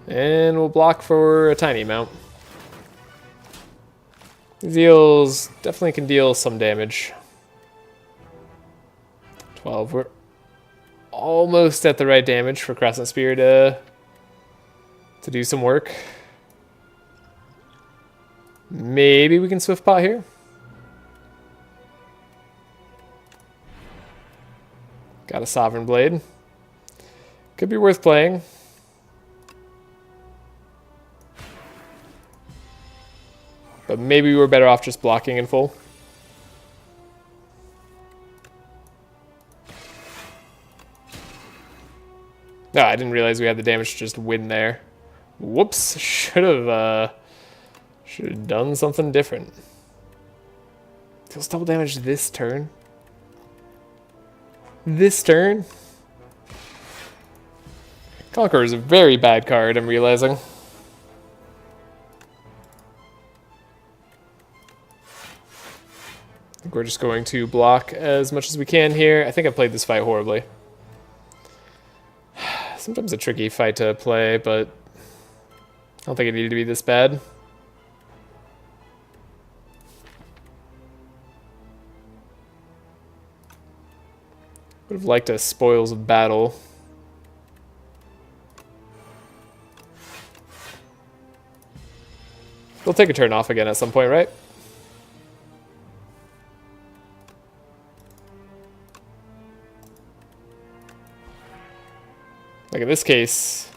And we'll block for a tiny amount. These eels definitely can deal some damage. 12. We're almost at the right damage for Crescent Spear to do some work. Maybe we can Swift Pot here. Got a Sovereign Blade. Could be worth playing. But maybe we're better off just blocking in full. No, I didn't realize we had the damage to just win there. Whoops, should have done something different. Deals double damage this turn. This turn? Conqueror is a very bad card, I'm realizing. I think we're just going to block as much as we can here. I think I played this fight horribly. Sometimes a tricky fight to play, but I don't think it needed to be this bad. Would have liked a Spoils of Battle. We'll take a turn off again at some point, right? Like in this case,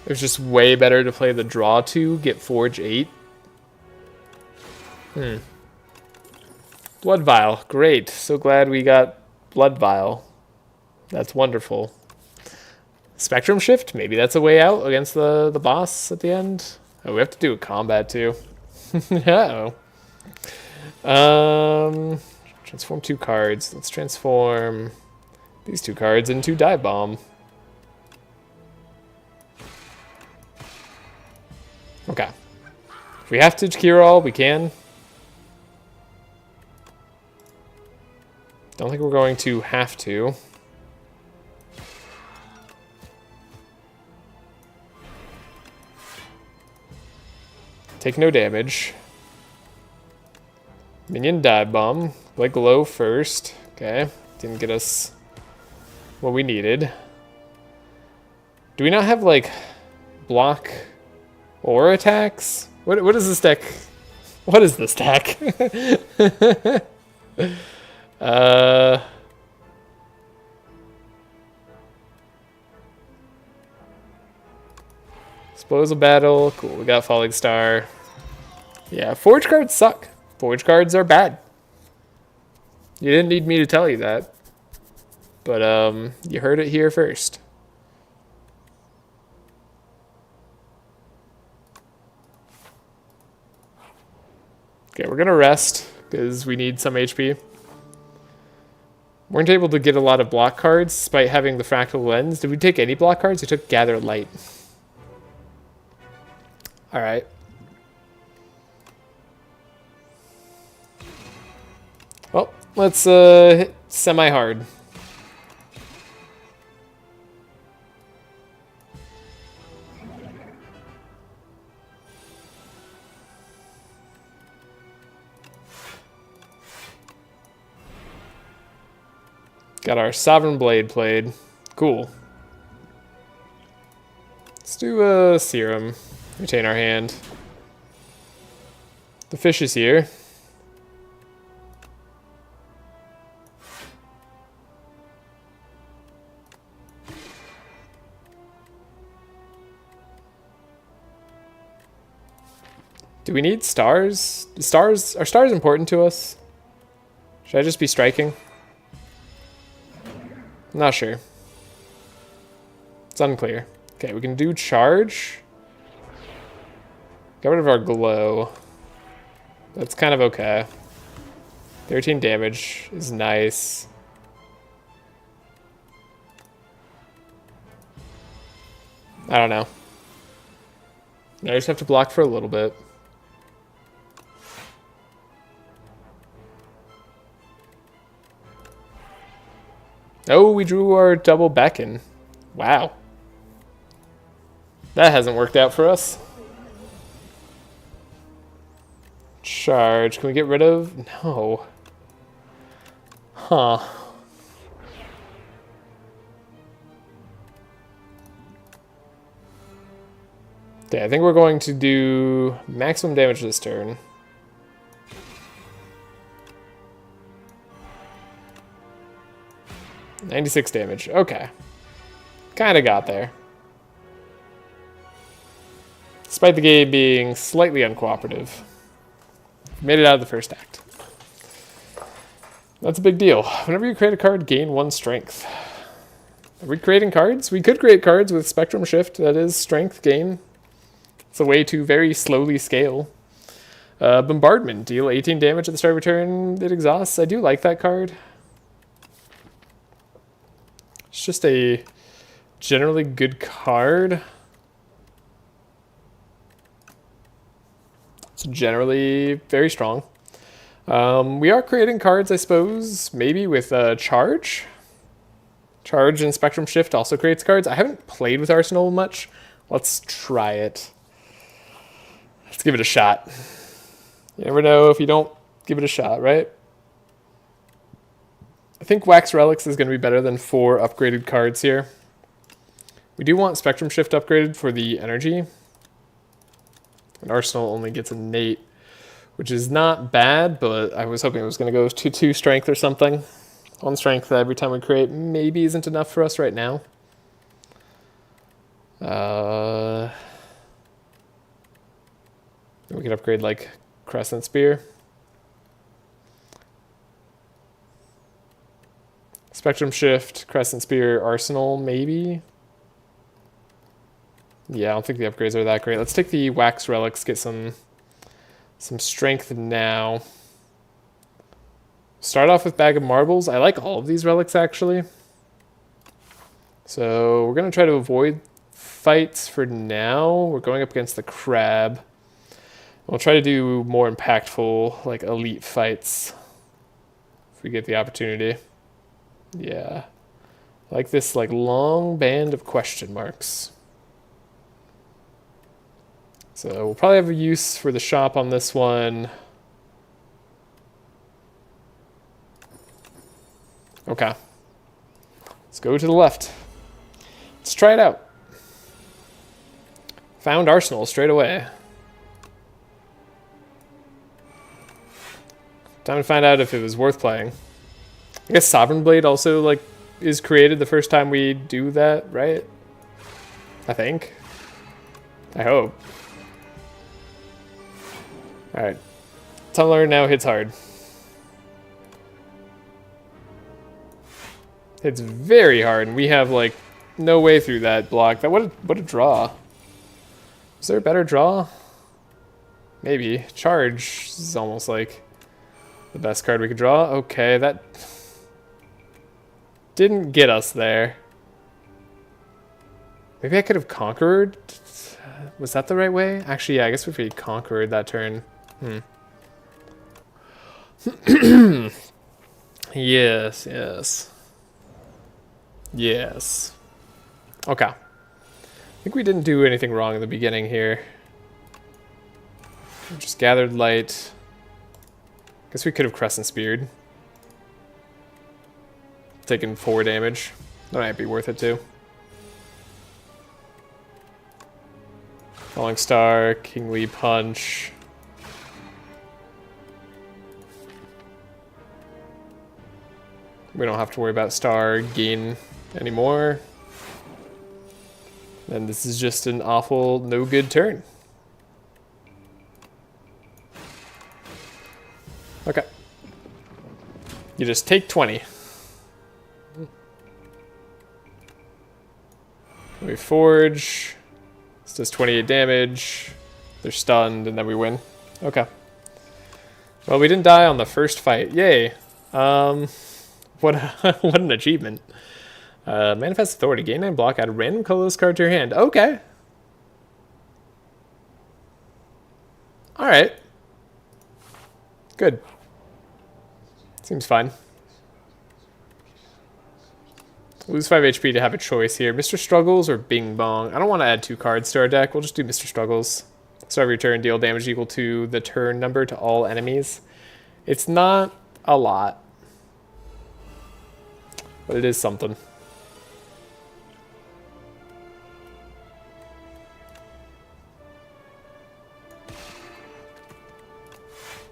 it was just way better to play the draw 2, get Forge 8. Blood Vial, great. So glad we got Blood Vial. That's wonderful. Spectrum Shift, maybe that's a way out against the boss at the end. Oh, we have to do a combat too. Uh-oh. Transform 2 cards. Let's transform these 2 cards into Dive Bomb. Okay. If we have to cure all, we can. Don't think we're going to have to. Take no damage. Minion Dive Bomb. Play Glow first. Okay, didn't get us what we needed. Do we not have, like, block or attacks? What is this deck? What is this deck? Explosive Battle. Cool, we got Falling Star. Yeah, Forge cards suck. Forge cards are bad. You didn't need me to tell you that. But, you heard it here first. Okay, we're gonna rest, because we need some HP. Weren't able to get a lot of block cards, despite having the Fractal Lens. Did we take any block cards? We took Gather Light. Alright. Well, let's hit semi-hard. Got our Sovereign Blade played. Cool. Let's do a Serum. Retain our hand. The fish is here. Do we need stars? Are stars important to us? Should I just be striking? Not sure. It's unclear. Okay, we can do charge. Get rid of our glow. That's kind of okay. 13 damage is nice. I don't know. I just have to block for a little bit. Oh, we drew our double beckon. Wow. That hasn't worked out for us. Charge. Can we get rid of? No. Huh. Okay, I think we're going to do maximum damage this turn. $96 damage. Okay. Kind of got there. Despite the game being slightly uncooperative. Made it out of the first act. That's a big deal. Whenever you create a card, gain 1 strength. Are we creating cards? We could create cards with Spectrum Shift. That is strength gain. It's a way to very slowly scale. Bombardment. Deal 18 damage at the start of your turn. It exhausts. I do like that card. It's just a generally good card. It's generally very strong. We are creating cards, I suppose, maybe with Charge. Charge and Spectrum Shift also creates cards. I haven't played with Arsenal much. Let's try it. Let's give it a shot. You never know if you don't give it a shot, right? I think Wax Relics is going to be better than 4 upgraded cards here. We do want Spectrum Shift upgraded for the energy. And Arsenal only gets innate, which is not bad, but I was hoping it was going to go to 2 strength or something. 1 strength every time we create maybe isn't enough for us right now. We could upgrade like Crescent Spear. Spectrum Shift, Crescent Spear, Arsenal, maybe? Yeah, I don't think the upgrades are that great. Let's take the Wax Relics, get some strength now. Start off with Bag of Marbles. I like all of these relics, actually. So we're going to try to avoid fights for now. We're going up against the Crab. We'll try to do more impactful, like, elite fights if we get the opportunity. Yeah. I like this, like, long band of question marks. So we'll probably have a use for the shop on this one. Okay. Let's go to the left. Let's try it out. Found Arsenal straight away. Time to find out if it was worth playing. I guess Sovereign Blade also like is created the first time we do that, right? I think. I hope. Alright. Tunneler now hits hard. Hits very hard, and we have like no way through that block. What a draw. Is there a better draw? Maybe. Charge is almost like the best card we could draw. Okay, that didn't get us there. Maybe I could have Conquered? Was that the right way? Actually, yeah, I guess if we Conquered that turn. Yes, yes. Yes. Okay. I think we didn't do anything wrong in the beginning here. We just gathered light. Guess we could have Crescent Speared. Taken 4 damage. That might be worth it too. Falling Star, Kingly Punch. We don't have to worry about Star gain anymore. And this is just an awful, no good turn. Okay. You just take 20. We forge. This does 28 damage. They're stunned, and then we win. Okay. Well, we didn't die on the first fight. Yay. What an achievement. Manifest Authority. Gain 9 block. Add a random colorless card to your hand. Okay. Alright. Good. Seems fine. Lose 5 HP to have a choice here. Mr. Struggles or Bing Bong. I don't want to add 2 cards to our deck. We'll just do Mr. Struggles. So every turn, deal damage equal to the turn number to all enemies. It's not a lot, but it is something.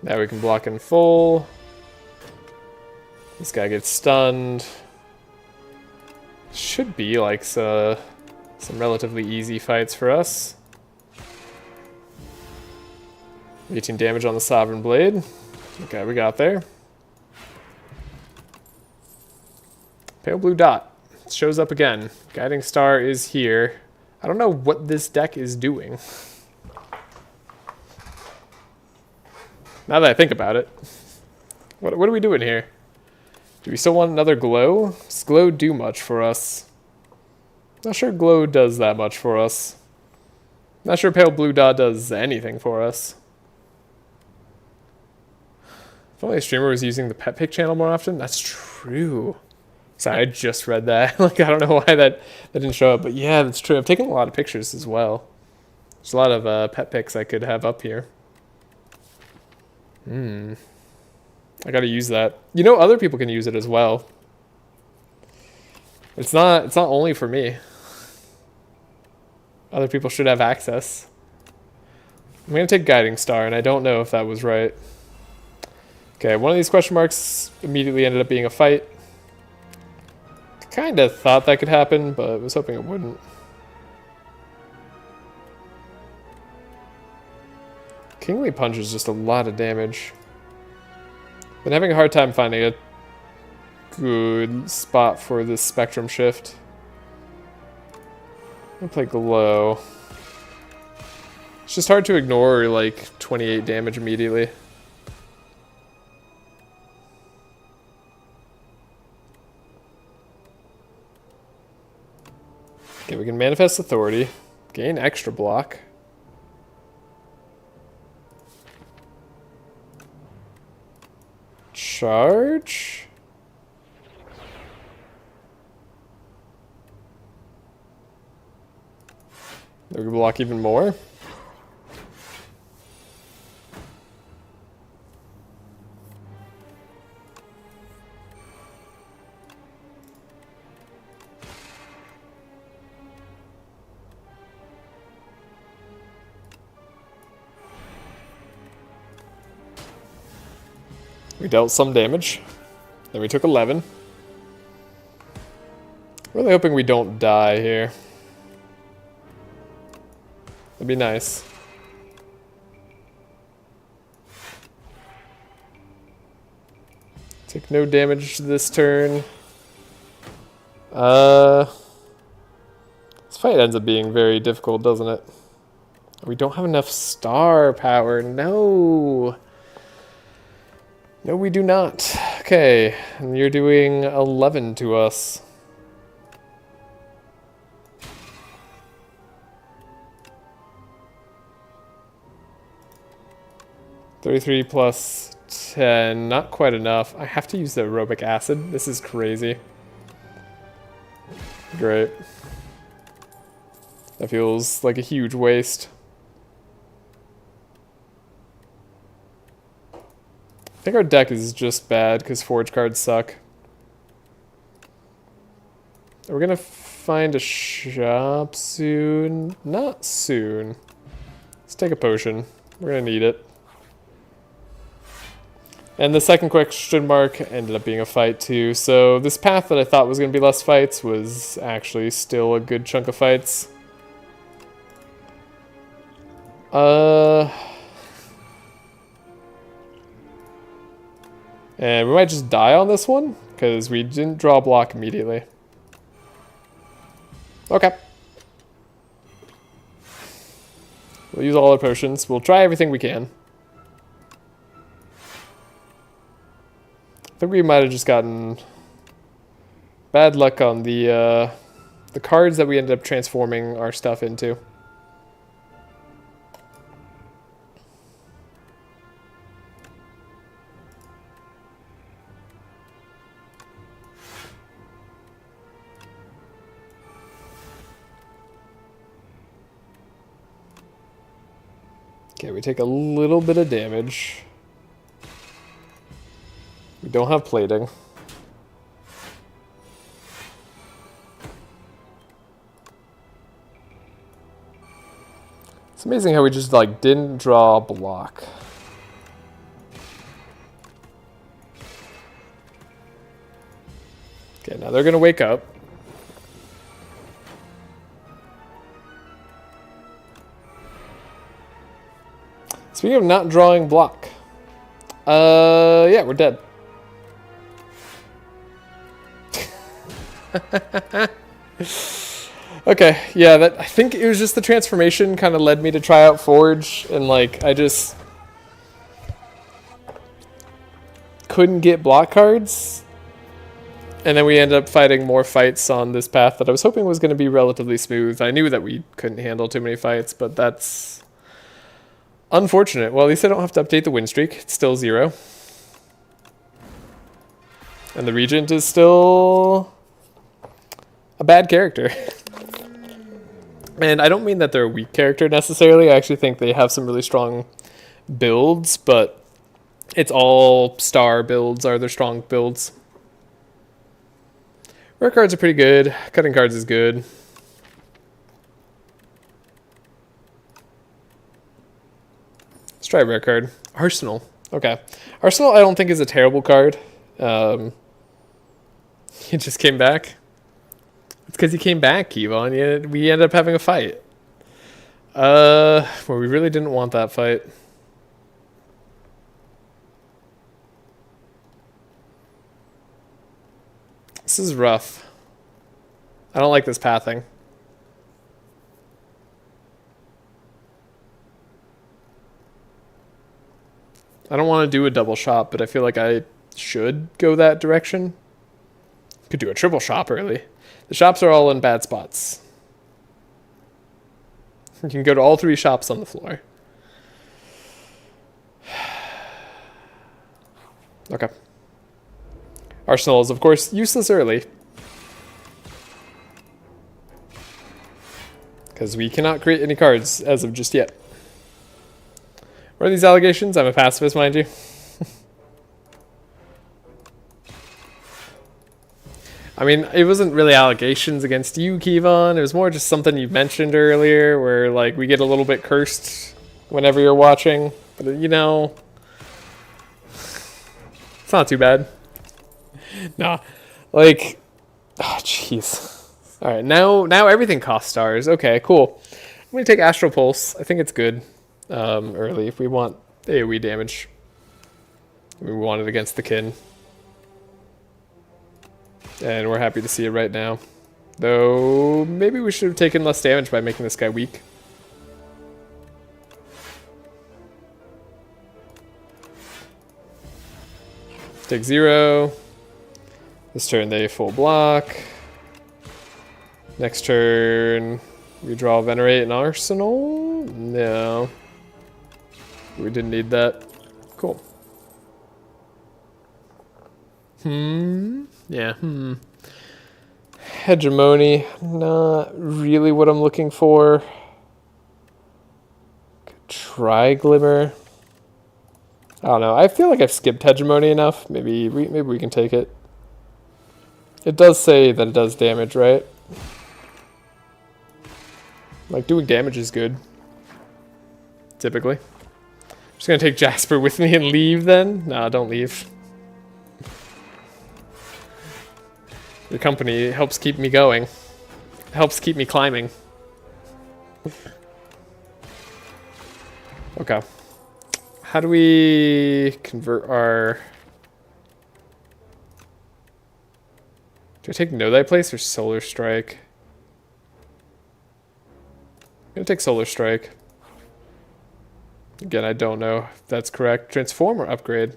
Now we can block in full. This guy gets stunned. Should be like some relatively easy fights for us. 18 damage on the Sovereign Blade. Okay, we got there. Pale Blue Dot shows up again. Guiding Star is here. I don't know what this deck is doing. Now that I think about it. What are we doing here? Do we still want another Glow? Does Glow do much for us? Not sure Glow does that much for us. Not sure Pale Blue Dot does anything for us. If only a streamer was using the pet pick channel more often. That's true. Sorry, I just read that. Like, I don't know why that didn't show up. But yeah, that's true. I've taken a lot of pictures as well. There's a lot of pet pics I could have up here. I gotta use that. You know, other people can use it as well. It's not only for me. Other people should have access. I'm gonna take Guiding Star, and I don't know if that was right. Okay, one of these question marks immediately ended up being a fight. Kinda thought that could happen, but was hoping it wouldn't. Kingly Punch is just a lot of damage. Been having a hard time finding a good spot for this Spectrum Shift. I'm gonna play Glow. It's just hard to ignore like 28 damage immediately. Okay, we can Manifest Authority, gain extra block. Charge? We can block even more. We dealt some damage. Then we took 11. Really hoping we don't die here. That'd be nice. Take no damage this turn. This fight ends up being very difficult, doesn't it? We don't have enough star power. No. No, we do not. Okay, and you're doing 11 to us. $33 plus 10, not quite enough. I have to use the aerobic acid. This is crazy. Great. That feels like a huge waste. I think our deck is just bad because forge cards suck. We're gonna find a shop soon. Not soon. Let's take a potion. We're gonna need it. And the second question mark ended up being a fight too. So this path that I thought was going to be less fights was actually still a good chunk of fights. And we might just die on this one because we didn't draw a block immediately. Okay. We'll use all our potions. We'll try everything we can. I think we might have just gotten bad luck on the cards that we ended up transforming our stuff into. Okay, we take a little bit of damage. We don't have plating. It's amazing how we just like didn't draw a block. Okay, now they're gonna wake up. Speaking of not drawing block. Yeah, we're dead. Okay, yeah, I think it was just the transformation kind of led me to try out Forge, and like I just couldn't get block cards, and then we ended up fighting more fights on this path that I was hoping was going to be relatively smooth. I knew that we couldn't handle too many fights, but that's unfortunate. Well, at least I don't have to update the win streak. It's still 0. And the Regent is still a bad character. And I don't mean that they're a weak character necessarily. I actually think they have some really strong builds, but it's all star builds are their strong builds. Rare cards are pretty good. Cutting cards is good. Let's try a rare card. Arsenal. Okay. Arsenal I don't think is a terrible card. He just came back. It's because he came back, Kevon. We ended up having a fight. Well, we really didn't want that fight. This is rough. I don't like this pathing. I don't want to do a double shop, but I feel like I should go that direction. Could do a triple shop early. The shops are all in bad spots. You can go to all 3 shops on the floor. Okay. Arsenal is, of course, useless early. Because we cannot create any cards as of just yet. What are these allegations? I'm a pacifist, mind you. I mean, it wasn't really allegations against you, Kevon. It was more just something you mentioned earlier where, like, we get a little bit cursed whenever you're watching. But, you know, It's not too bad. Nah, like, oh jeez. All right, now everything costs stars. Okay, cool. I'm gonna take Astral Pulse. I think it's good early if we want AoE damage. We want it against the kin. And we're happy to see it right now. Though, maybe we should have taken less damage by making this guy weak. Take 0. This turn they full block. Next turn, we draw Venerate and Arsenal? No. We didn't need that. Cool. Yeah, Hegemony, not really what I'm looking for. Try Glimmer. I don't know. I feel like I've skipped Hegemony enough. Maybe we can take it. It does say that it does damage, right? Like, doing damage is good. Typically. I'm just gonna take Jasper with me and leave then? Nah, don't leave. Your company helps keep me going. Helps keep me climbing. Okay. How do we convert our... Do I take Know Thy Place or Solar Strike? I'm gonna take Solar Strike. Again, I don't know if that's correct. Transform or upgrade?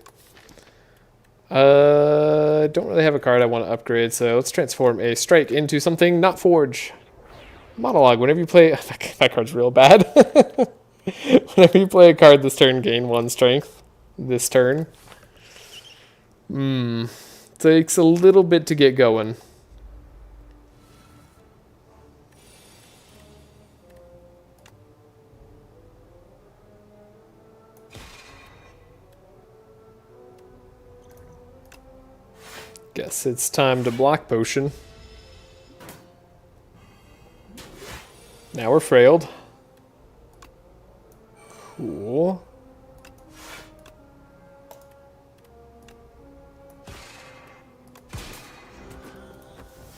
I don't really have a card I want to upgrade, so let's transform a strike into something not forge. Monologue. Whenever you play... That card's real bad. Whenever you play a card this turn, gain 1 strength. This turn. Takes a little bit to get going. Guess it's time to block potion. Now we're frailed. Cool.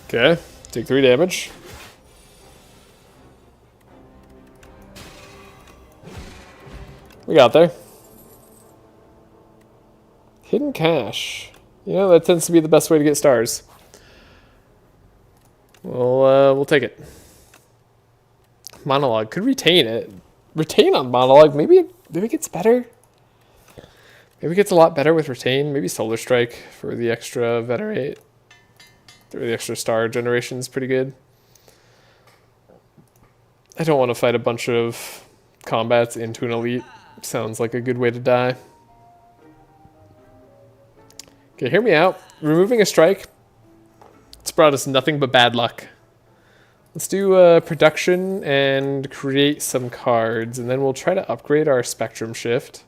Okay, take 3 damage. We got there. Hidden Cache. You know, that tends to be the best way to get stars. We'll take it. Monologue. Could retain it. Retain on Monologue. Maybe it gets better. Maybe it gets a lot better with Retain. Maybe Solar Strike for the extra Venerate. Or the extra star generation is pretty good. I don't want to fight a bunch of combats into an elite. Sounds like a good way to die. Okay, hear me out. Removing a strike. It's brought us nothing but bad luck. Let's do production and create some cards, and then we'll try to upgrade our Spectrum Shift.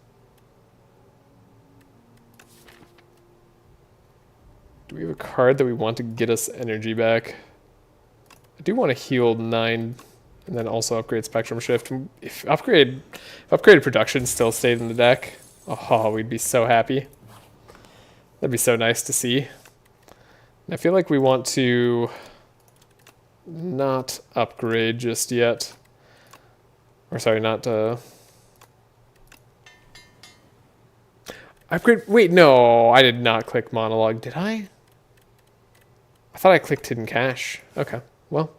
Do we have a card that we want to get us energy back? I do want to heal 9 and then also upgrade Spectrum Shift. If upgraded production still stayed in the deck, oh, we'd be so happy. That'd be so nice to see. And I feel like we want to not upgrade just yet. Or sorry, not upgrade. Wait, no, I did not click Monologue, did I? I thought I clicked Hidden Cache. Okay, well.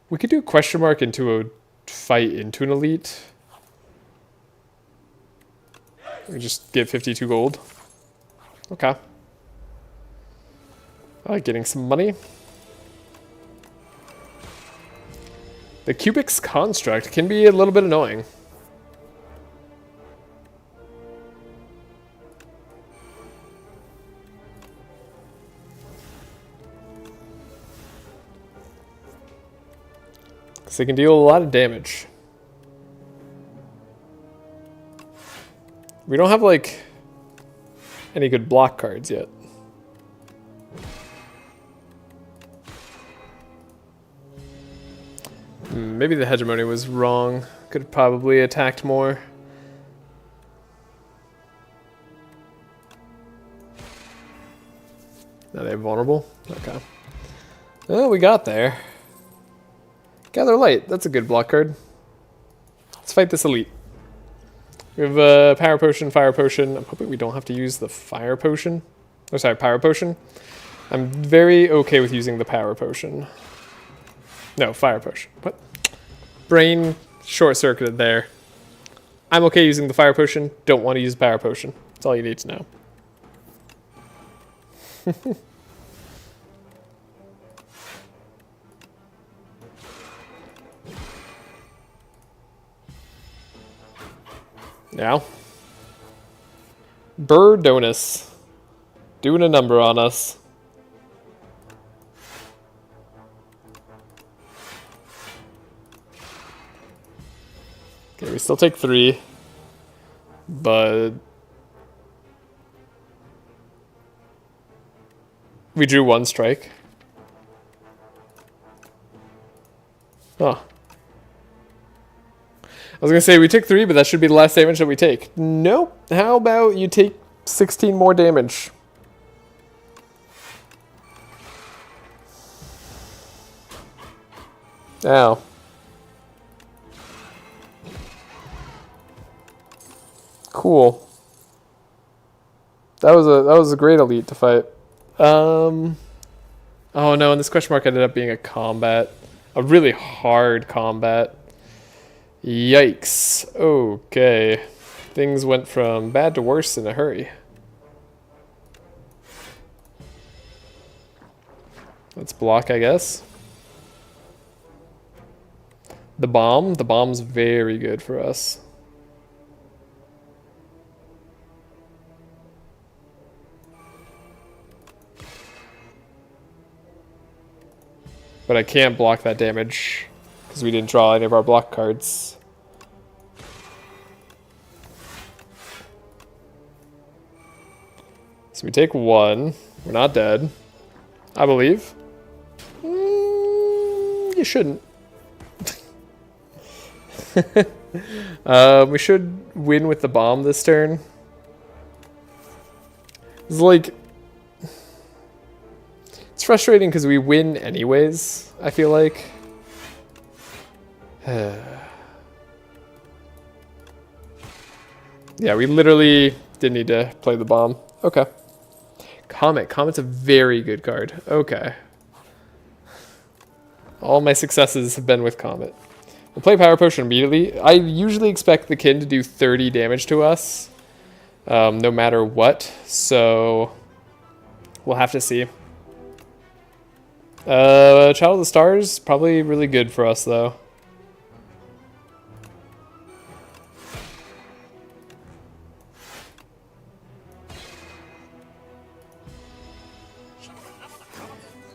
We could do a question mark into a fight into an elite. We just get 52 gold. Okay. I like getting some money. The Cubix construct can be a little bit annoying. Because they can deal a lot of damage. We don't have, like, any good block cards yet. Maybe the Hegemony was wrong. Could have probably attacked more. Now they have vulnerable. Okay. Oh, we got there. Gather Light. That's a good block card. Let's fight this elite. We have a Power Potion, Fire Potion. I'm hoping we don't have to use the Fire Potion. Oh, sorry, Power Potion. I'm very okay with using the Power Potion. No, Fire Potion. What? Brain short-circuited there. I'm okay using the Fire Potion. Don't want to use Power Potion. That's all you need to know. Now. Birdonus. Doing a number on us. Okay, we still take 3. But we drew 1 strike. Huh. I was gonna say we took 3, but that should be the last damage that we take. Nope. How about you take 16 more damage? Ow. Cool. That was a great elite to fight. Oh no, and this question mark ended up being a combat. A really hard combat. Yikes. Okay. Things went from bad to worse in a hurry. Let's block, I guess. The bomb's very good for us. But I can't block that damage because we didn't draw any of our block cards. So we take 1. We're not dead, I believe. You shouldn't. We should win with the bomb this turn. It's like... It's frustrating because we win anyways, I feel like. Yeah, we literally didn't need to play the bomb. Okay. Comet. Comet's a very good card. Okay. All my successes have been with Comet. We'll play Power Potion immediately. I usually expect the kin to do 30 damage to us, no matter what, so we'll have to see. Child of the Stars, probably really good for us, though.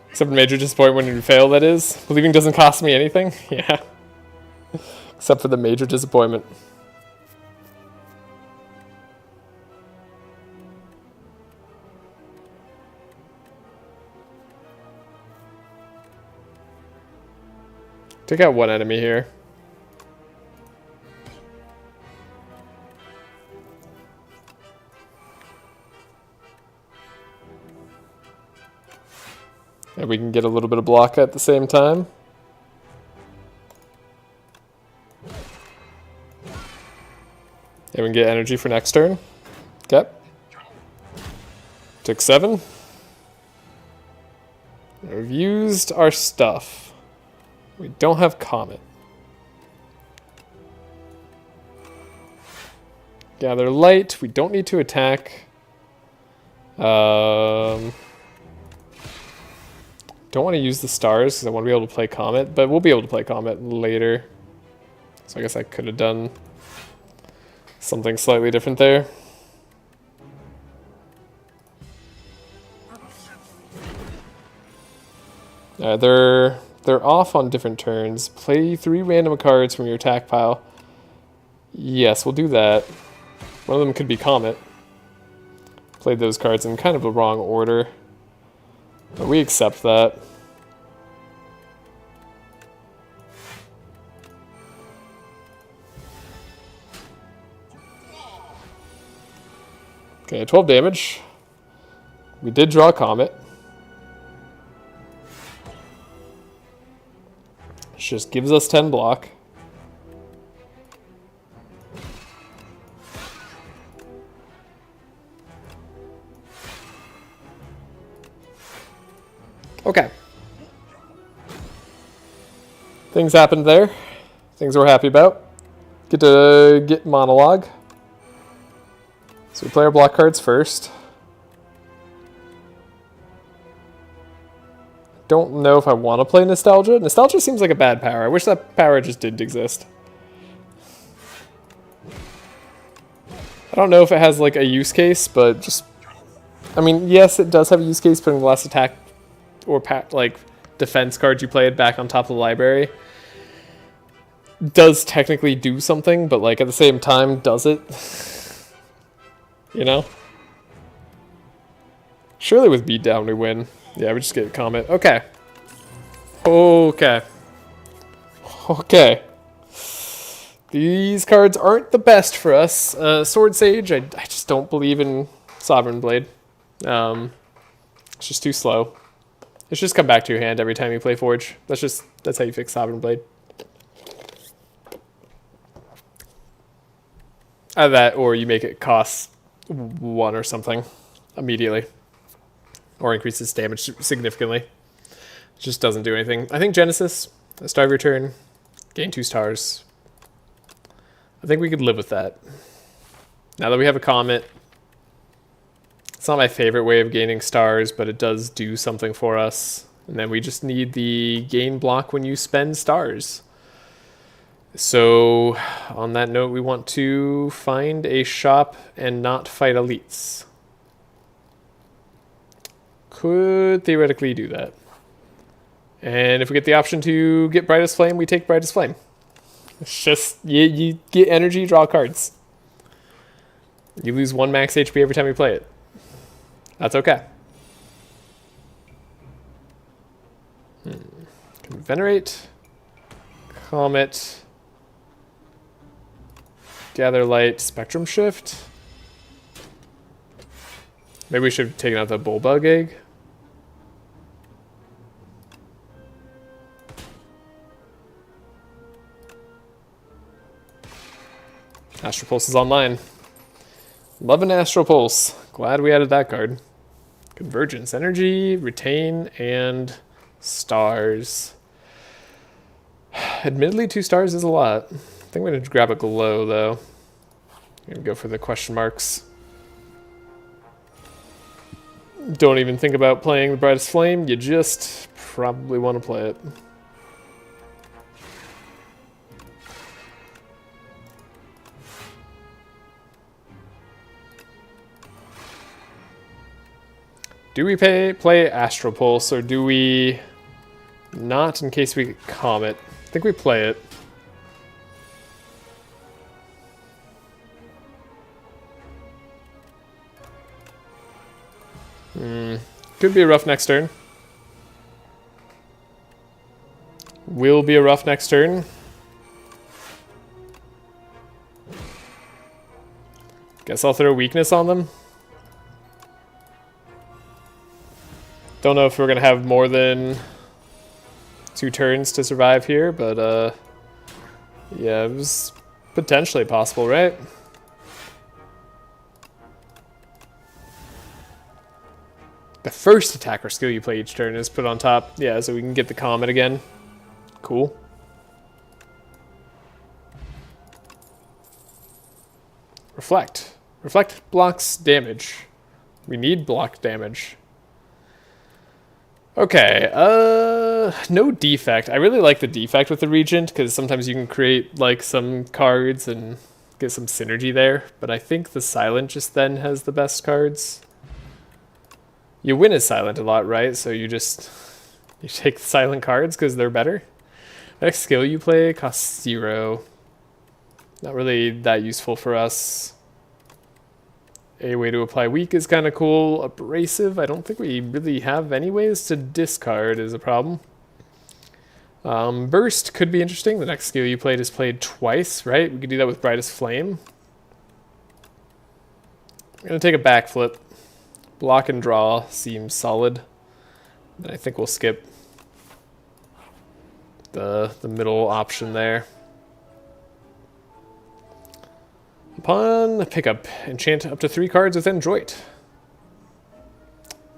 Except for major disappointment when you fail, that is. Believing doesn't cost me anything? Yeah. Except for the major disappointment. Take out 1 enemy here. And we can get a little bit of block at the same time. And we can get energy for next turn. Okay. Took 7. We've used our stuff. We don't have Comet. Gather Light. We don't need to attack. Don't want to use the stars because I want to be able to play Comet, but we'll be able to play Comet later. So I guess I could have done something slightly different there. They're off on different turns. Play 3 random cards from your attack pile. Yes, we'll do that. One of them could be Comet. Played those cards in kind of the wrong order. But we accept that. Okay, 12 damage. We did draw a Comet. just gives us 10 block. Okay. Things happened there. Things we're happy about. Get to get monologue. So we play our block cards first. Don't know if I want to play Nostalgia. Nostalgia seems like a bad power. I wish that power just didn't exist. I don't know if it has like a use case, but just... I mean, yes, it does have a use case, putting the last attack or like defense cards you played back on top of the library. Does technically do something, but like at the same time, does it? You know? Surely with beatdown we win. Yeah, we just get a comment. Okay. Okay. Okay. These cards aren't the best for us. Sword Sage, I just don't believe in Sovereign Blade. It's just too slow. It's just come back to your hand every time you play Forge. That's how you fix Sovereign Blade. Either that, or you make it cost 1 or something immediately. Or increases damage significantly. It just doesn't do anything. I think Genesis, start of your turn, gain 2 stars. I think we could live with that. Now that we have a Comet, it's not my favorite way of gaining stars, but it does do something for us. And then we just need the gain block when you spend stars. So, on that note, we want to find a shop and not fight elites. Could theoretically do that. And if we get the option to get Brightest Flame, we take Brightest Flame. It's just, you get energy, draw cards. You lose 1 max HP every time you play it. That's okay. Venerate. Comet. Gather Light. Spectrum Shift. Maybe we should have taken out the Bullbug Egg. Astral Pulse is online. Love an Astral Pulse. Glad we added that card. Convergence, Energy, Retain, and Stars. Admittedly, 2 stars is a lot. I think I'm going to grab a Glow, though. I'm going to go for the question marks. Don't even think about playing the Brightest Flame. You just probably want to play it. Do we play Astral Pulse, or do we not in case we get Comet? I think we play it. Could be a rough next turn. Will be a rough next turn. Guess I'll throw Weakness on them. Don't know if we're going to have more than 2 turns to survive here, but yeah, it was potentially possible, right? The first attack or skill you play each turn is put on top. Yeah, so we can get the Comet again. Cool. Reflect. Reflect blocks damage. We need block damage. Okay, no defect. I really like the defect with the Regent, because sometimes you can create like some cards and get some synergy there, but I think the Silent just then has the best cards. You win as Silent a lot, right? So you take the Silent cards because they're better. Next skill you play costs 0. Not really that useful for us. A way to apply Weak is kind of cool. Abrasive, I don't think we really have any ways to discard is a problem. Burst could be interesting. The next skill you played is played twice, right? We could do that with Brightest Flame. I'm going to take a backflip. Block and draw seems solid. I think we'll skip. the middle option there. Upon pickup, enchant up to 3 cards with Android.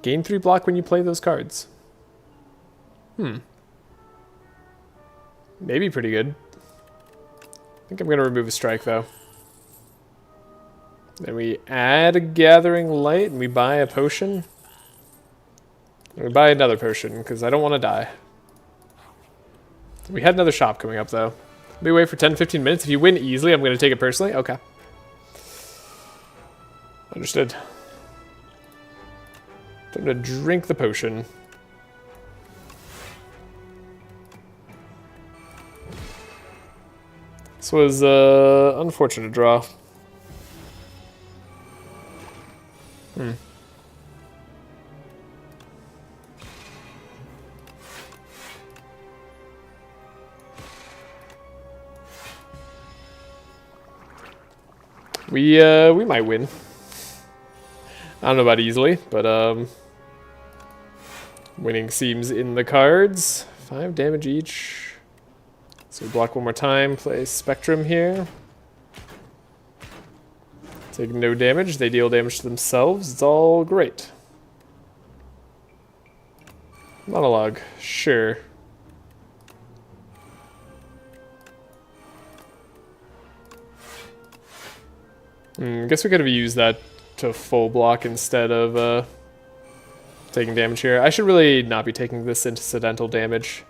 Gain 3 block when you play those cards. Maybe pretty good. I think I'm going to remove a strike, though. Then we add a Gathering Light, and we buy a potion. And we buy another potion, because I don't want to die. We had another shop coming up, though. We wait for 10-15 minutes. If you win easily, I'm going to take it personally. Okay. Understood. I'm going to drink the potion. This was an unfortunate draw. We might win. I don't know about easily, but winning seems in the cards. 5 damage each. So we block one more time, play Spectrum here. Take no damage, they deal damage to themselves, it's all great. Monologue, sure. I guess we could have used that to full block instead of taking damage here. I should really not be taking this incidental damage.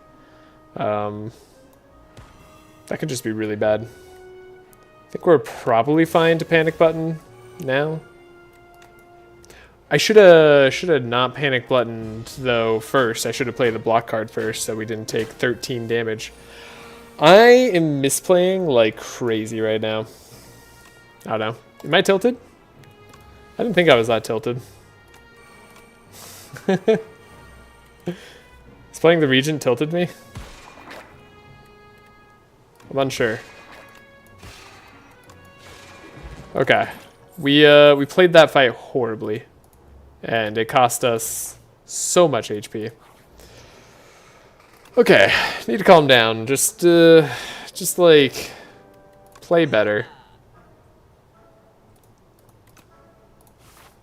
That could just be really bad. I think we're probably fine to panic button now. I should have not panic buttoned though first. I should have played the block card first so we didn't take 13 damage. I am misplaying like crazy right now. I don't know. Am I tilted? I didn't think I was that tilted. Is playing the Regent tilted me? I'm unsure. Okay. We played that fight horribly. And it cost us so much HP. Okay. Need to calm down. Just like play better.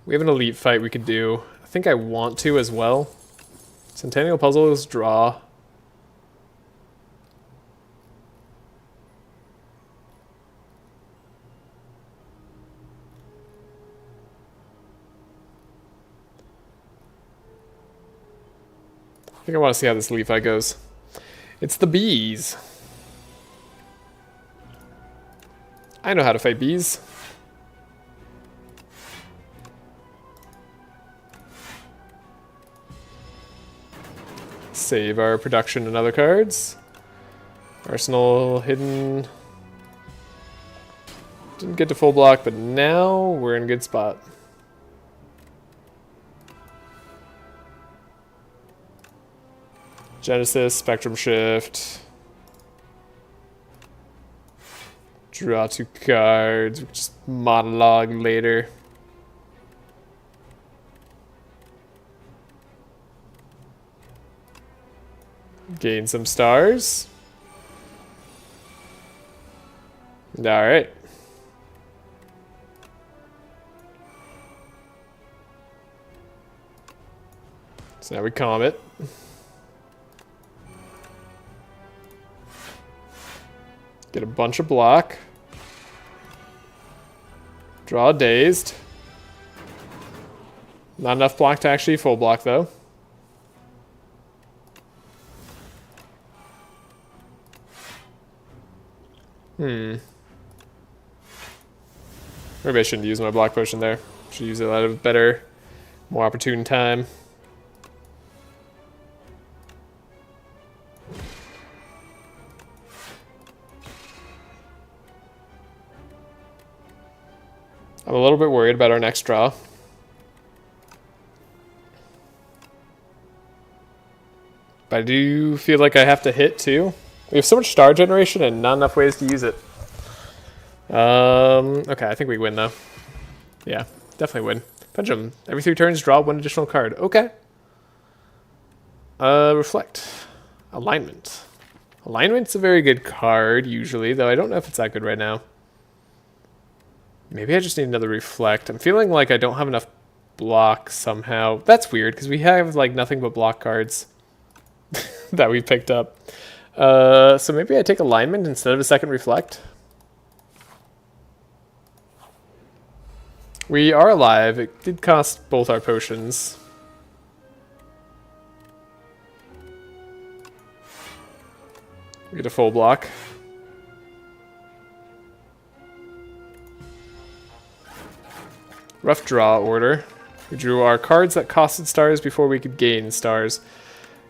We have an elite fight we could do. I think I want to as well. Centennial Puzzles, draw. I think I want to see how this elite fight goes. It's the bees. I know how to fight bees. Save our production and other cards. Arsenal hidden. Didn't get to full block, but now we're in a good spot. Genesis, Spectrum Shift. Draw 2 cards. Just monologue later. Gain some stars. Alright. So now we Comet. Get a bunch of block. Draw Dazed. Not enough block to actually full block though. Maybe I shouldn't use my block potion there. Should use it at a better, more opportune time. I'm a little bit worried about our next draw. But I do feel like I have to hit too. We have so much star generation and not enough ways to use it. Okay, I think we win though. Yeah, definitely win. Pendulum. Every 3 turns, draw 1 additional card. Okay. Reflect. Alignment. Alignment's a very good card, usually, though I don't know if it's that good right now. Maybe I just need another Reflect. I'm feeling like I don't have enough block somehow. That's weird, because we have, like, nothing but block cards that we picked up. So maybe I take Alignment instead of a second Reflect. We are alive. It did cost both our potions. We get a full block. Rough draw order. We drew our cards that costed stars before we could gain stars.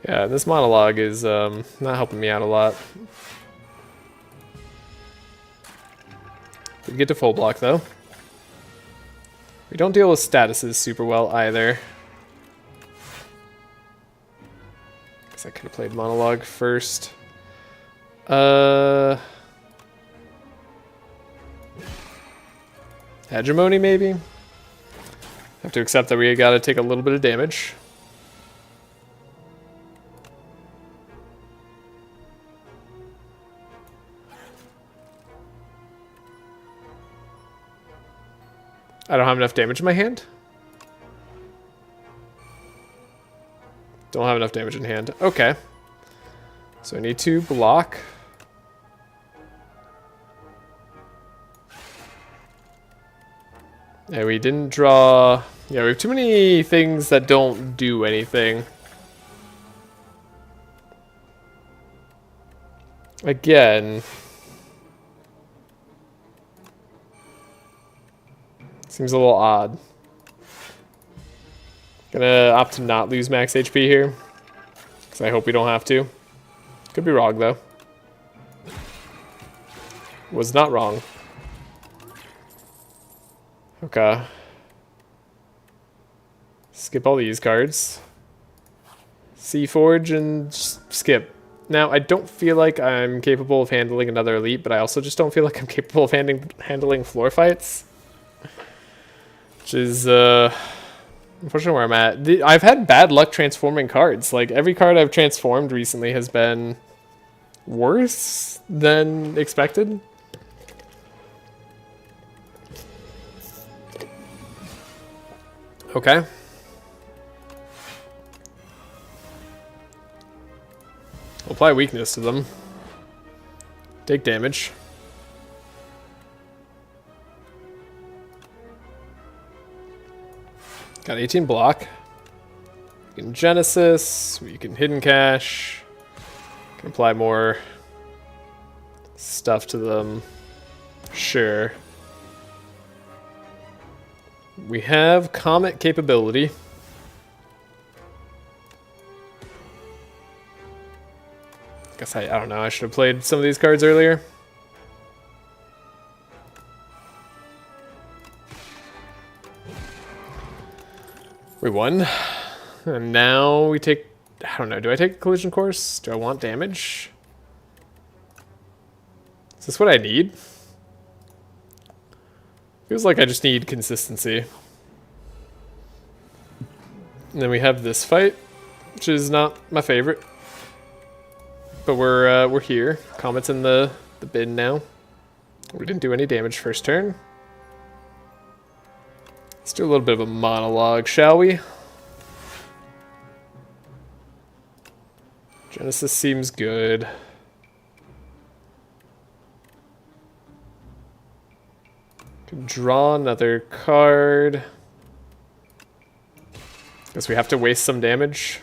Yeah, this monologue is not helping me out a lot. We get to full block though. We don't deal with statuses super well either. Guess I could have played monologue first. Hegemony maybe? Have to accept that we gotta take a little bit of damage. I don't have enough damage in my hand? Don't have enough damage in hand. Okay. So I need to block. Yeah, we didn't draw... Yeah, we have too many things that don't do anything. Again... Seems a little odd. Gonna opt to not lose max HP here. Because I hope we don't have to. Could be wrong, though. Was not wrong. Okay. Skip all these cards. Seaforge and skip. Now, I don't feel like I'm capable of handling another elite, but I also just don't feel like I'm capable of handling floor fights. Which is, unfortunately where I'm at. I've had bad luck transforming cards. Like, every card I've transformed recently has been worse than expected. Okay. Apply weakness to them. Take damage. Got 18 block. We can Genesis. We can Hidden Cache. Can apply more stuff to them. Sure. We have Comet capability. Guess I don't know. I should have played some of these cards earlier. We won. And now we take... I don't know. Do I take a collision course? Do I want damage? Is this what I need? Feels like I just need consistency. And then we have this fight, which is not my favorite. But we're here. Comet's in the bin now. We didn't do any damage first turn. Let's do a little bit of a monologue, shall we? Genesis seems good. Could draw another card. Guess we have to waste some damage.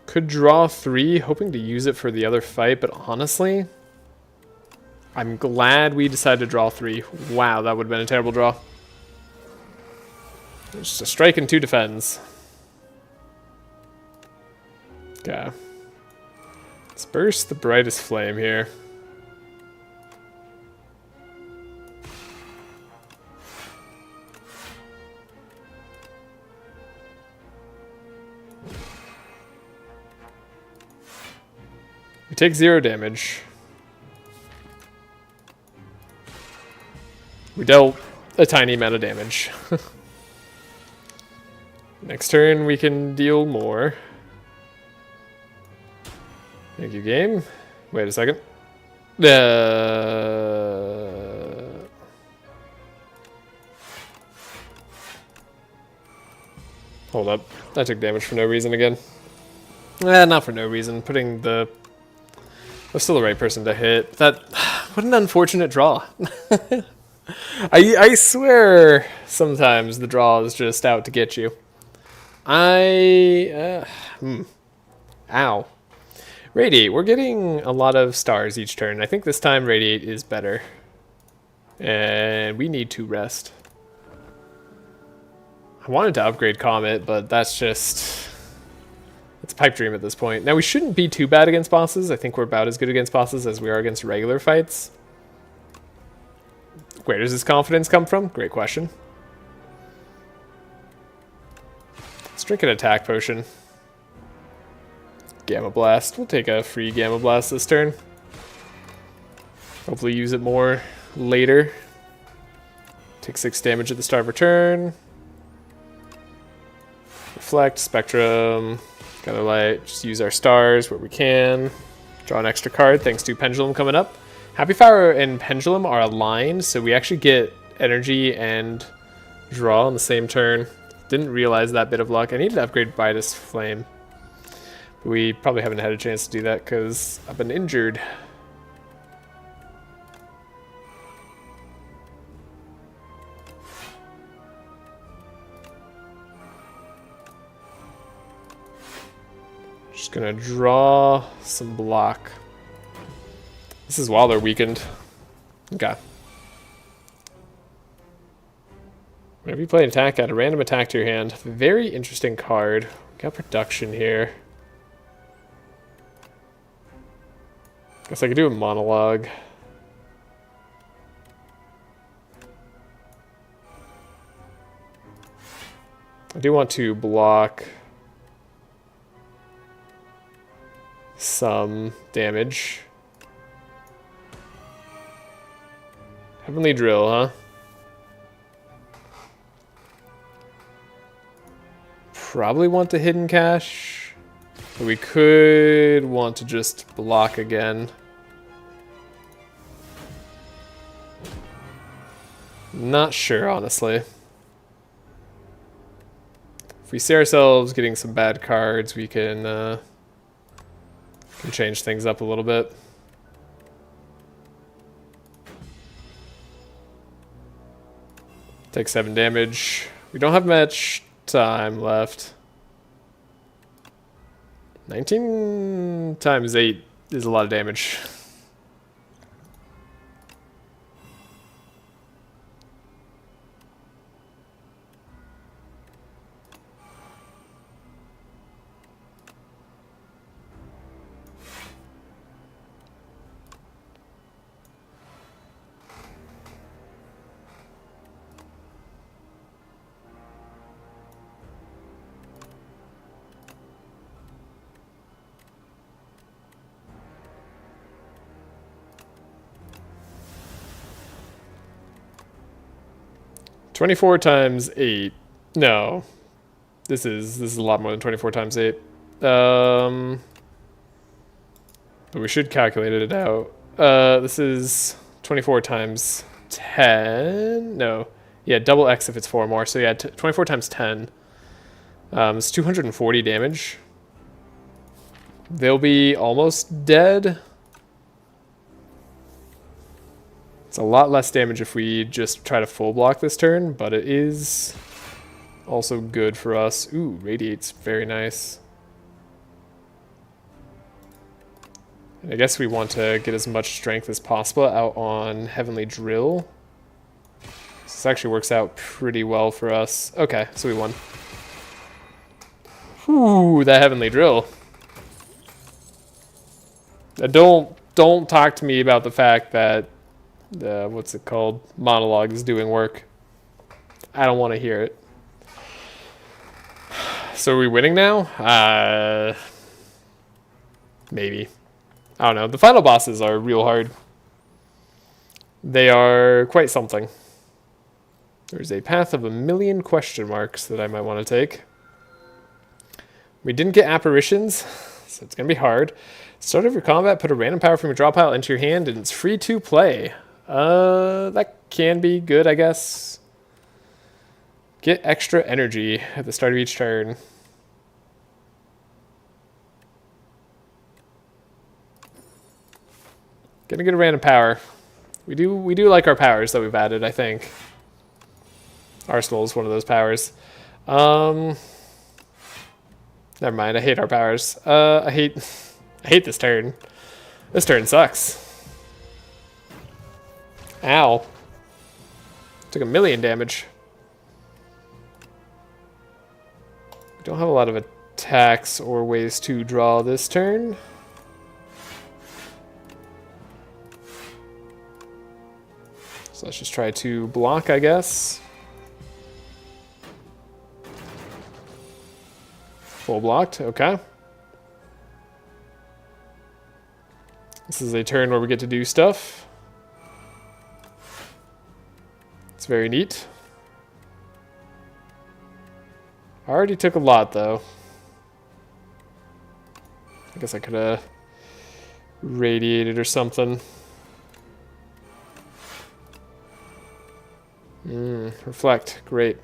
Could draw 3, hoping to use it for the other fight, but honestly, I'm glad we decided to draw 3. Wow, that would have been a terrible draw. Just a strike and 2 defends. Okay. Let's burst the brightest flame here. We take 0 damage. We dealt a tiny amount of damage. Next turn we can deal more. Thank you, game. Wait a second. Hold up. I took damage for no reason again. Not for no reason. Putting the... was still the right person to hit. That... what an unfortunate draw. I swear sometimes the draw is just out to get you. Ow. Radiate. We're getting a lot of stars each turn. I think this time Radiate is better. And we need to rest. I wanted to upgrade Comet, but that's just... it's a pipe dream at this point. Now, we shouldn't be too bad against bosses. I think we're about as good against bosses as we are against regular fights. Where does this confidence come from? Great question. Let's drink an attack potion. Gamma Blast. We'll take a free Gamma Blast this turn. Hopefully use it more later. Take 6 damage at the start of our turn. Reflect, Spectrum, Gather Light. Just use our stars where we can. Draw an extra card thanks to Pendulum coming up. Happy Fire and Pendulum are aligned, so we actually get energy and draw on the same turn. Didn't realize that bit of luck. I need to upgrade Vitus Flame. But we probably haven't had a chance to do that because I've been injured. Just gonna draw some block. This is while they're weakened. Okay. Whenever you play an attack, add a random attack to your hand. Very interesting card. Got production here. Guess I could do a monologue. I do want to block some damage. Heavenly Drill, huh? Probably want the Hidden Cache. But we could want to just block again. Not sure, honestly. If we see ourselves getting some bad cards, we can change things up a little bit. Take 7 damage. We don't have much time left. 19 times 8 is a lot of damage. $24 times 8. No. This is a lot more than 24 times 8. But we should calculate it out. This is 24 times 10. No. Yeah, double X if it's 4 more. So yeah, 24 times 10. It's 240 damage. They'll be almost dead. It's a lot less damage if we just try to full block this turn, but it is also good for us. Ooh, Radiate's very nice. And I guess we want to get as much strength as possible out on Heavenly Drill. This actually works out pretty well for us. Okay, so we won. Ooh, that Heavenly Drill. Don't talk to me about the fact that what's it called? Monologue is doing work. I don't want to hear it. So are we winning now? Maybe. I don't know. The final bosses are real hard. They are quite something. There's a path of 1,000,000 question marks that I might want to take. We didn't get apparitions, so it's going to be hard. Start of your combat, put a random power from your draw pile into your hand, and it's free to play. That can be good, I guess. Get extra energy at the start of each turn. Gonna get a random power. We do like our powers that we've added, I think. Arsenal is one of those powers. Never mind, I hate our powers. I hate this turn. This turn sucks. Ow. Took 1,000,000 damage. We don't have a lot of attacks or ways to draw this turn. So let's just try to block, I guess. Full blocked, okay. This is a turn where we get to do stuff. It's very neat. I already took a lot, though. I guess I could have radiated or something. Reflect, great.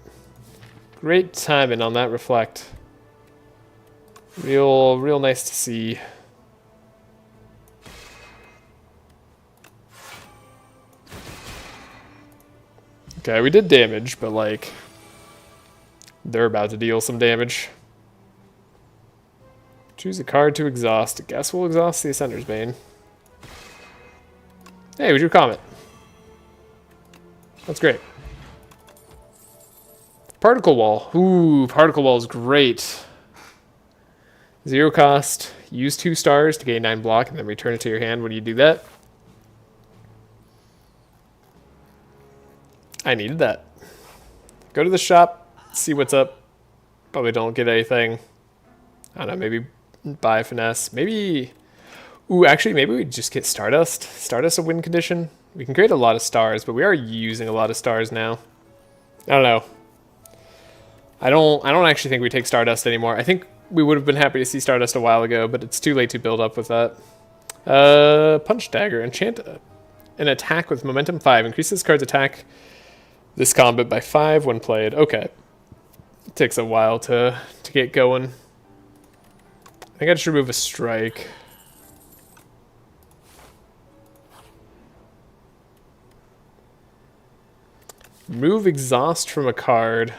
Great timing on that reflect. Real nice to see. Okay, we did damage, but like, they're about to deal some damage. Choose a card to exhaust. I guess we'll exhaust the Ascender's Bane. Hey, we drew Comet. That's great. Particle Wall. Ooh, Particle Wall is great. 0 cost. Use 2 stars to gain 9 block and then return it to your hand when you do that. I needed that. Go to the shop, see what's up. Probably don't get anything. I don't know, maybe buy Finesse. Maybe... Ooh, actually, maybe we just get Stardust. Stardust a win condition. We can create a lot of stars, but we are using a lot of stars now. I don't know. I don't actually think we take Stardust anymore. I think we would have been happy to see Stardust a while ago, but it's too late to build up with that. Punch Dagger. Enchant an attack with momentum 5. Increase this card's attack this combat by 5 when played. Okay. It takes a while to get going. I think I just remove a strike. Remove exhaust from a card.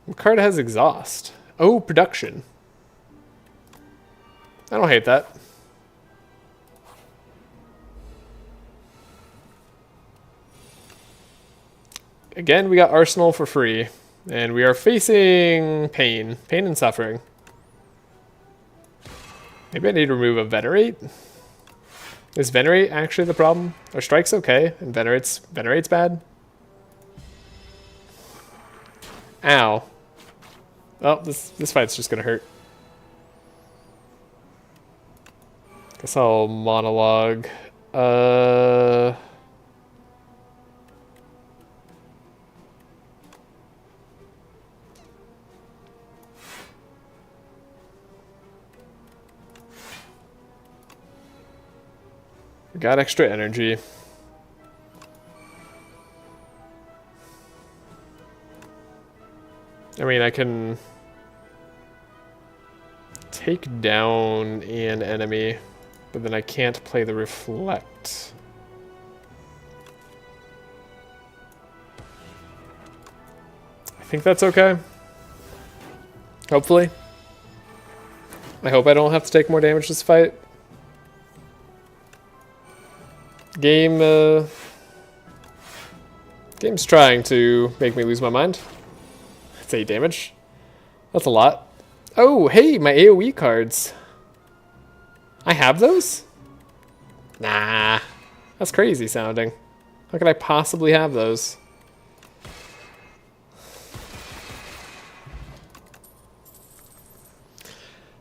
What card has exhaust? Oh, production. I don't hate that. Again, we got Arsenal for free. And we are facing pain. Pain and suffering. Maybe I need to remove a Venerate? Is Venerate actually the problem? Or Strike's okay, and Venerate's bad? Ow. Oh, this fight's just gonna hurt. Guess I'll monologue. We got extra energy. I mean, I can take down an enemy, but then I can't play the Reflect. I think that's okay. Hopefully. I hope I don't have to take more damage this fight. Game's trying to make me lose my mind. That's 8 damage. That's a lot. Oh, hey, my AoE cards. I have those? Nah. That's crazy sounding. How could I possibly have those?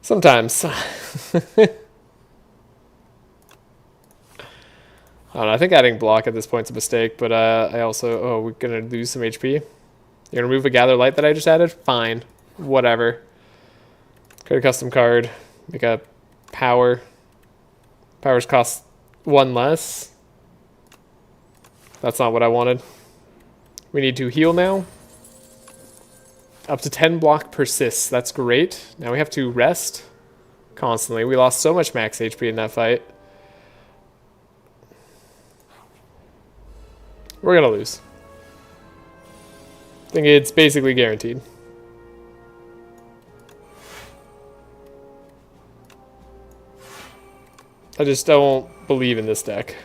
Sometimes. I don't know, I think adding block at this point's a mistake, but I also... Oh, we're gonna lose some HP? You're gonna remove a Gather Light that I just added? Fine. Whatever. Create a custom card. Make a power. Powers cost 1 less. That's not what I wanted. We need to heal now. Up to 10 block persists. That's great. Now we have to rest constantly. We lost so much max HP in that fight. We're gonna lose. I think it's basically guaranteed. I just don't believe in this deck.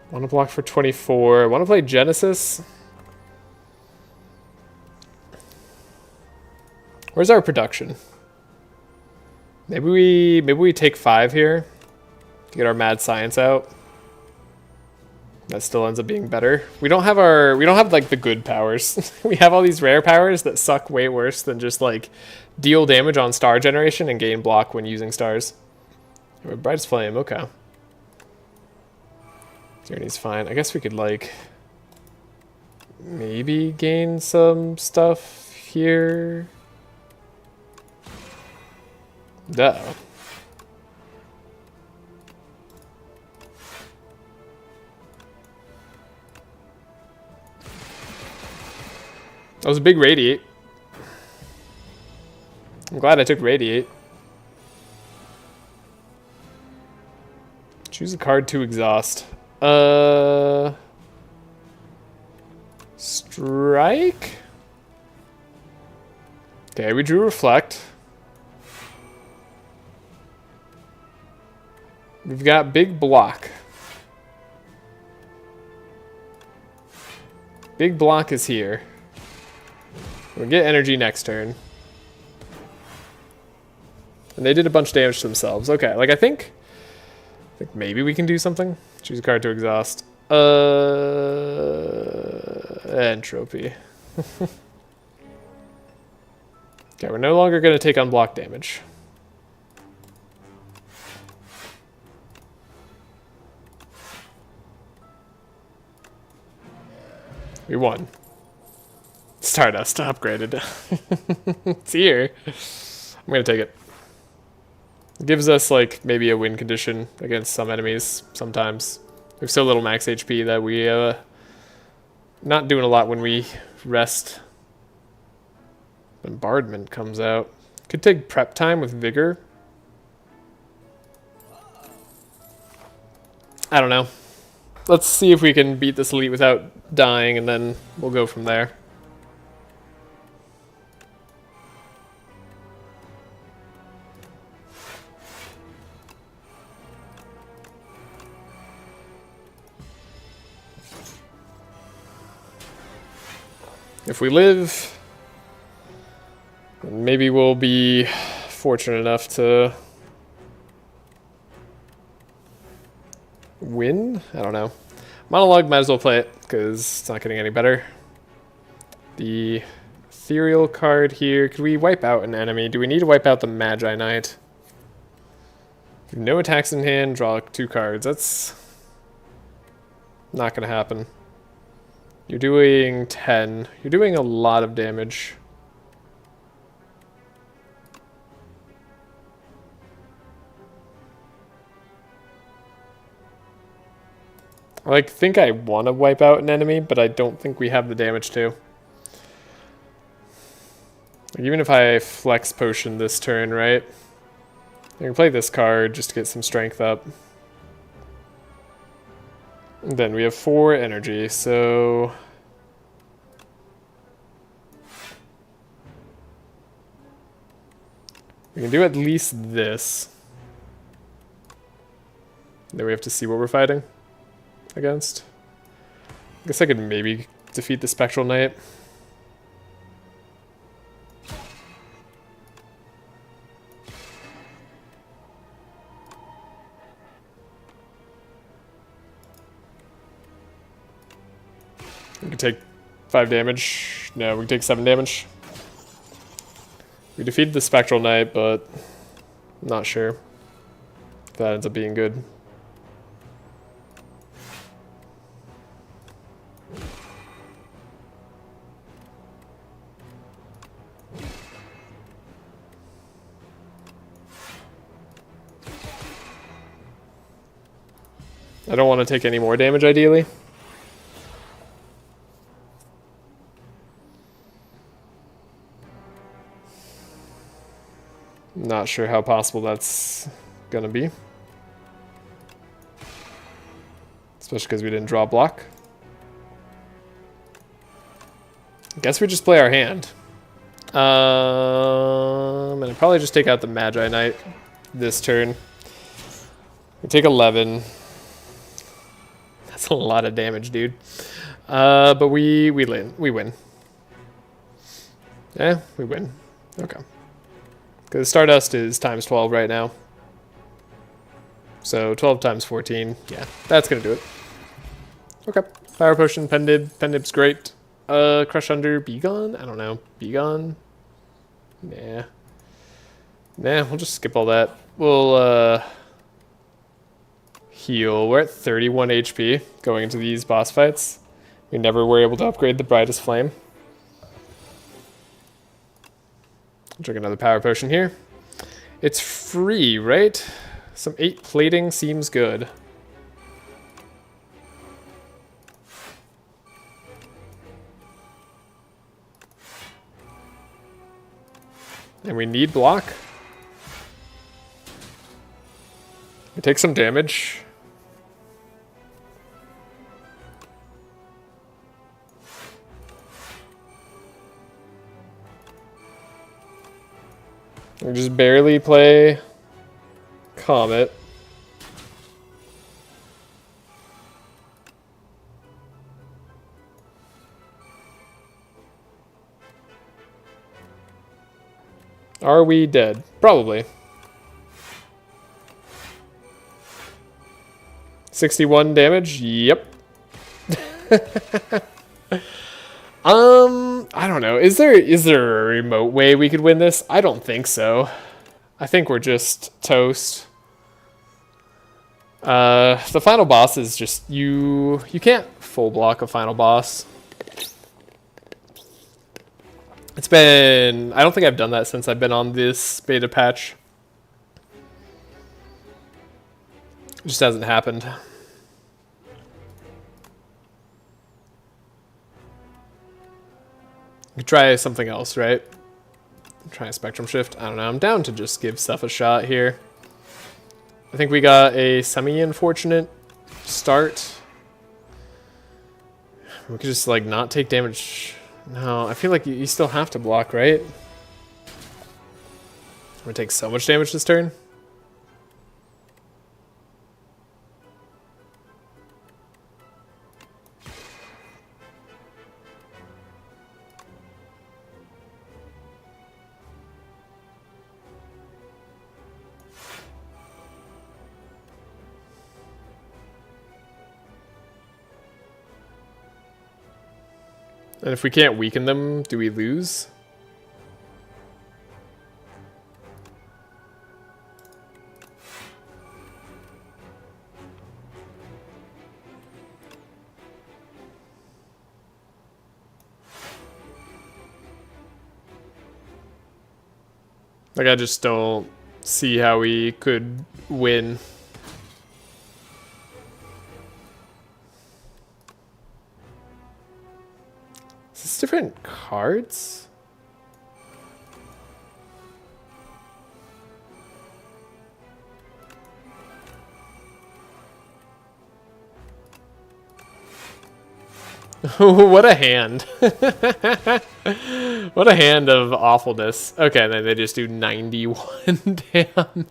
Want to block for 24. Want to play Genesis? Where's our production? Maybe we take 5 here to get our mad science out. That still ends up being better. We don't have like the good powers. We have all these rare powers that suck way worse than just like deal damage on star generation and gain block when using stars. Brightest Flame, okay. Journey's fine. I guess we could like maybe gain some stuff here. Duh. That was a big Radiate. I'm glad I took Radiate. Choose a card to exhaust. Strike? Okay, we drew Reflect. We've got Big Block. Big Block is here. We'll get energy next turn. And they did a bunch of damage to themselves. Okay, like I think maybe we can do something. Choose a card to exhaust. Entropy. Okay, we're no longer going to take unblocked damage. We won. Stardust upgraded. It's here. I'm going to take it. It gives us like maybe a win condition against some enemies sometimes. We have so little max HP that we not doing a lot when we rest. Bombardment comes out. Could take prep time with Vigor. I don't know. Let's see if we can beat this elite without dying, and then we'll go from there. If we live, maybe we'll be fortunate enough to win? I don't know. Monologue, might as well play it, because it's not getting any better. The ethereal card here. Could we wipe out an enemy? Do we need to wipe out the Magi Knight? No attacks in hand, draw 2 cards. That's not going to happen. You're doing 10. You're doing a lot of damage. I think I want to wipe out an enemy, but I don't think we have the damage to. Even if I flex potion this turn, right? I can play this card just to get some strength up. And then we have 4 energy, so we can do at least this. Then we have to see what we're fighting against. I guess I could maybe defeat the Spectral Knight. We can take 5 damage. No, we can take 7 damage. We defeated the Spectral Knight, but I'm not sure. That ends up being good. I don't want to take any more damage, ideally. Not sure how possible that's gonna be. Especially because we didn't draw a block. I guess we just play our hand. And I'd probably just take out the Magi Knight this turn. We take 11. That's a lot of damage, dude. But we win. Yeah, we win. Okay. Because Stardust is times 12 right now. So 12 times 14. Yeah, that's going to do it. Okay. Power Potion, Pendib. Pendib's great. Crush Under, Be Gone? I don't know. Be Gone? Nah. Nah, we'll just skip all that. We'll heal. We're at 31 HP going into these boss fights. We never were able to upgrade the Brightest Flame. Drink another Power Potion here. It's free, right? Some 8 plating seems good. And we need block. We take some damage. We just barely play Comet. Are we dead? Probably. 61 damage? Yep. I don't know. Is there a remote way we could win this? I don't think so. I think we're just toast. The final boss is just you can't full block a final boss. It's been, I don't think I've done that since I've been on this beta patch. It just hasn't happened. You could try something else, right? Try a Spectrum Shift. I don't know. I'm down to just give stuff a shot here. I think we got a semi-unfortunate start. We could just, like, not take damage. No, I feel like you still have to block, right? I'm gonna take so much damage this turn. And if we can't weaken them, do we lose? Like, I just don't see how we could win. Is this different cards? What a hand. What a hand of awfulness. Okay, then they just do 91 damage.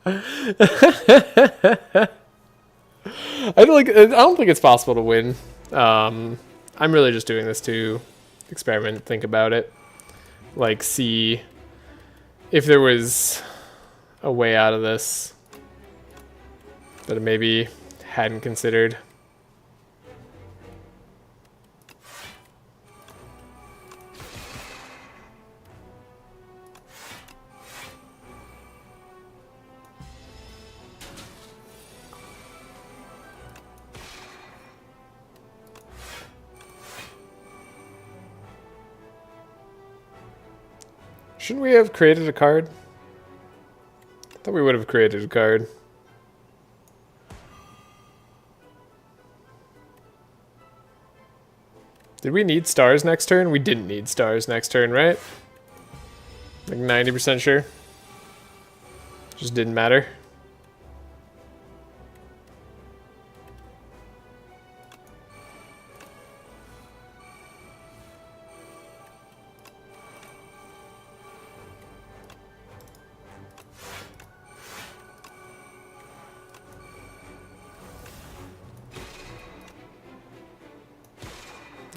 I don't think it's possible to win. I'm really just doing this to experiment, think about it. Like, see if there was a way out of this that I maybe hadn't considered. Shouldn't we have created a card? I thought we would have created a card. Did we need stars next turn? We didn't need stars next turn, right? Like 90% sure. Just didn't matter.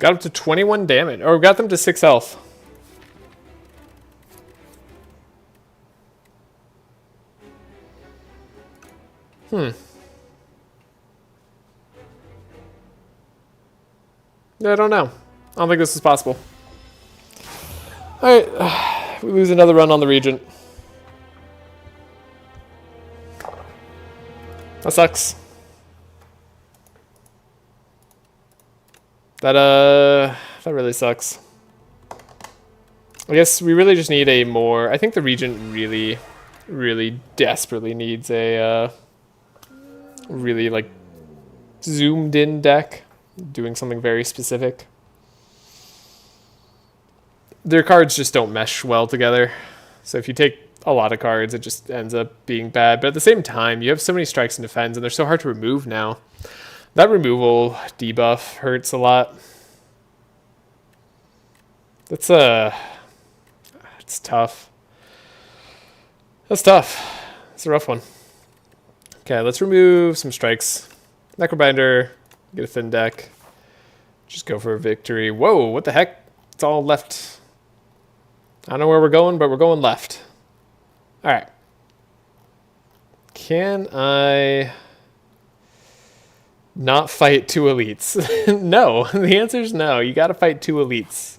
Got up to 21 damage. Or got them to 6 health. I don't know. I don't think this is possible. Alright. We lose another run on the Regent. That sucks. That really sucks. I guess we really just need a more... I think the Regent really, really desperately needs a really, like, zoomed in deck. Doing something very specific. Their cards just don't mesh well together. So if you take a lot of cards, it just ends up being bad. But at the same time, you have so many strikes and defends, and they're so hard to remove now. That removal debuff hurts a lot. That's it's tough. That's tough. It's a rough one. Okay, let's remove some strikes. Necrobinder, get a thin deck. Just go for a victory. Whoa, what the heck? It's all left. I don't know where we're going, but we're going left. Alright. Can I not fight 2 elites? No, the answer is no. You gotta fight 2 elites.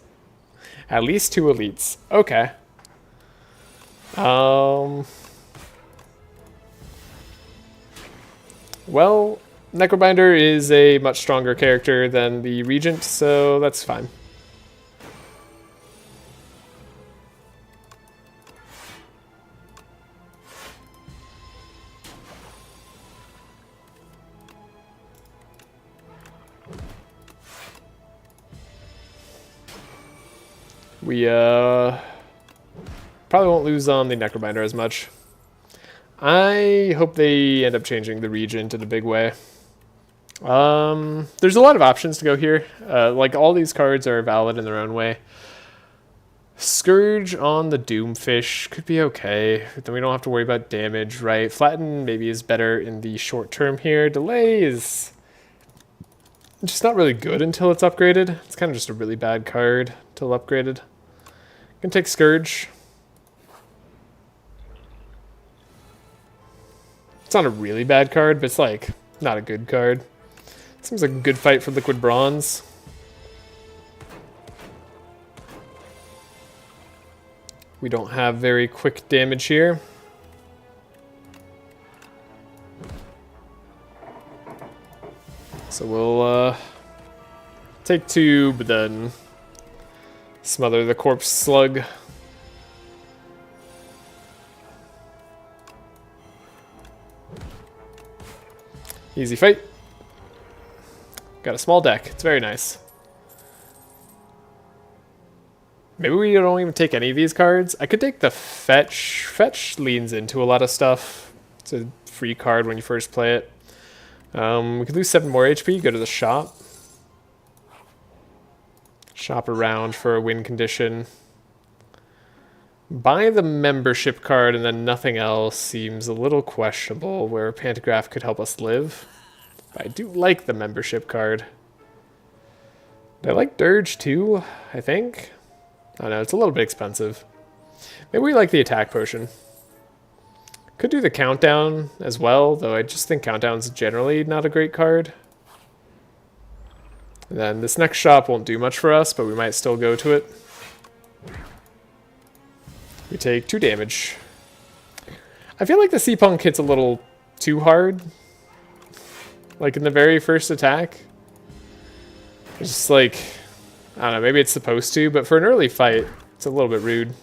At least 2 elites. Okay. Well, Necrobinder is a much stronger character than the Regent, so that's fine. We probably won't lose on the Necrobinder as much. I hope they end up changing the Regent in a big way. There's a lot of options to go here. Like, all these cards are valid in their own way. Scourge on the Doomfish could be okay. Then we don't have to worry about damage, right? Flatten maybe is better in the short term here. Delay is just not really good until it's upgraded. It's kind of just a really bad card until upgraded. Can take Scourge. It's not a really bad card, but it's like not a good card. Seems like a good fight for Liquid Bronze. We don't have very quick damage here. So we'll take 2, but then smother the Corpse Slug. Easy fight. Got a small deck. It's very nice. Maybe we don't even take any of these cards. I could take the Fetch. Fetch leans into a lot of stuff. It's a free card when you first play it. We could lose 7 more HP, go to the shop. Shop around for a win condition. Buy the membership card and then nothing else seems a little questionable, where Pantograph could help us live. But I do like the membership card. I like Dirge too, I think. I don't know, it's a little bit expensive. Maybe we like the attack potion. Could do the countdown as well, though I just think countdown's generally not a great card. And then this next shop won't do much for us, but we might still go to it. We take 2 damage. I feel like the C-Punk hits a little too hard. Like in the very first attack. It's just like, I don't know, maybe it's supposed to, but for an early fight, it's a little bit rude.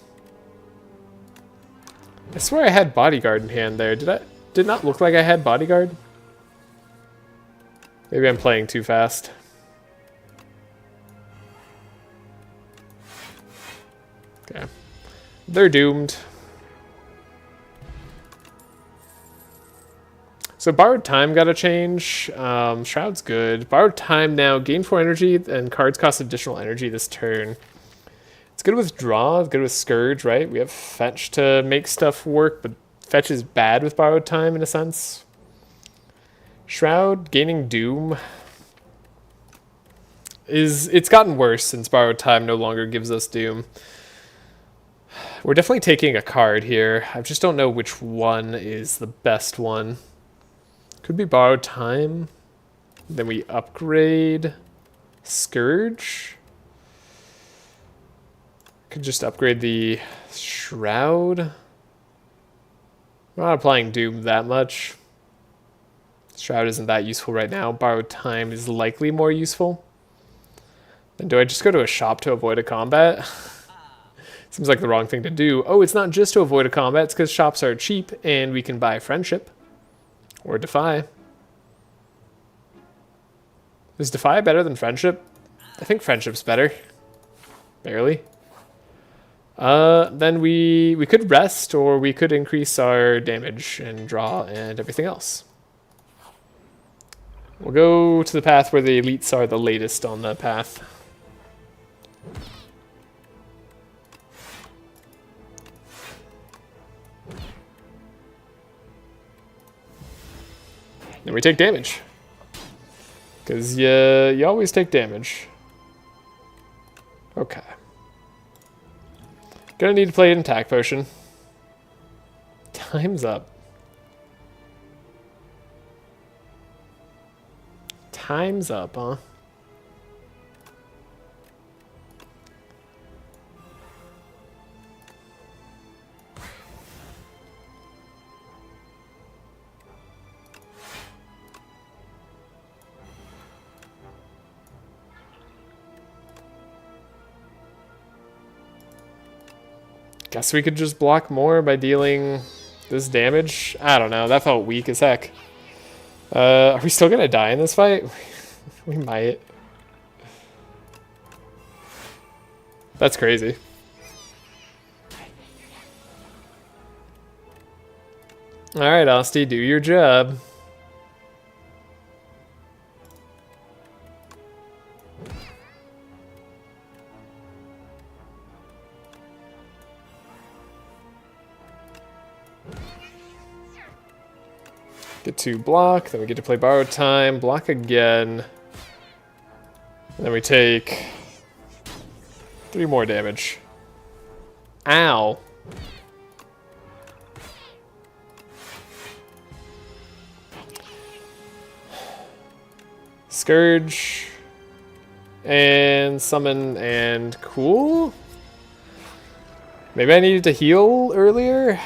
I swear I had Bodyguard in hand there. Did not look like I had Bodyguard? Maybe I'm playing too fast. Okay. They're doomed. So Borrowed Time got a change. Shroud's good. Borrowed Time now. Gain 4 energy, and cards cost additional energy this turn. It's good with Draw, it's good with Scourge, right? We have Fetch to make stuff work, but Fetch is bad with Borrowed Time in a sense. Shroud, gaining Doom. It's gotten worse since Borrowed Time no longer gives us Doom. We're definitely taking a card here. I just don't know which one is the best one. Could be Borrowed Time. Then we upgrade Scourge. Could just upgrade the Shroud. I'm not applying Doom that much. Shroud isn't that useful right now. Borrowed Time is likely more useful. Then do I just go to a shop to avoid a combat? Seems like the wrong thing to do. Oh, it's not just to avoid a combat. It's because shops are cheap and we can buy Friendship. Or Defy. Is Defy better than Friendship? I think Friendship's better. Barely. Then we could rest, or we could increase our damage and draw and everything else. We'll go to the path where the elites are the latest on the path. Then we take damage. Because you always take damage. Okay. Gonna need to play an attack potion. Time's up. Time's up, huh? Guess we could just block more by dealing this damage. I don't know. That felt weak as heck. Are we still gonna die in this fight? We might. That's crazy. Alright, Asti, do your job. Get to block, then we get to play Borrowed Time, block again. Then we take 3 more damage. Ow. Scourge. And summon and cool. Maybe I needed to heal earlier?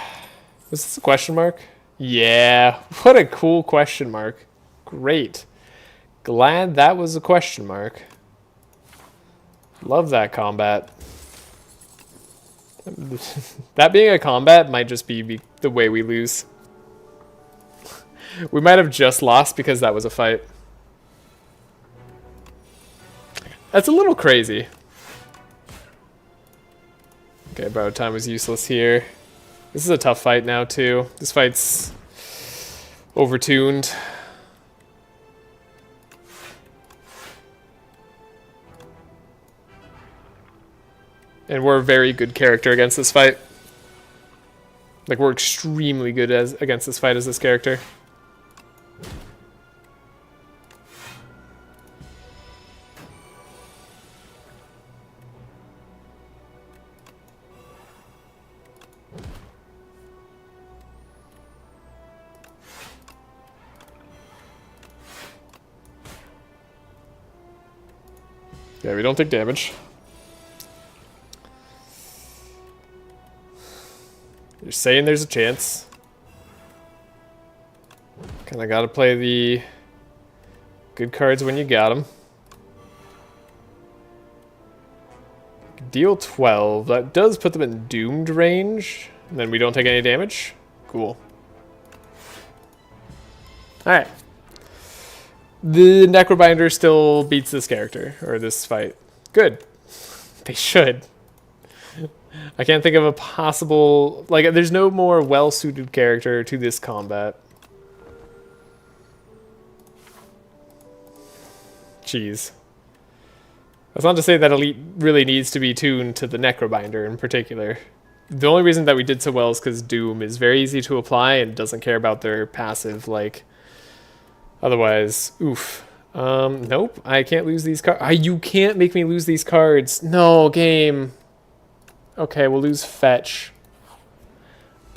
Was this a question mark? Yeah, what a cool question mark. Great. Glad that was a question mark. Love that combat. That being a combat might just be the way we lose. We might have just lost because that was a fight. That's a little crazy. Okay, Borrowed Time was useless here. This is a tough fight now, too. This fight's overtuned. And we're a very good character against this fight. Like, we're extremely good against this fight as this character. Yeah, we don't take damage. You're saying there's a chance. Kinda gotta play the good cards when you got them. Deal 12. That does put them in doomed range. And then we don't take any damage. Cool. Alright. The Necrobinder still beats this character, or this fight. Good. They should. I can't think of a possible... Like, there's no more well-suited character to this combat. Jeez. That's not to say that Elite really needs to be tuned to the Necrobinder in particular. The only reason that we did so well is because Doom is very easy to apply and doesn't care about their passive, like... Otherwise, oof. Nope, I can't lose these cards. You can't make me lose these cards. No, game. Okay, we'll lose Fetch.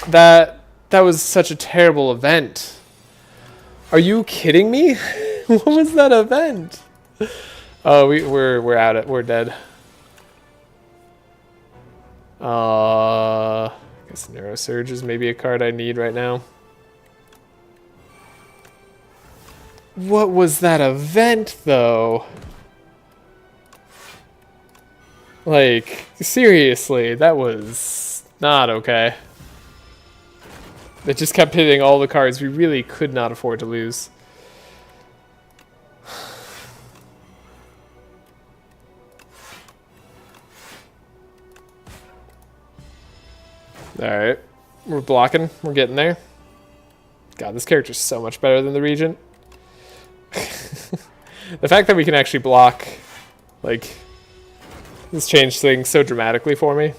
That was such a terrible event. Are you kidding me? What was that event? Oh, we're out it. We're dead. I guess Neurosurge is maybe a card I need right now. What was that event, though? Like, seriously, that was not okay. It just kept hitting all the cards we really could not afford to lose. Alright, we're blocking, we're getting there. God, this character's so much better than the Regent. The fact that we can actually block, like, this changed things so dramatically for me.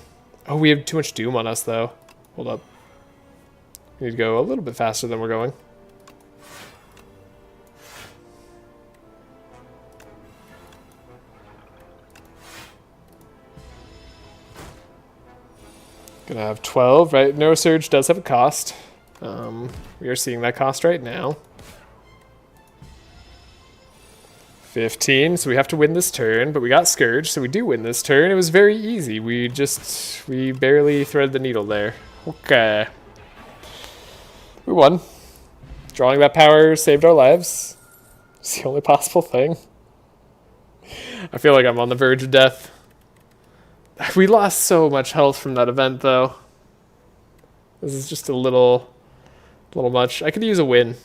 Oh, we have too much Doom on us, though. Hold up. We need to go a little bit faster than we're going. Gonna have 12, right? Neurosurge does have a cost. We are seeing that cost right now. 15, so we have to win this turn, but we got Scourge, so we do win this turn. It was very easy. We barely threaded the needle there. Okay. We won. Drawing that power saved our lives. It's the only possible thing. I feel like I'm on the verge of death. We lost so much health from that event, though. This is just a little much. I could use a win.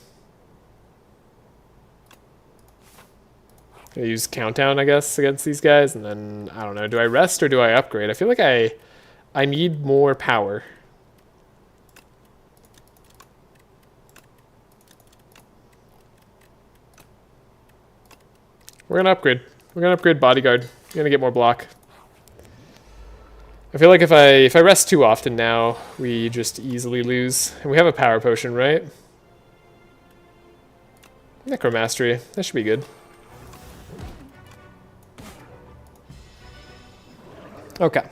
I use Countdown, I guess, against these guys, and then, I don't know, do I rest or do I upgrade? I feel like I need more power. We're gonna upgrade. We're gonna upgrade Bodyguard. We're gonna get more block. I feel like if I rest too often now, we just easily lose. And we have a power potion, right? Necromastery. That should be good. Okay.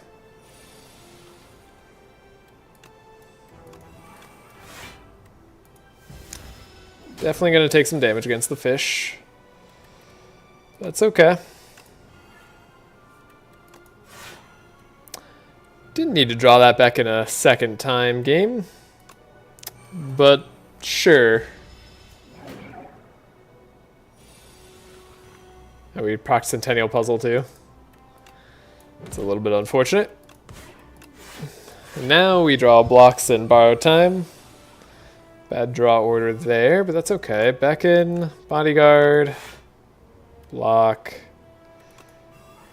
Definitely going to take some damage against the fish. That's okay. Didn't need to draw that back in a second time game. But sure. Oh, we proc Centennial Puzzle too. It's a little bit unfortunate. And now we draw blocks and borrow time. Bad draw order there, but that's okay. Back in, Bodyguard, block.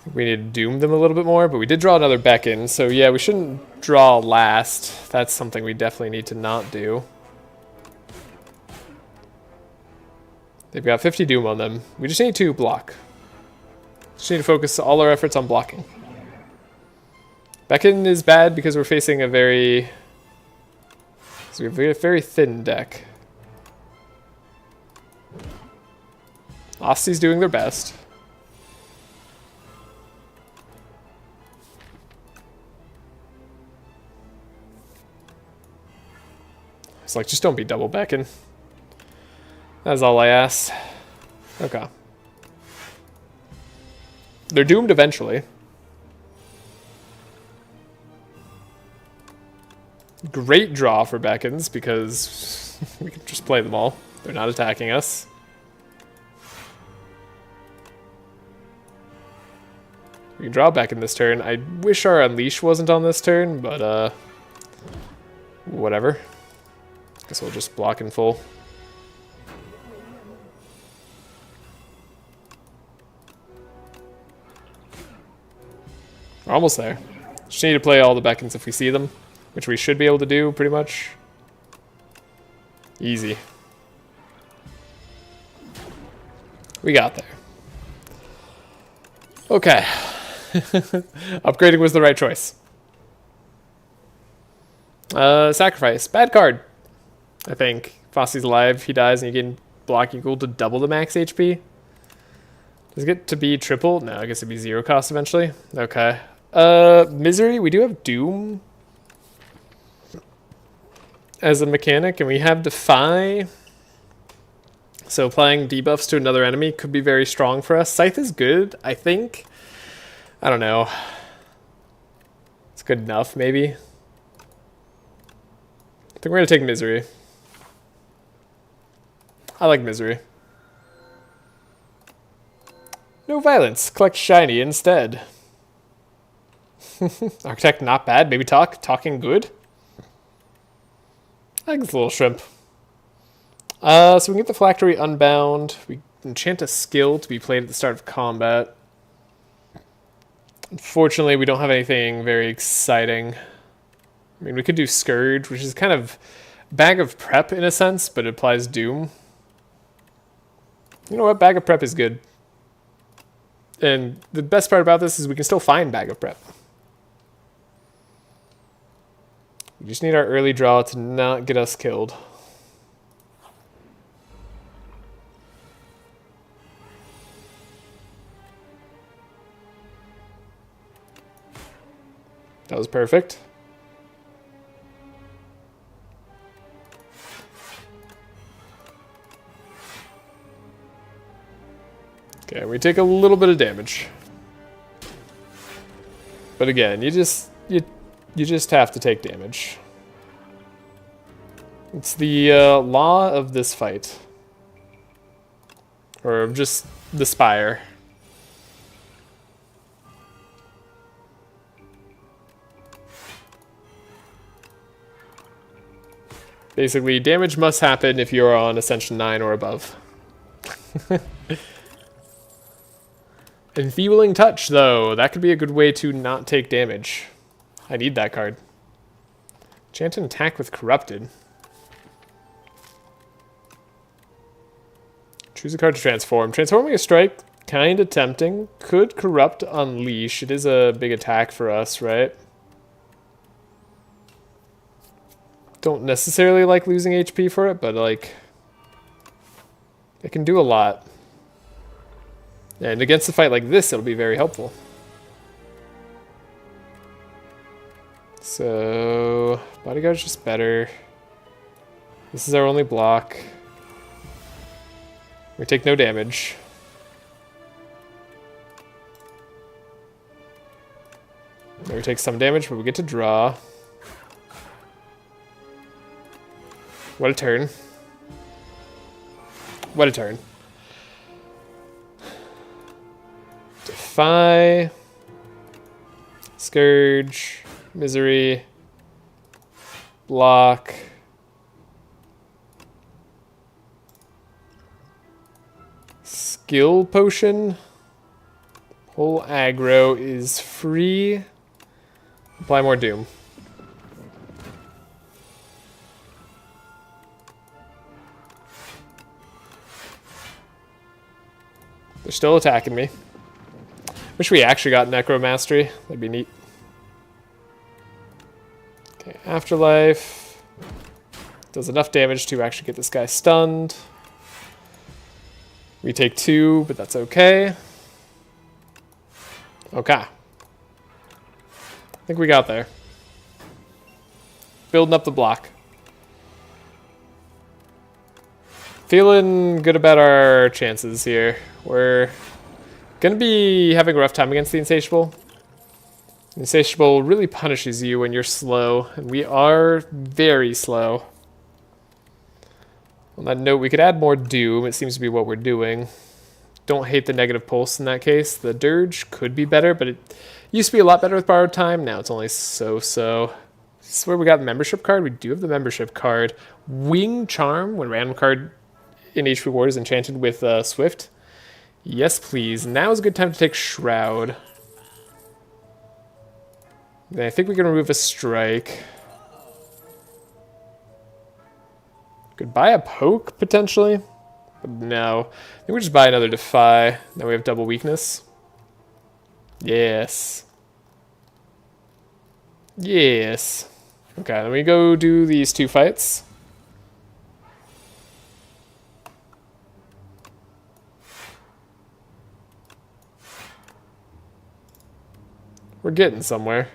I think we need to doom them a little bit more, but we did draw another Beckon, so yeah, we shouldn't draw last. That's something we definitely need to not do. They've got 50 doom on them. We just need to block. Just need to focus all our efforts on blocking. Beckon is bad because we're facing a very thin deck. Osty's doing their best. It's like, just don't be double Beckon. That's all I asked. Okay. They're doomed eventually. Great draw for Beckons because we can just play them all. They're not attacking us. We can draw Beckon this turn. I wish our Unleash wasn't on this turn, but Whatever. Guess we'll just block in full. We're almost there. Just need to play all the beckons if we see them, which we should be able to do pretty much. Easy. We got there. Okay. Upgrading was the right choice. Sacrifice. Bad card. I think. Fosse's alive. He dies and you gain block equal to double the max HP. Does it get to be triple? No, I guess it'd be 0 cost eventually. Okay. Misery. We do have Doom as a mechanic, and we have Defy. So applying debuffs to another enemy could be very strong for us. Scythe is good, I think. I don't know. It's good enough, maybe. I think we're going to take Misery. I like Misery. No violence. Collect Shiny instead. Architect not bad. Maybe talking good. I like this little shrimp. So we can get the Phylactery Unbound. We enchant a skill to be played at the start of combat. Unfortunately, we don't have anything very exciting. I mean, we could do Scourge, which is kind of Bag of Prep in a sense, but it applies Doom. You know what? Bag of Prep is good. And the best part about this is we can still find Bag of Prep. We just need our early draw to not get us killed. That was perfect. Okay, we take a little bit of damage. But again, you just have to take damage. It's the law of this fight. Or just the Spire. Basically, damage must happen if you're on Ascension 9 or above. Enfeebling Touch, though. That could be a good way to not take damage. I need that card. Enchant and attack with Corrupted. Choose a card to transform. Transforming a strike, kind of tempting. Could Corrupt Unleash. It is a big attack for us, right? Don't necessarily like losing HP for it, but like it can do a lot. And against a fight like this, it'll be very helpful. So Bodyguard's just better. This is our only block. We take no damage. There we take some damage, but we get to draw. What a turn. What a turn. Defy. Scourge. Misery. Block. Skill Potion. Whole aggro is free. Apply more Doom. They're still attacking me. Wish we actually got Necro Mastery. That'd be neat. Okay, Afterlife. Does enough damage to actually get this guy stunned. We take 2, but that's okay. Okay. I think we got there. Building up the block. Feeling good about our chances here. We're gonna be having a rough time against the Insatiable. The Insatiable really punishes you when you're slow, and we are very slow. On that note, we could add more Doom. It seems to be what we're doing. Don't hate the negative pulse in that case. The Dirge could be better, but it used to be a lot better with borrowed time. Now it's only so-so. This is where we got the membership card. We do have the membership card. Wing Charm, when random card in each reward is enchanted with Swift. Yes, please. Now is a good time to take Shroud. Then I think we can remove a Strike. Could buy a Poke, potentially. But no. I think we just buy another Defy. Now we have double weakness. Yes. Yes. Okay, let me go do these 2 fights. We're getting somewhere.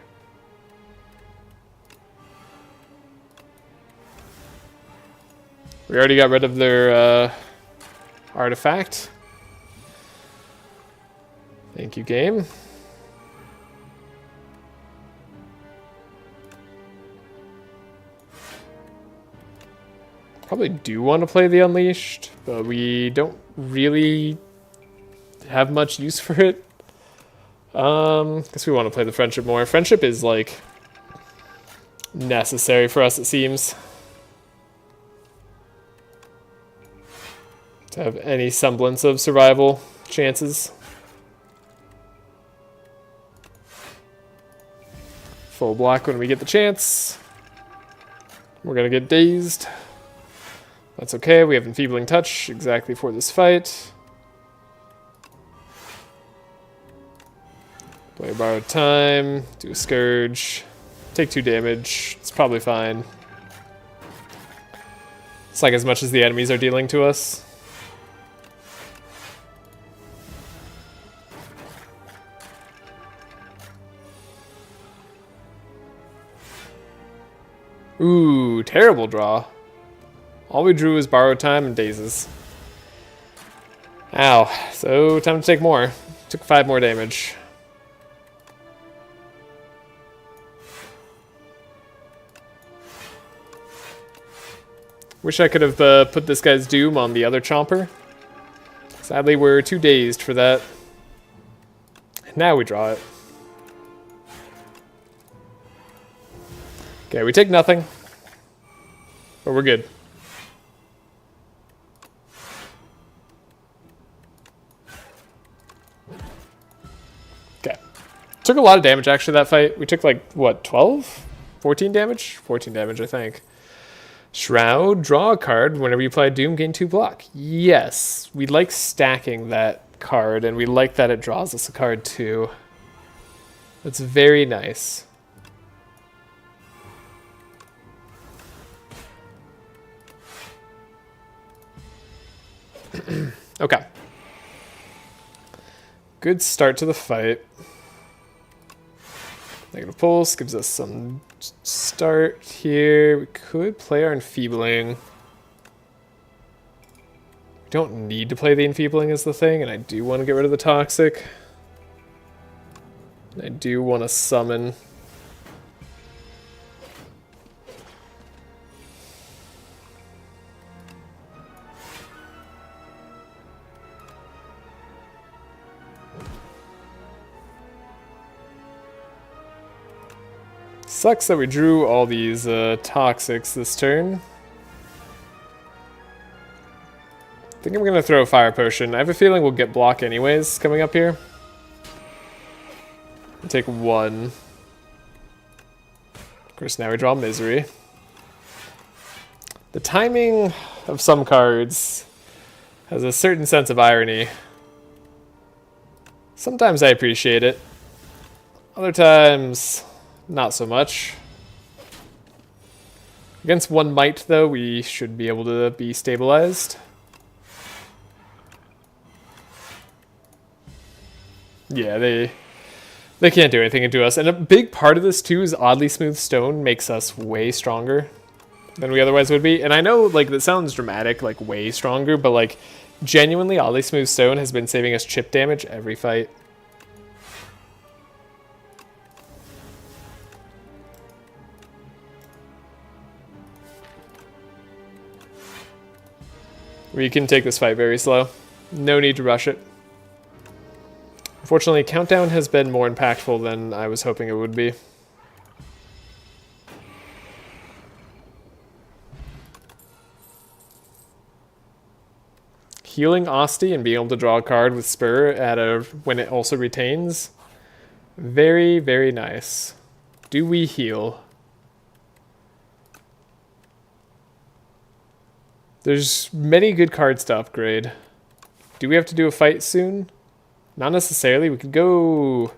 We already got rid of their artifact. Thank you, game. Probably do want to play the Unleashed, but we don't really have much use for it. Guess we want to play the Friendship more. Friendship is, like, necessary for us, it seems. To have any semblance of survival chances. Full block when we get the chance. We're gonna get dazed. That's okay, we have Enfeebling Touch exactly for this fight. Play Borrowed Time, do a Scourge, take 2 damage, it's probably fine. It's like as much as the enemies are dealing to us. Ooh, terrible draw. All we drew was Borrowed Time and Dazes. Ow, so time to take more. Took 5 more damage. Wish I could have put this guy's Doom on the other Chomper. Sadly, we're too dazed for that. Now we draw it. Okay, we take nothing. But we're good. Okay. Took a lot of damage, actually, that fight. We took, like, what, 12? 14 damage? 14 damage, I think. Shroud, draw a card. Whenever you apply Doom, gain 2 block. Yes, we like stacking that card, and we like that it draws us a card, too. That's very nice. Okay. Good start to the fight. Negative Pulse gives us some start here. We could play our Enfeebling. We don't need to play the Enfeebling is the thing, and I do want to get rid of the Toxic. I do want to summon. Sucks that we drew all these Toxics this turn. I think I'm going to throw a Fire Potion. I have a feeling we'll get block anyways coming up here. I'll take 1. Of course, now we draw Misery. The timing of some cards has a certain sense of irony. Sometimes I appreciate it. Other times, not so much. Against 1 Might, though, we should be able to be stabilized. Yeah, they can't do anything to us. And a big part of this, too, is Oddly Smooth Stone makes us way stronger than we otherwise would be. And I know, like, that sounds dramatic, like, way stronger, but, like, genuinely, Oddly Smooth Stone has been saving us chip damage every fight. We can take this fight very slow. No need to rush it. Unfortunately, Countdown has been more impactful than I was hoping it would be. Healing Asti and being able to draw a card with Spur when it also retains. Very, very nice. Do we heal? There's many good cards to upgrade. Do we have to do a fight soon? Not necessarily. We could go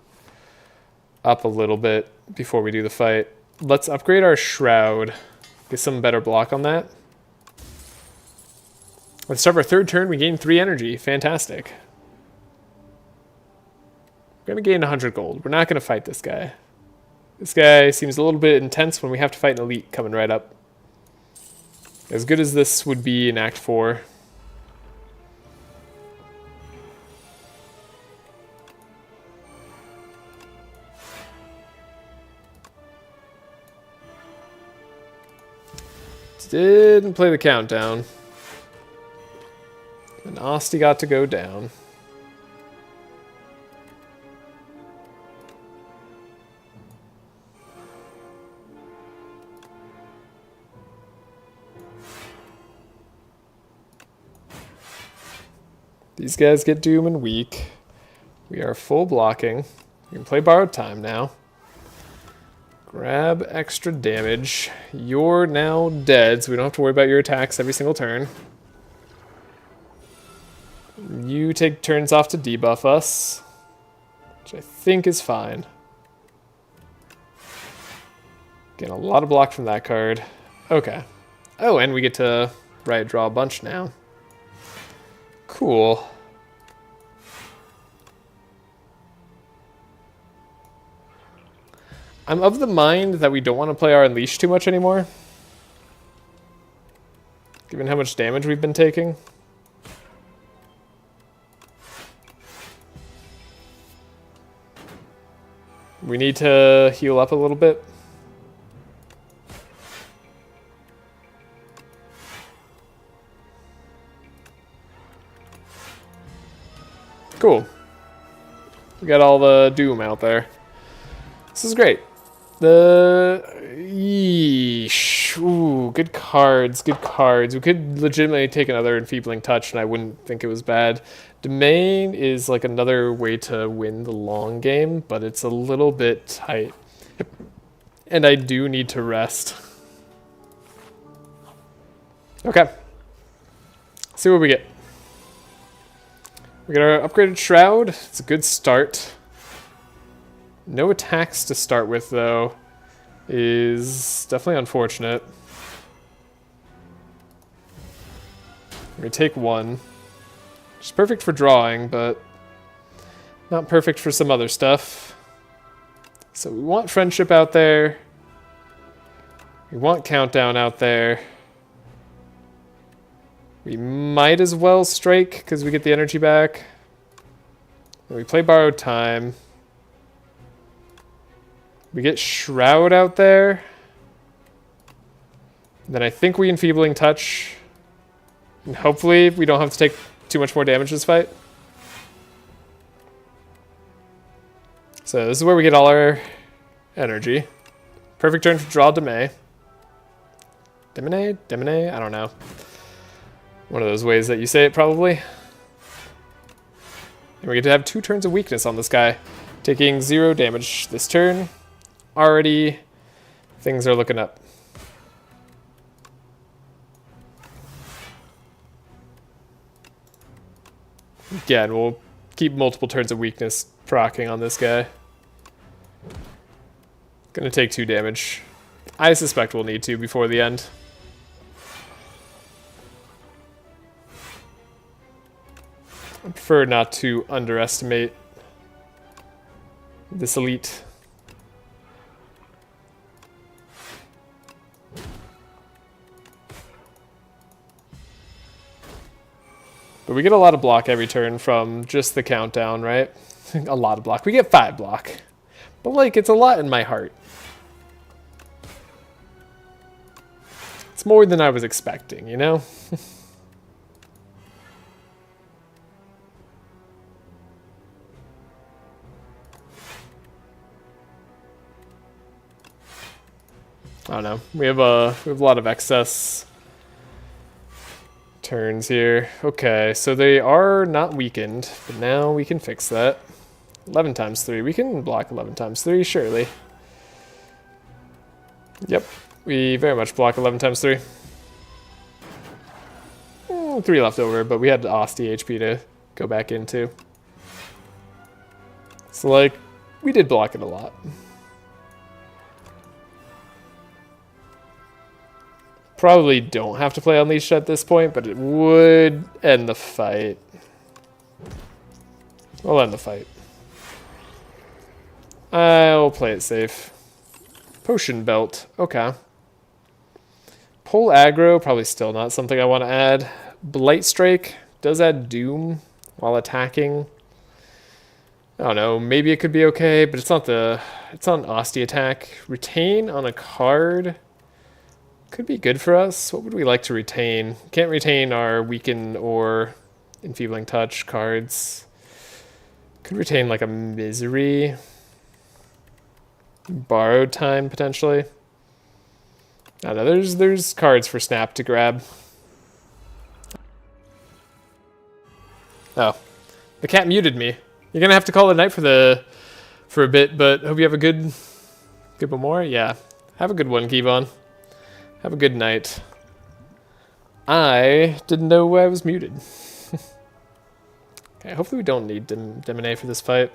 up a little bit before we do the fight. Let's upgrade our Shroud. Get some better block on that. Let's start our third turn. We gain 3 energy. Fantastic. We're going to gain 100 gold. We're not going to fight this guy. This guy seems a little bit intense when we have to fight an elite coming right up. As good as this would be in Act 4. Didn't play the countdown. And Asti got to go down. These guys get Doom and Weak. We are full blocking. We can play Borrowed Time now. Grab extra damage. You're now dead, so we don't have to worry about your attacks every single turn. You take turns off to debuff us, which I think is fine. Getting a lot of block from that card. Okay. Oh, and we get to draw a bunch now. Cool. I'm of the mind that we don't want to play our Unleash too much anymore, given how much damage we've been taking. We need to heal up a little bit. Cool. We got all the Doom out there. This is great. Yeesh. Ooh, good cards, good cards. We could legitimately take another Enfeebling Touch, and I wouldn't think it was bad. Domain is like another way to win the long game, but it's a little bit tight. And I do need to rest. Okay. See what we get. We got our upgraded Shroud. It's a good start. No attacks to start with, though, is definitely unfortunate. We take 1. Which is perfect for drawing, but not perfect for some other stuff. So we want Friendship out there. We want Countdown out there. We might as well Strike, because we get the energy back. And we play Borrowed Time. We get Shroud out there. Then I think we Enfeebling Touch. And hopefully we don't have to take too much more damage this fight. So this is where we get all our energy. Perfect turn to draw Demay. Demine? I don't know. One of those ways that you say it, probably. And we get to have 2 turns of weakness on this guy. Taking 0 damage this turn. Already, things are looking up. Again, we'll keep multiple turns of weakness proccing on this guy. Gonna take 2 damage. I suspect we'll need to before the end. I prefer not to underestimate this elite. But we get a lot of block every turn from just the countdown, right? A lot of block. We get 5 block. But, like, it's a lot in my heart. It's more than I was expecting, you know? I don't know. We have a lot of excess turns here. Okay, so they are not weakened, but now we can fix that. 11 times 3. We can block 11 times 3, surely. Yep, we very much block 11 times 3. 3 left over, but we had Osti HP to go back into. So, like, we did block it a lot. Probably don't have to play Unleashed at this point, but it would end the fight. We'll end the fight. I'll play it safe. Potion Belt. Okay. Pull aggro, probably still not something I want to add. Blight Strike does add Doom while attacking. I don't know, maybe it could be okay, but it's not an Osti attack. Retain on a card could be good for us. What would we like to retain? Can't retain our Weaken or Enfeebling Touch cards. Could retain like a Misery. Borrowed Time, potentially. I don't know, there's cards for Snap to grab. Oh, the cat muted me. You're gonna have to call it a night for a bit, but hope you have a good one more. Yeah, have a good one, Kevon. Have a good night. I didn't know I was muted. Okay, hopefully we don't need Demone for this fight.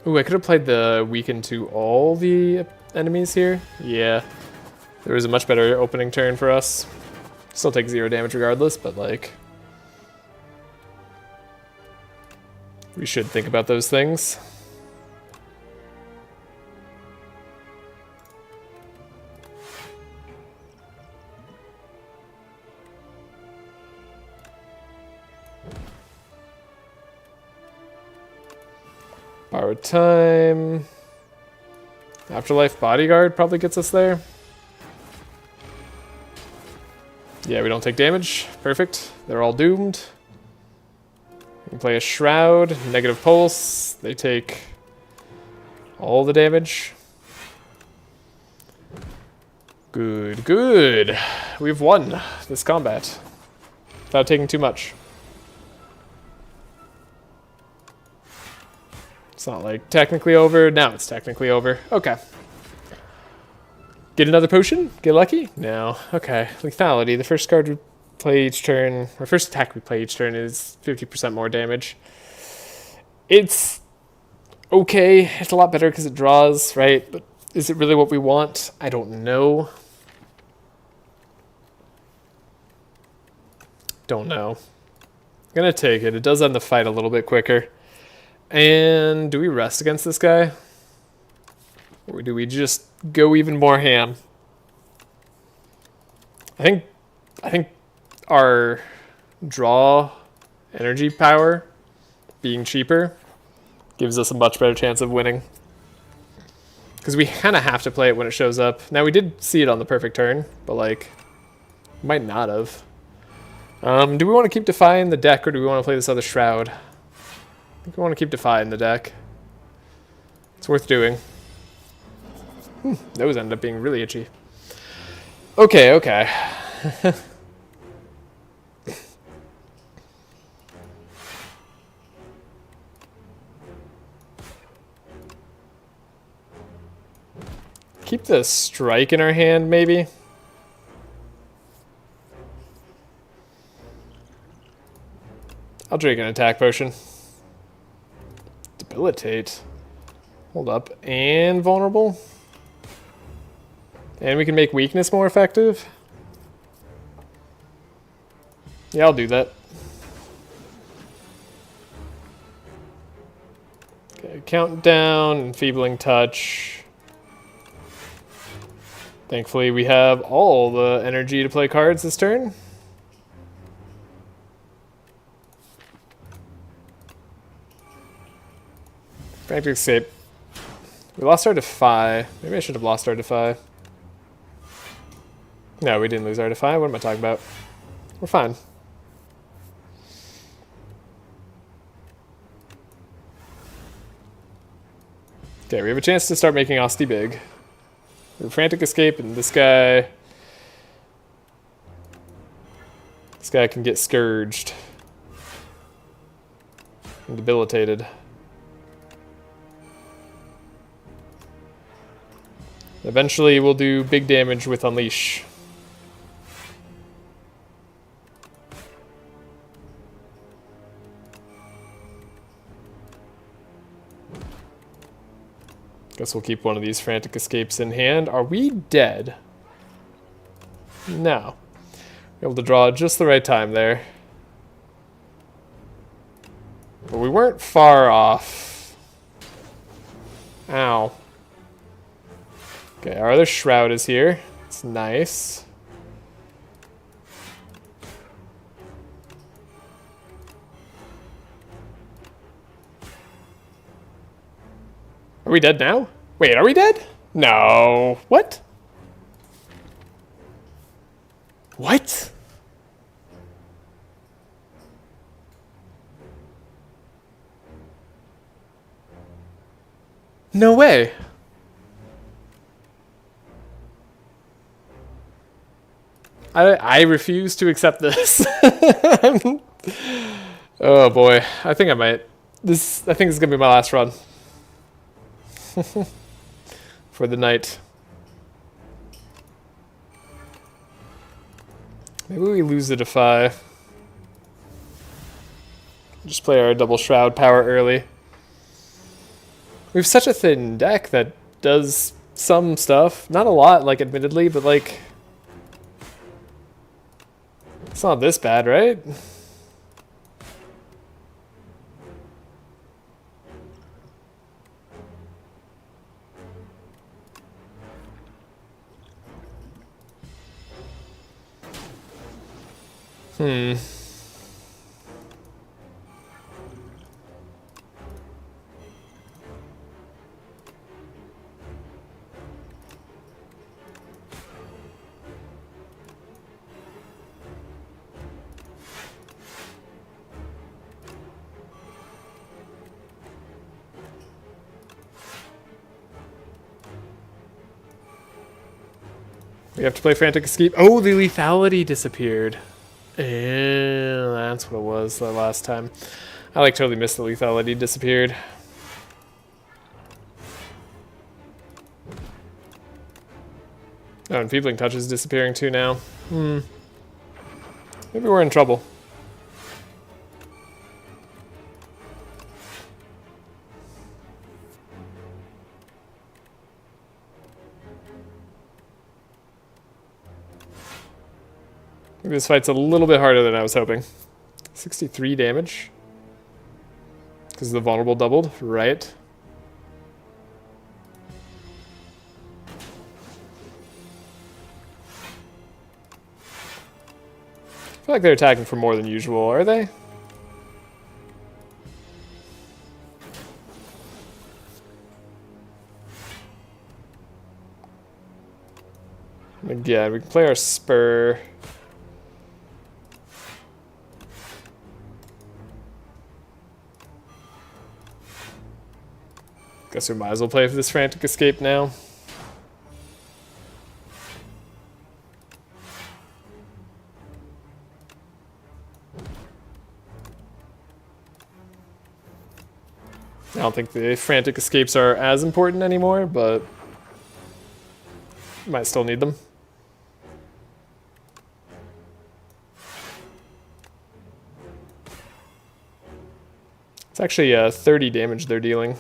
Ooh, I could have played the Weaken to all the enemies here. Yeah, there was a much better opening turn for us. Still take 0 damage regardless, but like, we should think about those things. Borrowed Time. Afterlife Bodyguard probably gets us there. Yeah, we don't take damage. Perfect. They're all doomed. We can play a Shroud, Negative Pulse. They take all the damage. Good, good. We've won this combat without taking too much. It's not like technically over. Now it's technically over. Okay. Get another potion? Get lucky? No. Okay. Lethality. The first card we play each turn, or first attack we play each turn is 50% more damage. It's okay. It's a lot better because it draws, right? But is it really what we want? I don't know. Don't know. I'm gonna take it. It does end the fight a little bit quicker. And do we rest against this guy? Or do we just go even more ham? I think our draw energy power being cheaper gives us a much better chance of winning. Because we kind of have to play it when it shows up. Now we did see it on the perfect turn, but like, might not have. Do we want to keep Defy in the deck, or do we want to play this other Shroud? I think we want to keep Defy in the deck. It's worth doing. Those end up being really itchy. Okay, okay. Keep the Strike in our hand, maybe? I'll drink an attack potion. Debilitate. Hold up. And vulnerable. And we can make weakness more effective. Yeah, I'll do that. Okay, countdown, enfeebling touch. Thankfully, we have all the energy to play cards this turn. Frantic Escape. We lost our Defy. Maybe I should have lost our Defy. No, we didn't lose our Defy. What am I talking about? We're fine. Okay, we have a chance to start making Asti big. We have Frantic Escape, and this guy... This guy can get scourged. And debilitated. Eventually, we'll do big damage with Unleash. Guess we'll keep one of these Frantic Escapes in hand. Are we dead? No. Able to draw just the right time there. But we weren't far off. Ow. Okay, our other Shroud is here. It's nice. Are we dead now? Wait, are we dead? No. What? What? No way. I refuse to accept this. Oh boy, I think I might. I think this is gonna be my last run for the night. Maybe we lose the Defy. Just play our double Shroud power early. We have such a thin deck that does some stuff. Not a lot, like, admittedly, but, like... It's not this bad, right? We have to play Frantic Escape. Oh, the lethality disappeared. That's what it was the last time. I like totally missed the lethality disappeared. Oh, and Feebling Touch is disappearing too now. Maybe we're in trouble. This fight's a little bit harder than I was hoping. 63 damage. Because the vulnerable doubled, right? I feel like they're attacking for more than usual, are they? Again, we can play our Spur. Guess we might as well play for this Frantic Escape now. I don't think the Frantic Escapes are as important anymore, but might still need them. It's actually 30 damage they're dealing.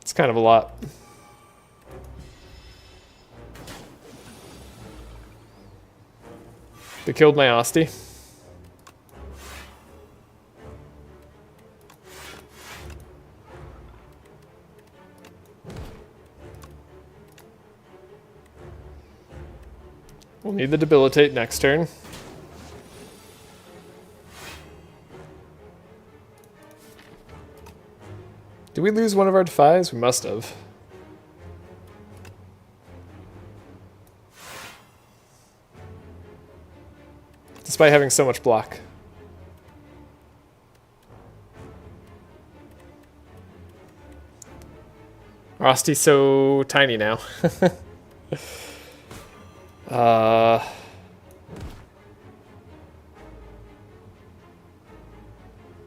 It's kind of a lot. They killed my Asti. We'll need the Debilitate next turn. Did we lose one of our Defies? We must have. Despite having so much block. Rosty's so tiny now.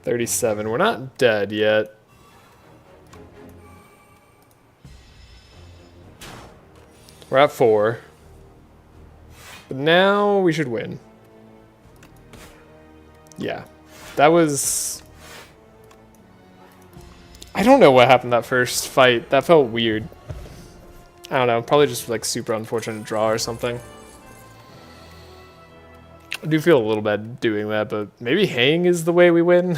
37. We're not dead yet. We're at 4. But now we should win. Yeah. That was... I don't know what happened that first fight. That felt weird. I don't know. Probably just like super unfortunate draw or something. I do feel a little bad doing that, but maybe Hang is the way we win.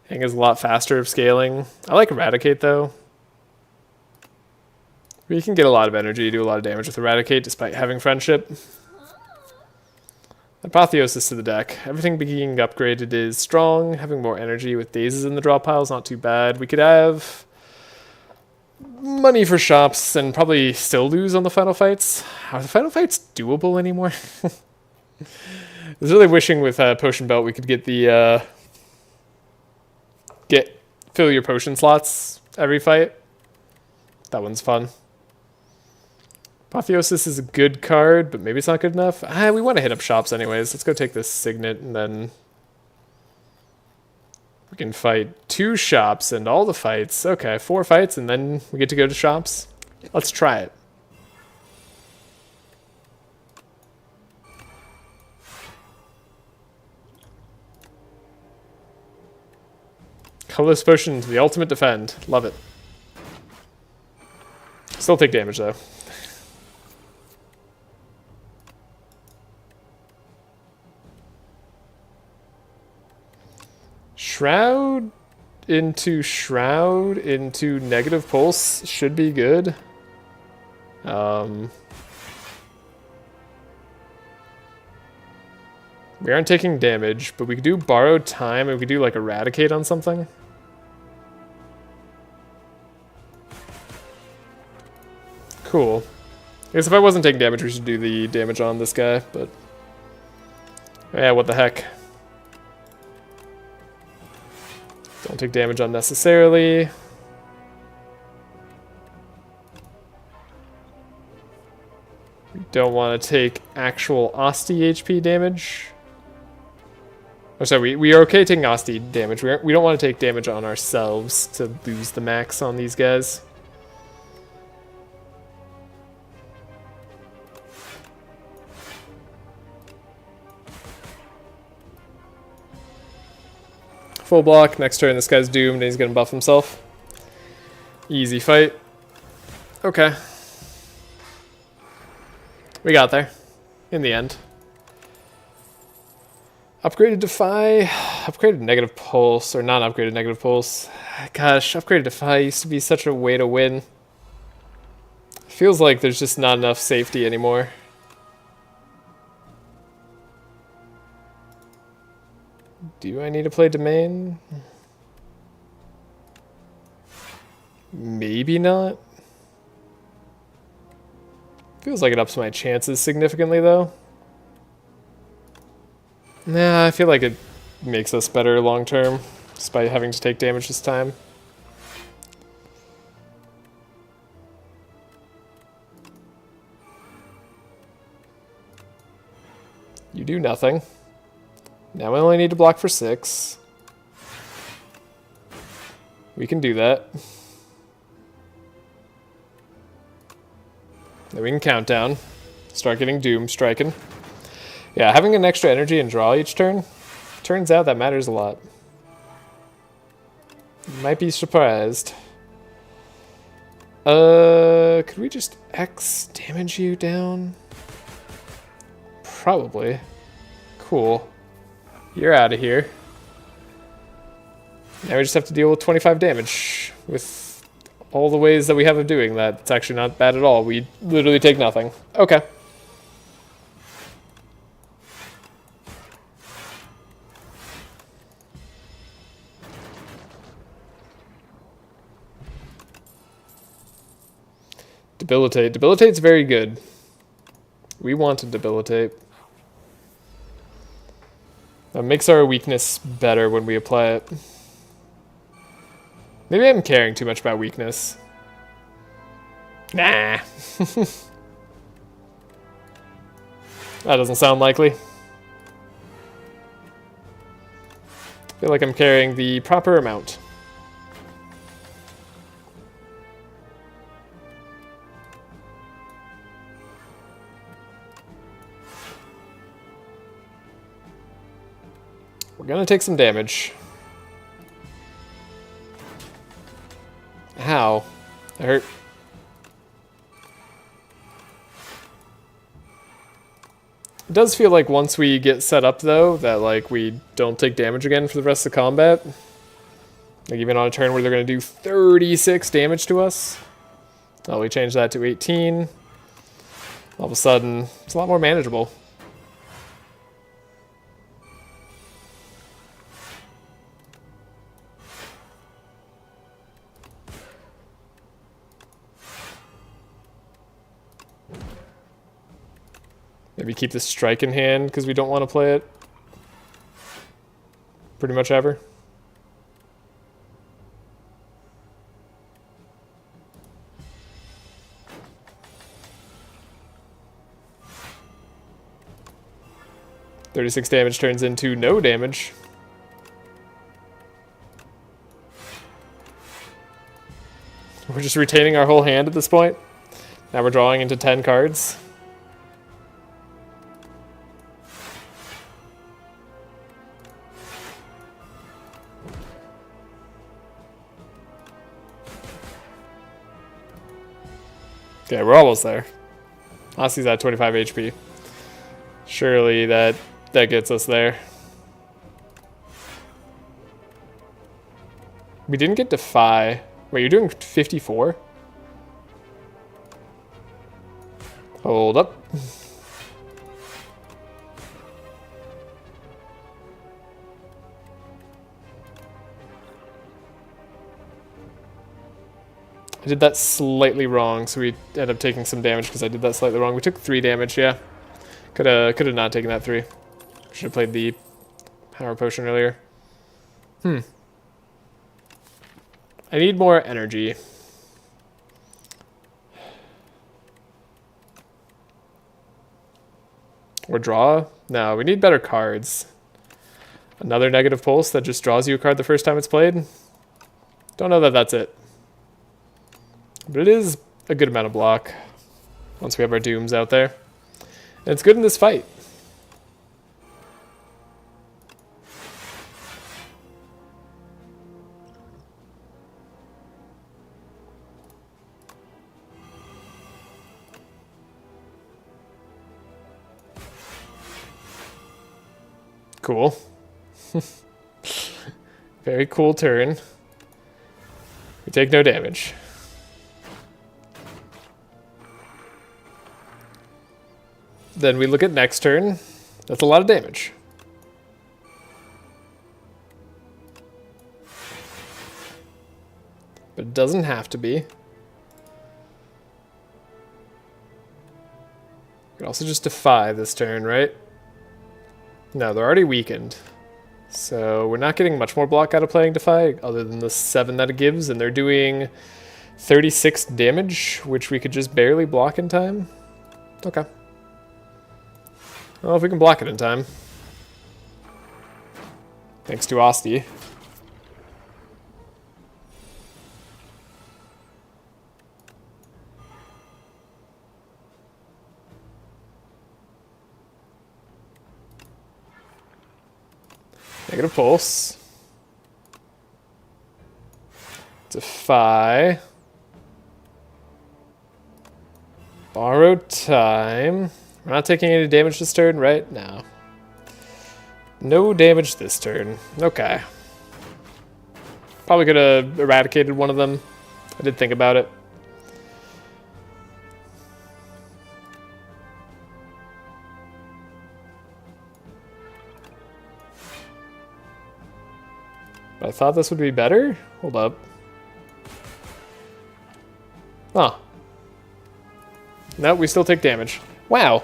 Hang is a lot faster of scaling. I like Eradicate though. You can get a lot of energy, do a lot of damage with Eradicate despite having Friendship. Apotheosis to the deck. Everything being upgraded is strong. Having more energy with Dazes in the draw pile is not too bad. We could have money for shops and probably still lose on the final fights. Are the final fights doable anymore? I was really wishing with Potion Belt we could get the fill your potion slots every fight. That one's fun. Apotheosis is a good card, but maybe it's not good enough. We want to hit up shops anyways. Let's go take this Signet and then we can fight 2 shops and all the fights. Okay, 4 fights and then we get to go to shops. Let's try it. Colorless Potion to the ultimate defend. Love it. Still take damage though. Shroud into negative pulse should be good. We aren't taking damage, but we could do Borrowed Time and we could do like Eradicate on something. Cool. I guess if I wasn't taking damage, we should do the damage on this guy, but yeah, what the heck. Don't take damage unnecessarily. We don't want to take actual Osti HP damage. Oh, sorry, we are okay taking Osti damage. We don't want to take damage on ourselves to lose the max on these guys. Full block. Next turn, this guy's doomed and he's going to buff himself. Easy fight. Okay. We got there. In the end. Upgraded Defy. Upgraded Negative Pulse. Or non-upgraded Negative Pulse. Gosh, upgraded Defy used to be such a way to win. Feels like there's just not enough safety anymore. Do I need to play Domain? Maybe not. Feels like it ups my chances significantly, though. Nah, I feel like it makes us better long term, despite having to take damage this time. You do nothing. Now we only need to block for 6. We can do that. Then we can count down. Start getting Doom striking. Yeah, having an extra energy and draw each turn, turns out that matters a lot. You might be surprised. Could we just X damage you down? Probably. Cool. You're out of here. Now we just have to deal with 25 damage. With all the ways that we have of doing that, it's actually not bad at all. We literally take nothing. Okay. Debilitate. Debilitate's very good. We want to debilitate. That makes our weakness better when we apply it. Maybe I'm caring too much about weakness. Nah. That doesn't sound likely. I feel like I'm carrying the proper amount. We're gonna take some damage. Ow. That hurt. It does feel like once we get set up, though, that like we don't take damage again for the rest of the combat. Like even on a turn where they're going to do 36 damage to us. Oh, we change that to 18. All of a sudden, it's a lot more manageable. Maybe keep the strike in hand because we don't want to play it pretty much ever. $36 damage turns into no damage. We're just retaining our whole hand at this point. Now we're drawing into 10 cards. Okay, we're almost there. Ossie's at 25 HP. Surely that gets us there. We didn't get Defy. Wait, you're doing 54? Hold up. I did that slightly wrong, so we ended up taking some damage because I did that slightly wrong. We took 3 damage, yeah. Could have not taken that 3. Should have played the power potion earlier. I need more energy. Or draw? No, we need better cards. Another negative pulse that just draws you a card the first time it's played? Don't know that that's it. But it is a good amount of block once we have our dooms out there. And it's good in this fight. Cool. Very cool turn. We take no damage. Then we look at next turn. That's a lot of damage. But it doesn't have to be. You could also just defy this turn, right? No, they're already weakened. So we're not getting much more block out of playing Defy other than the 7 that it gives, and they're doing 36 damage, which we could just barely block in time. Okay. Well, if we can block it in time. Thanks to Ostie. Negative pulse. Defy. Borrowed time. We're not taking any damage this turn, right? No. No damage this turn. Okay. Probably could have eradicated one of them. I did think about it. But I thought this would be better? Hold up. Oh. No, we still take damage. Wow.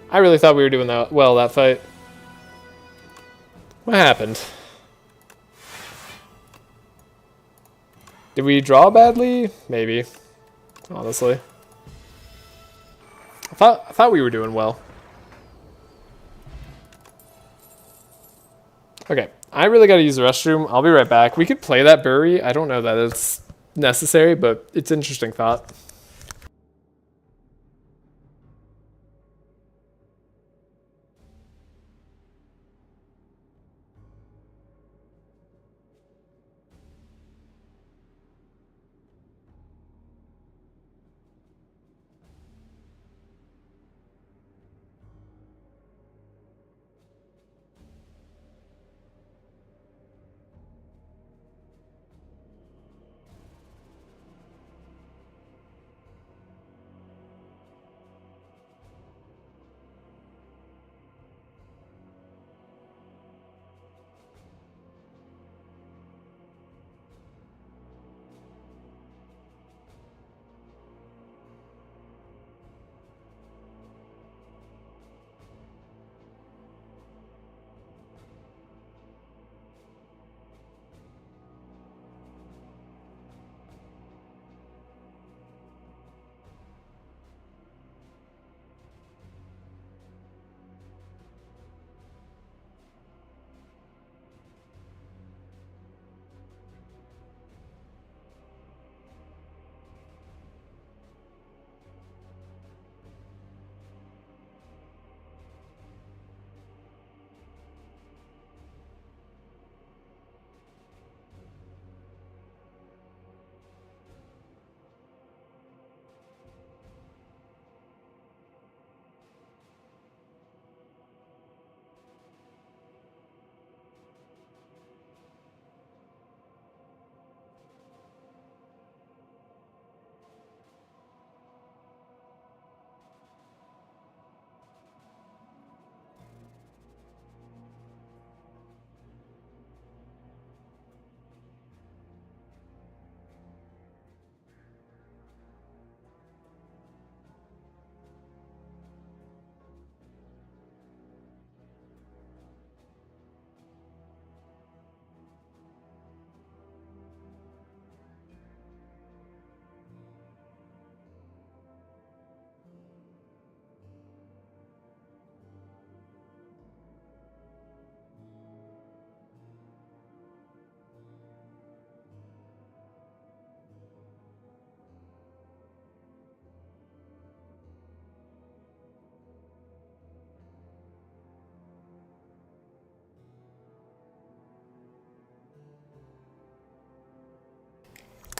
I really thought we were doing that well that fight. What happened? Did we draw badly? Maybe. Honestly. I thought we were doing well. Okay, I really gotta use the restroom. I'll be right back. We could play that brewery. I don't know that it's necessary, but it's an interesting thought.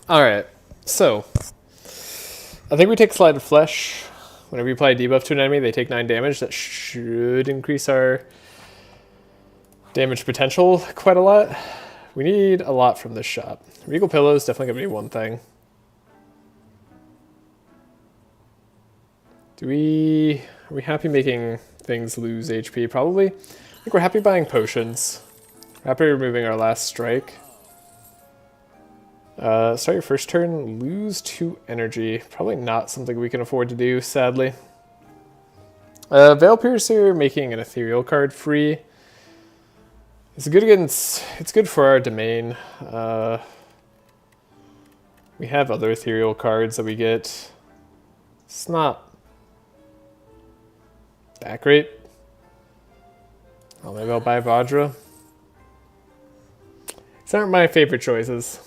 Alright, so I think we take Slide of Flesh. Whenever you apply a debuff to an enemy, they take 9 damage. That should increase our damage potential quite a lot. We need a lot from this shop. Regal Pillow is definitely going to be one thing. Are we happy making things lose HP? Probably. I think we're happy buying potions. We're happy removing our last strike. Start your first turn, lose 2 energy. Probably not something we can afford to do, sadly. Veil Piercer, making an ethereal card free. It's good against. It's good for our domain. We have other ethereal cards that we get. It's not that great. Oh, maybe I'll buy Vajra. These aren't my favorite choices.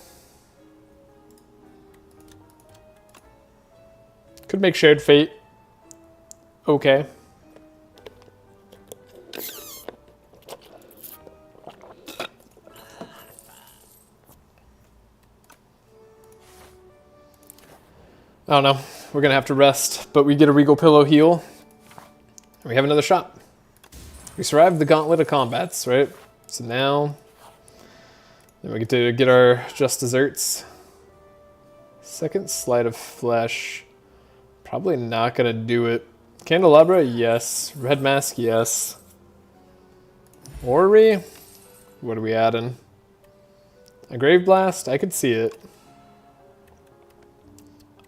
Could make Shared Fate okay. I don't know. We're going to have to rest, but we get a Regal Pillow heal. We have another shot. We survived the Gauntlet of Combats, right? So now, then we get to get our Just Desserts. Second Slide of Flesh. Probably not going to do it. Candelabra, yes. Red Mask, yes. Orrery? What are we adding? A Grave Blast? I could see it.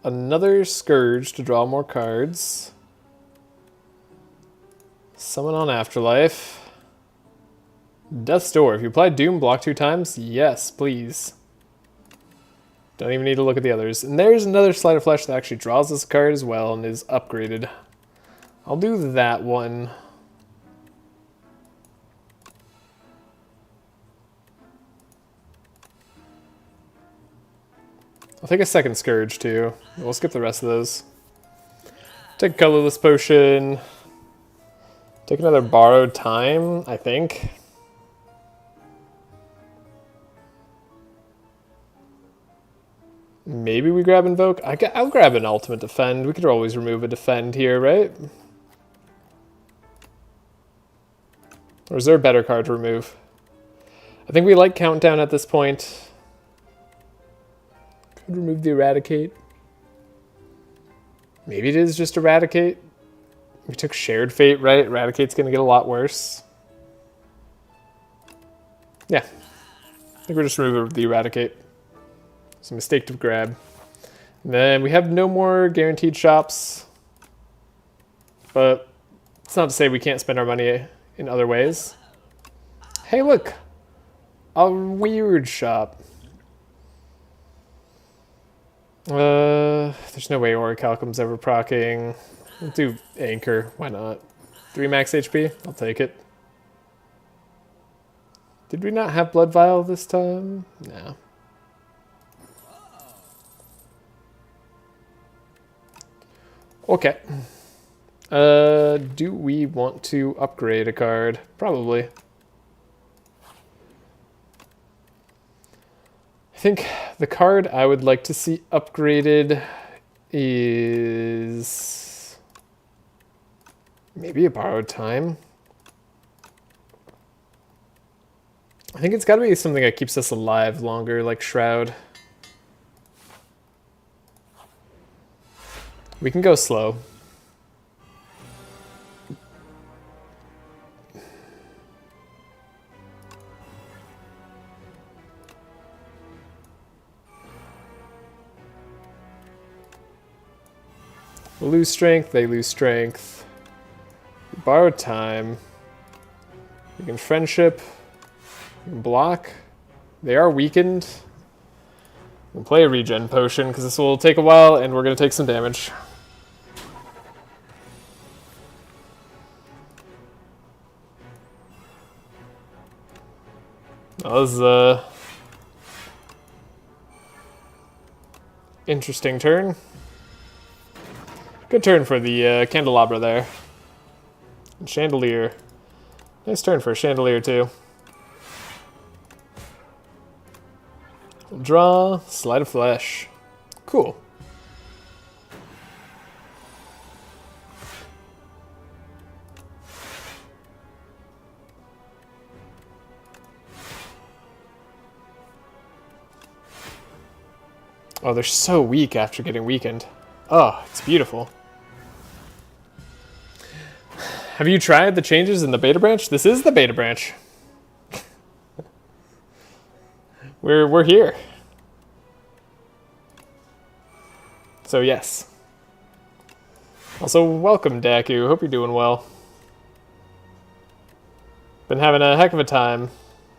Another Scourge to draw more cards. Summon on Afterlife. Death's Door. If you apply Doom, block 2 times? Yes, please. Don't even need to look at the others. And there's another Sleight of Flesh that actually draws this card as well and is upgraded. I'll do that one. I'll take a second Scourge too. We'll skip the rest of those. Take a Colorless Potion. Take another Borrowed Time, I think. Maybe we grab Invoke. I'll grab an Ultimate Defend. We could always remove a Defend here, right? Or is there a better card to remove? I think we like Countdown at this point. Could remove the Eradicate. Maybe it is just Eradicate. We took Shared Fate, right? Eradicate's going to get a lot worse. Yeah. I think we'll just remove the Eradicate. It's a mistake to grab. And then we have no more guaranteed shops. But it's not to say we can't spend our money in other ways. Hey, look! A weird shop. There's no way Orichalcum's ever proccing. We'll do Anchor. Why not? 3 max HP? I'll take it. Did we not have Blood Vial this time? No. Okay. Do we want to upgrade a card? Probably. I think the card I would like to see upgraded is maybe a Borrowed Time. I think it's got to be something that keeps us alive longer, like Shroud. We can go slow. We'll lose strength, they lose strength. Borrowed Time. We can Friendship. We can block. They are weakened. We'll play a Regen Potion because this will take a while and we're going to take some damage. That was a interesting turn. Good turn for the Candelabra there. And Chandelier. Nice turn for a Chandelier too. We'll draw, Sleight of Flesh. Cool. Oh, they're so weak after getting weakened. Oh, it's beautiful. Have you tried the changes in the beta branch? This is the beta branch. We're here. So yes. Also, welcome Daku. Hope you're doing well. Been having a heck of a time.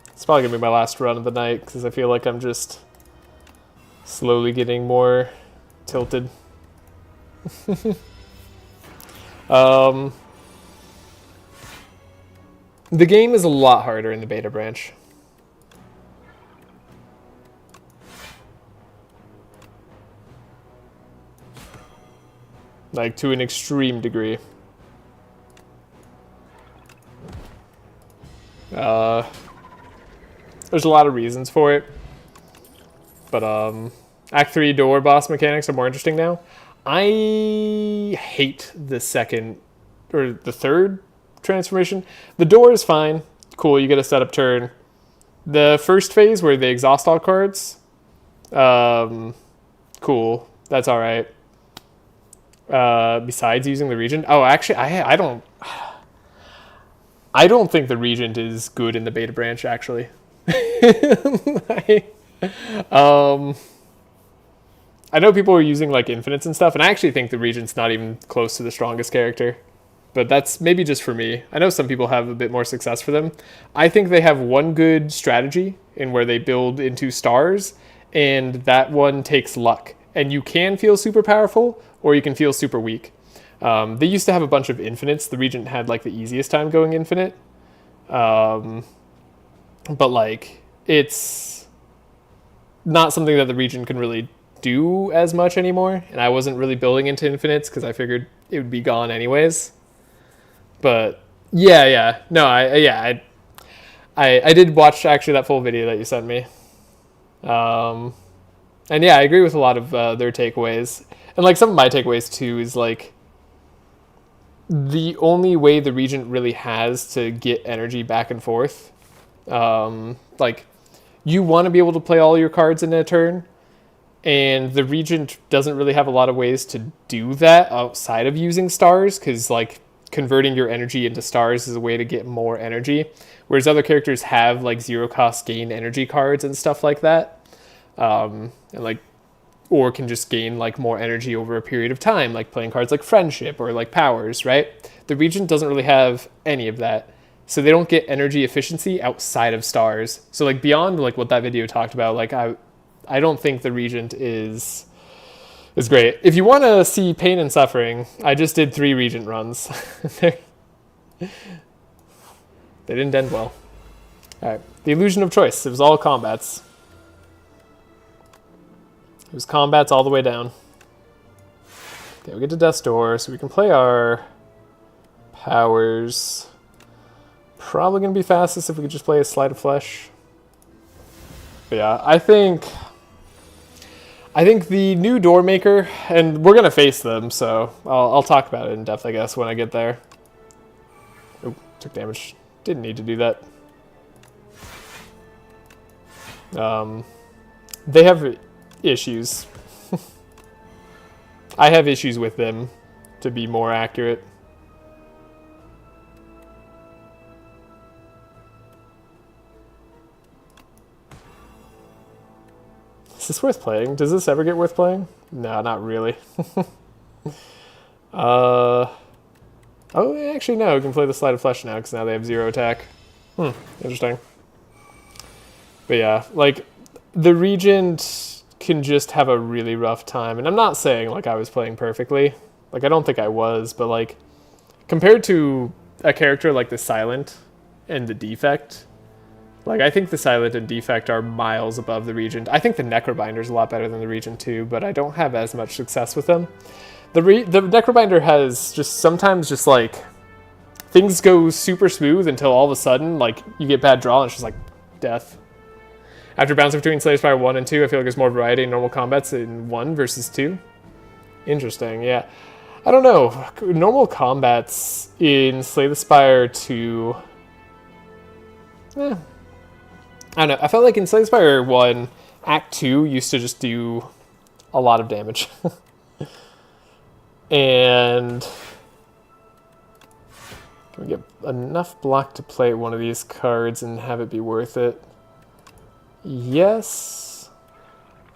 It's probably gonna be my last run of the night because I feel like I'm just slowly getting more tilted. The game is a lot harder in the beta branch. Like, to an extreme degree. There's a lot of reasons for it. But, Act 3 door boss mechanics are more interesting now. I hate the second, or the third transformation. The door is fine. Cool, you get a setup turn. The first phase where they exhaust all cards, cool. That's alright. Besides using the Regent. Oh, actually, I don't think the Regent is good in the beta branch, actually. I know people are using like infinites and stuff, and I actually think the Regent's not even close to the strongest character. But that's maybe just for me. I know some people have a bit more success for them. I think they have one good strategy in where they build into stars, and that one takes luck. And you can feel super powerful, or you can feel super weak. They used to have a bunch of infinites. The Regent had like the easiest time going infinite. But like, it's not something that the Regent can really do as much anymore. And I wasn't really building into infinites because I figured it would be gone anyways. But yeah. No, I did watch actually that full video that you sent me. And yeah, I agree with a lot of their takeaways. And like some of my takeaways too is like the only way the Regent really has to get energy back and forth. Like you want to be able to play all your cards in a turn, and the Regent doesn't really have a lot of ways to do that outside of using stars, because like converting your energy into stars is a way to get more energy, whereas other characters have like zero cost gain energy cards and stuff like that. And like, or can just gain like more energy over a period of time, like playing cards like Friendship or like Powers, right? The Regent doesn't really have any of that, so they don't get energy efficiency outside of stars. So like beyond like what that video talked about, like I don't think the Regent is great. If you want to see pain and suffering, I just did 3 Regent runs. They didn't end well. All right, the illusion of choice. It was all combats. It was combats all the way down. Okay, we get to Death's Door, so we can play our Powers. Probably going to be fastest if we could just play a Sleight of Flesh. But yeah, I think the new Doormaker, and we're going to face them, so I'll talk about it in depth, I guess, when I get there. Oh, took damage. Didn't need to do that. They have issues. I have issues with them, to be more accurate. Is this worth playing? Does this ever get worth playing? No, not really. Oh, actually no, we can play the Sleight of Flesh now, because now they have 0 attack. Interesting. But yeah, like, the Regent can just have a really rough time. And I'm not saying, like, I was playing perfectly. Like, I don't think I was, but, like, compared to a character like the Silent and the Defect, like, I think the Silent and Defect are miles above the Regent. I think the Necrobinder is a lot better than the Regent too, but I don't have as much success with them. The Necrobinder has just sometimes just, like, things go super smooth until all of a sudden, like, you get bad draw and it's just, like, death. After bouncing between Slay the Spire 1 and 2, I feel like there's more variety in normal combats in 1 versus 2. Interesting, yeah. I don't know. Normal combats in Slay the Spire 2... I don't know. I felt like in Slay the Spire 1, Act 2 used to just do a lot of damage. And... can we get enough block to play one of these cards and have it be worth it? Yes,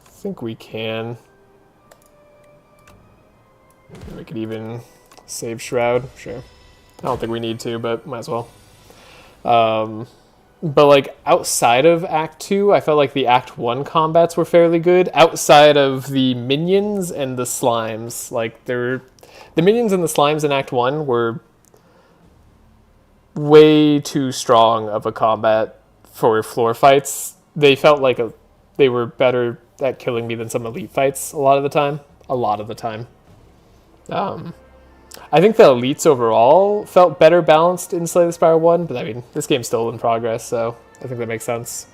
I think we can. We could even save Shroud, sure. I don't think we need to, but might as well. But like outside of Act 2, I felt like the Act 1 combats were fairly good. Outside of the minions and the slimes, like the minions and the slimes in Act 1 were way too strong of a combat for floor fights. They felt like they were better at killing me than some elite fights a lot of the time. I think the elites overall felt better balanced in Slay the Spire 1, but I mean, this game's still in progress, so I think that makes sense.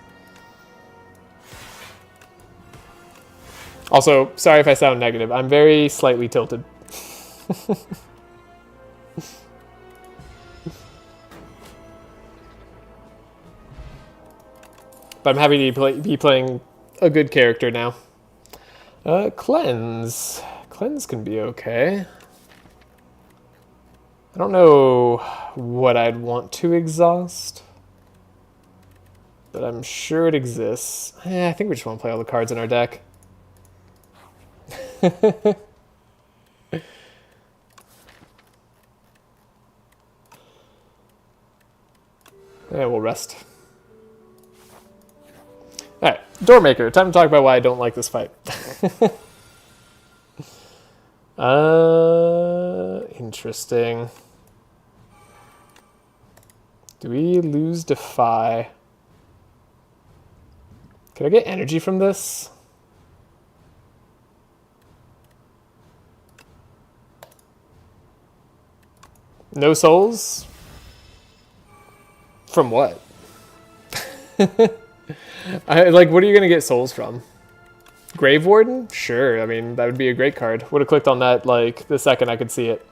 Also, sorry if I sound negative. I'm very slightly tilted. But I'm happy to be playing a good character now. Cleanse. Cleanse can be okay. I don't know what I'd want to exhaust, but I'm sure it exists. I think we just want to play all the cards in our deck. Yeah, we'll rest. Alright, Doormaker. Time to talk about why I don't like this fight. Interesting. Do we lose Defy? Can I get energy from this? No souls? From what? Like, what are you going to get souls from? Grave Warden? Sure, I mean, that would be a great card. Would have clicked on that, like, the second I could see it.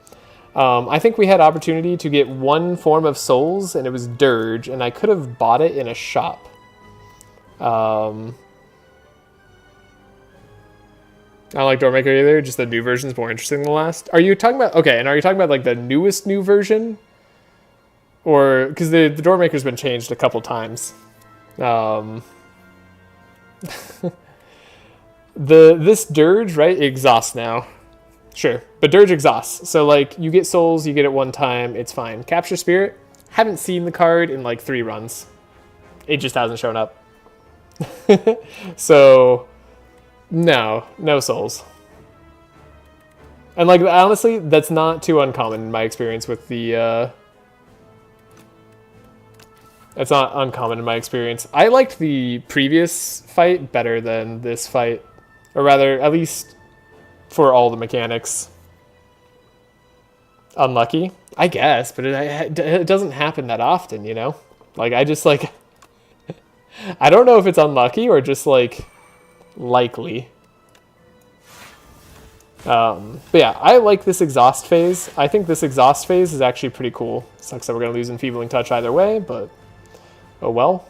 I think we had opportunity to get one form of souls, and it was Dirge, and I could have bought it in a shop. I don't like Doormaker either, just the new version's more interesting than the last. Are you talking about, okay, and are you talking about like the newest new version? Or, because the Doormaker's been changed a couple times. This Dirge, right, exhausts now. Sure, but Dirge exhausts. So like, you get souls, you get it one time, it's fine. Capture Spirit, haven't seen the card in like 3 runs. It just hasn't shown up. So... No souls. And like, honestly, that's not too uncommon in my experience with the, that's not uncommon in my experience. I liked the previous fight better than this fight. Or rather, at least for all the mechanics. Unlucky? I guess, but it doesn't happen that often, you know? Like, I just, like... I don't know if it's unlucky or just, like... likely. But yeah, I like this exhaust phase. I think this exhaust phase is actually pretty cool. Sucks that we're going to lose Enfeebling Touch either way, but oh well.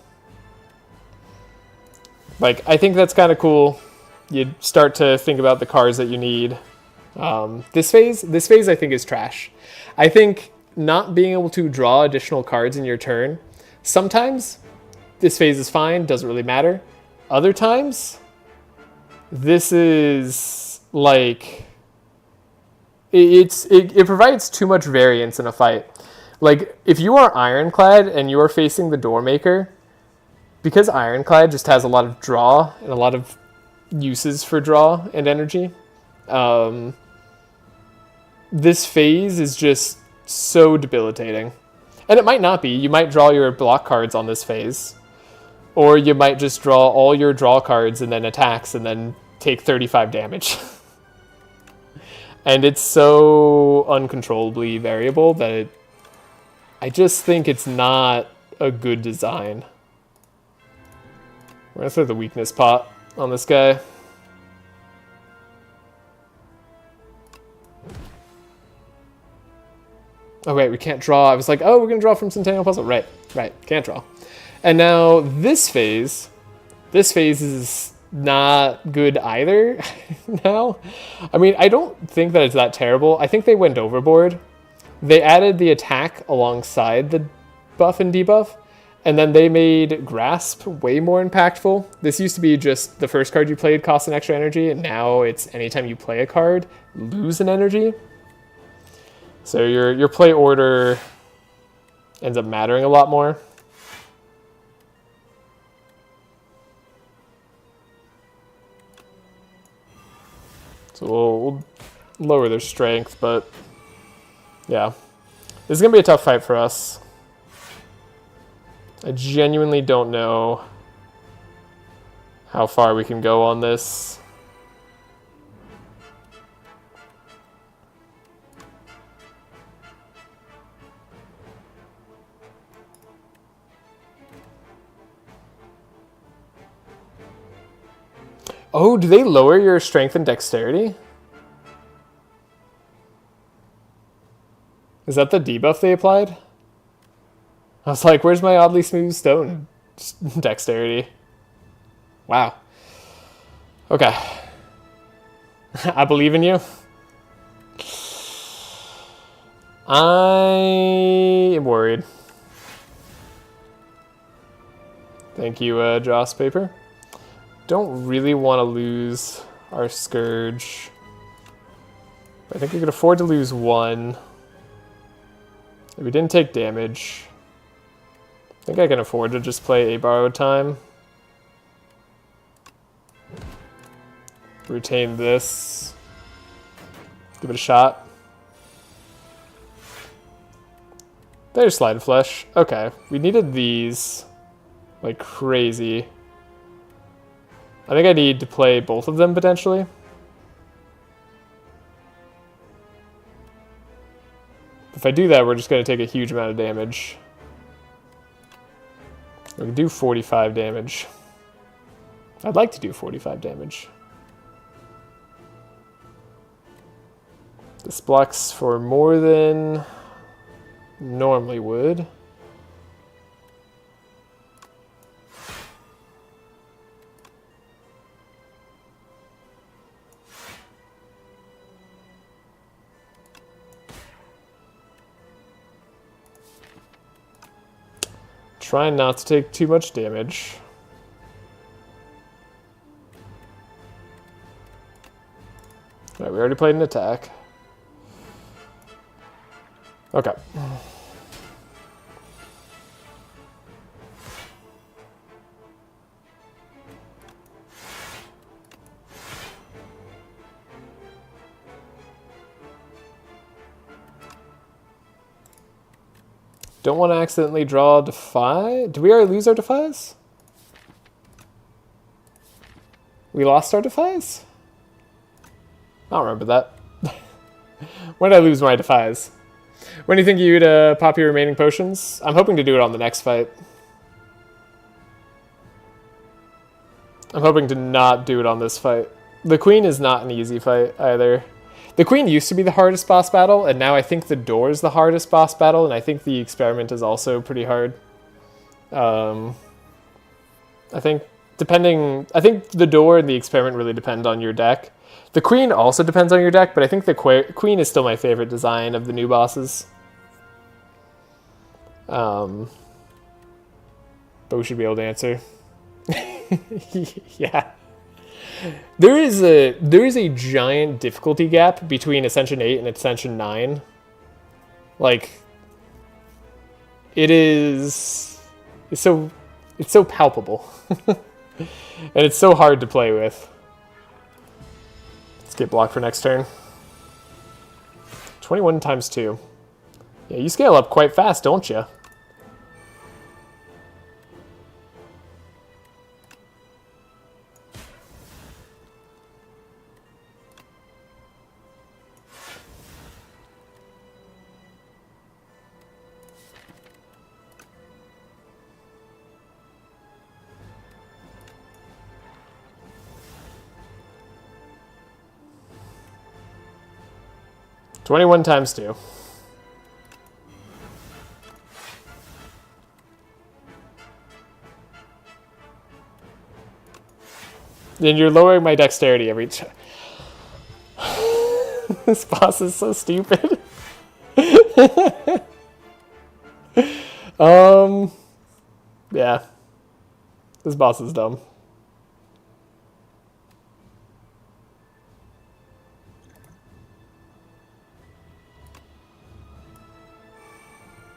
Like, I think that's kind of cool. You start to think about the cards that you need. This phase I think is trash. I think not being able to draw additional cards in your turn, sometimes this phase is fine, doesn't really matter. Other times... this is like it provides too much variance in a fight. Like, if you are Ironclad and you are facing the Doormaker, because Ironclad just has a lot of draw and a lot of uses for draw and energy, this phase is just so debilitating. And it might not be. You might draw your block cards on this phase, or you might just draw all your draw cards and then attacks and then take 35 damage. And it's so uncontrollably variable that I just think it's not a good design. We're gonna throw the weakness pot on this guy. Oh wait, we can't draw. I was like, oh, we're gonna draw from Centennial Puzzle. Right, can't draw. And now this phase is not good either now. I mean, I don't think that it's that terrible. I think they went overboard. They added the attack alongside the buff and debuff, and then they made Grasp way more impactful. This used to be just the first card you played cost an extra energy, and now it's anytime you play a card, lose an energy. So your play order ends up mattering a lot more. So we'll lower their strength, but yeah. This is going to be a tough fight for us. I genuinely don't know how far we can go on this. Oh, do they lower your strength and dexterity? Is that the debuff they applied? I was like, where's my oddly smooth stone dexterity? Wow. Okay. I believe in you. I am worried. Thank you, Joss Paper. Don't really want to lose our Scourge. I think we could afford to lose one. We didn't take damage. I think I can afford to just play a Borrowed Time. Retain this. Give it a shot. There's Slide of Flesh. Okay, we needed these like crazy. I think I need to play both of them potentially. If I do that, we're just going to take a huge amount of damage. We can do 45 damage. I'd like to do 45 damage. This blocks for more than normally would. Trying not to take too much damage. All right, we already played an attack. Okay. Don't want to accidentally draw Defy. Did we already lose our Defies? We lost our Defies? I don't remember that. When did I lose my Defies? When do you think you'd pop your remaining potions? I'm hoping to do it on the next fight. I'm hoping to not do it on this fight. The Queen is not an easy fight either. The Queen used to be the hardest boss battle, and now I think the Door is the hardest boss battle, and I think the Experiment is also pretty hard. I think the Door and the Experiment really depend on your deck. The Queen also depends on your deck, but I think the Queen is still my favorite design of the new bosses. But we should be able to answer. Yeah. There is a giant difficulty gap between Ascension 8 and Ascension 9. Like, it's so palpable. And it's so hard to play with. Let's get blocked for next turn. 21 times 2. Yeah, you scale up quite fast, don't you? $21 times 2. Then you're lowering my dexterity every time. This boss is so stupid. Yeah. This boss is dumb.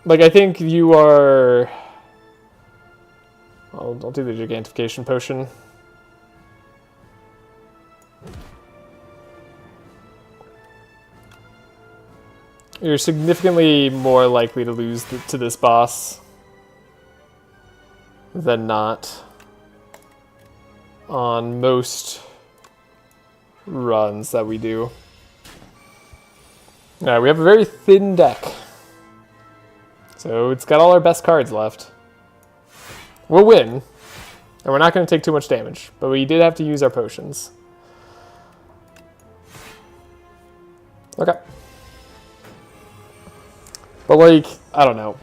Like, I think you are... I'll do the Gigantification Potion. You're significantly more likely to lose to this boss than not on most runs that we do. Alright, we have a very thin deck. So it's got all our best cards left. We'll win, and we're not going to take too much damage, but we did have to use our potions. Okay. But, like, I don't know.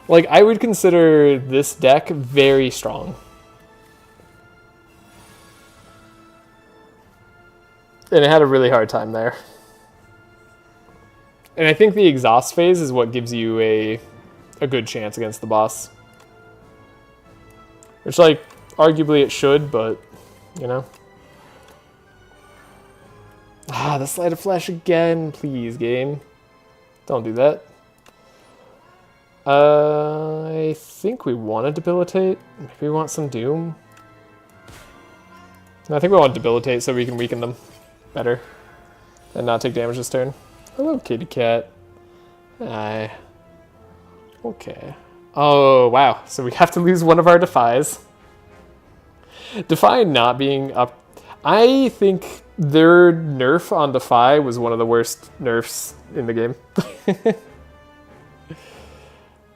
Like, I would consider this deck very strong. And it had a really hard time there. And I think the exhaust phase is what gives you a good chance against the boss. Which, like, arguably it should, but, you know. Ah, the Slide of Flesh again. Please, game. Don't do that. I think we want to debilitate. Maybe we want some Doom. I think we want Debilitate so we can weaken them better and not take damage this turn. Hello, kitty cat. Hi. Okay. Oh, wow. So we have to lose one of our Defies. Defy not being up... I think their nerf on Defy was one of the worst nerfs in the game.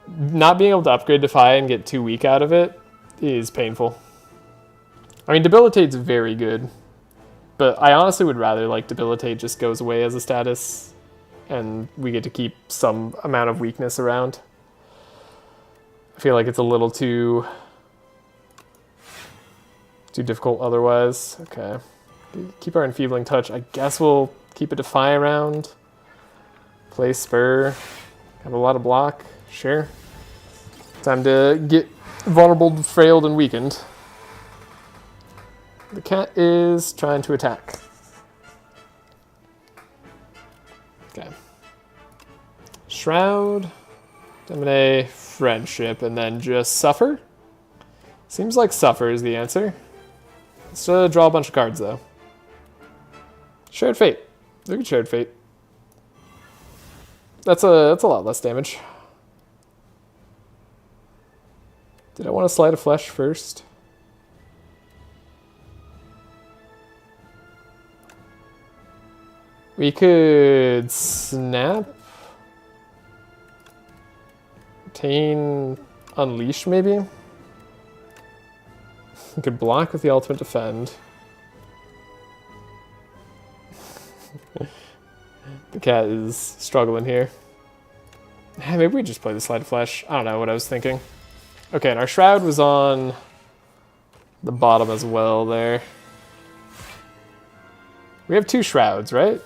Not being able to upgrade Defy and get too weak out of it is painful. I mean, Debilitate's very good, but I honestly would rather like Debilitate just goes away as a status and we get to keep some amount of weakness around. I feel like it's a little too difficult otherwise. Okay. Keep our Enfeebling Touch. I guess we'll keep a Defy around. Play Spur. Have a lot of block. Sure. Time to get vulnerable, frailed, and weakened. The cat is trying to attack. Okay. Shroud. Dominate. Friendship. And then just Suffer. Seems like Suffer is the answer. Let's draw a bunch of cards, though. Shared Fate. Look at Shared Fate. That's a lot less damage. Did I want to Sleight of Flesh first? We could snap. Retain Unleash, maybe? We could block with the Ultimate Defend. The cat is struggling here. Maybe we just play the Sleight of Flesh. I don't know what I was thinking. Okay, and our Shroud was on the bottom as well there. We have 2 Shrouds, right?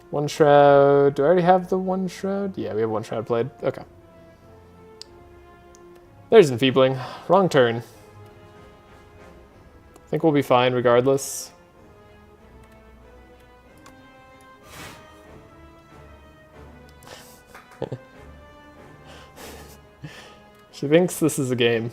One Shroud. Do I already have the one Shroud? Yeah, we have one Shroud played. Okay. There's Enfeebling. Wrong turn. I think we'll be fine regardless. She thinks this is a game.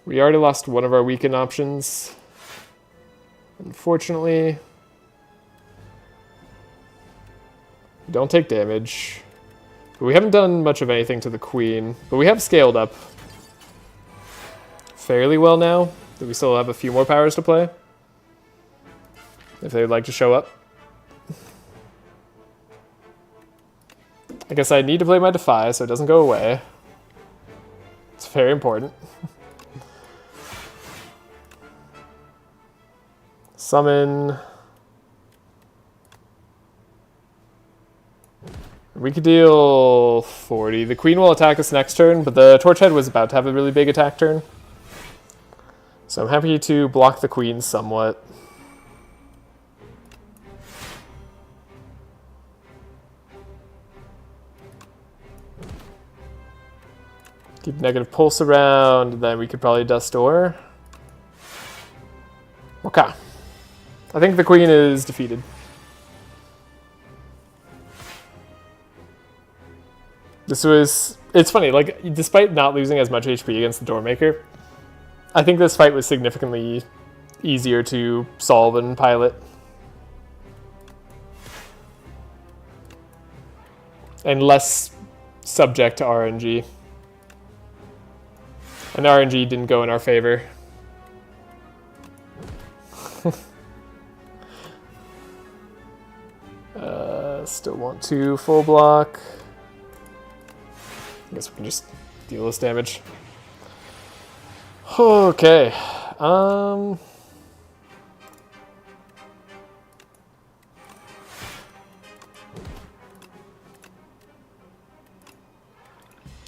We already lost one of our weaken options. Unfortunately. We don't take damage. But we haven't done much of anything to the queen. But we have scaled up fairly well now. That we still have a few more powers to play. If they would like to show up. I guess I need to play my Defy so it doesn't go away. It's very important. Summon. We could deal 40. The queen will attack us next turn, but the Torchhead was about to have a really big attack turn. So I'm happy to block the queen somewhat. Keep negative pulse around, then we could probably Dust Door. Okay. I think the queen is defeated. It's funny, like, despite not losing as much HP against the Doormaker, I think this fight was significantly easier to solve and pilot. And less subject to RNG. And RNG didn't go in our favor. Still want to full block. I guess we can just deal this damage. Okay.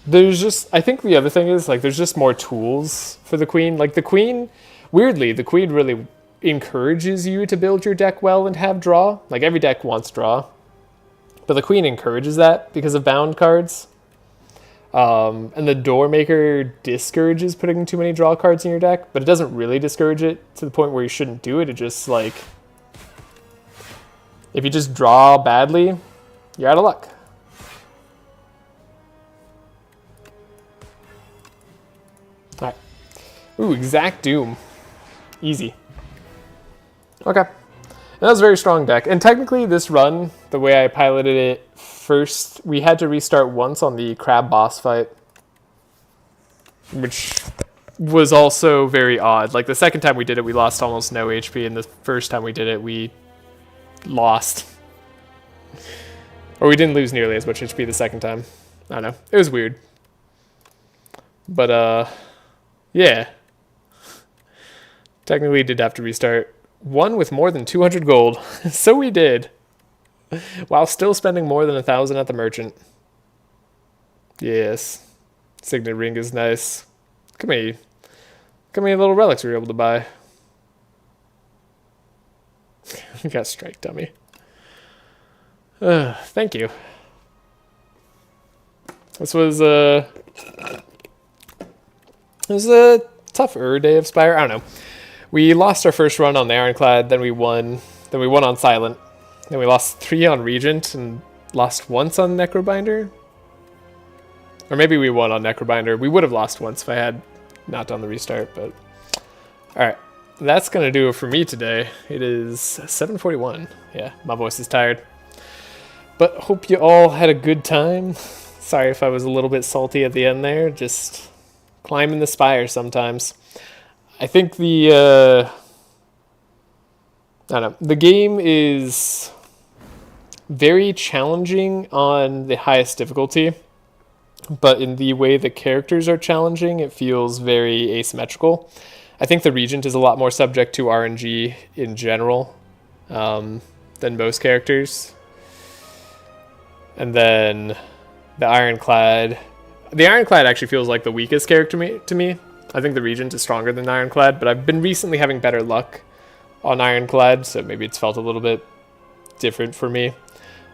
There's just, I think the other thing is, like, there's just more tools for the queen. Like, the queen, weirdly, the queen really encourages you to build your deck well and have draw. Like, every deck wants draw. But the queen encourages that because of bound cards. And the Doormaker discourages putting too many draw cards in your deck, but it doesn't really discourage it to the point where you shouldn't do it. It just, like, if you just draw badly, you're out of luck. Alright. Ooh, Exact Doom. Easy. Okay. And that was a very strong deck. And technically this run, the way I piloted it first, we had to restart once on the crab boss fight, which was also very odd. Like the second time we did it, we lost almost no HP, and the first time we did it, we lost. Or we didn't lose nearly as much HP the second time. I don't know. It was weird. But, yeah. Technically did have to restart. One with more than 200 gold. So we did. While still spending more than 1,000 at the merchant. Yes. Signet ring is nice. Come here. How many little relics we were able to buy? You got strike, dummy. Thank you. This was a tougher day of Spire. I don't know. We lost our first run on the Ironclad, then we won on Silent, then we lost 3 on Regent and lost once on Necrobinder. Or maybe we won on Necrobinder. We would have lost once if I had not done the restart, but alright. That's gonna do it for me today. It is 7:41. Yeah, my voice is tired. But hope you all had a good time. Sorry if I was a little bit salty at the end there. Just climbing the Spire sometimes. I think the game is very challenging on the highest difficulty, but in the way the characters are challenging, it feels very asymmetrical. I think the Regent is a lot more subject to RNG in general than most characters. And then the Ironclad actually feels like the weakest character to me. I think the Regent is stronger than Ironclad, but I've been recently having better luck on Ironclad, so maybe it's felt a little bit different for me.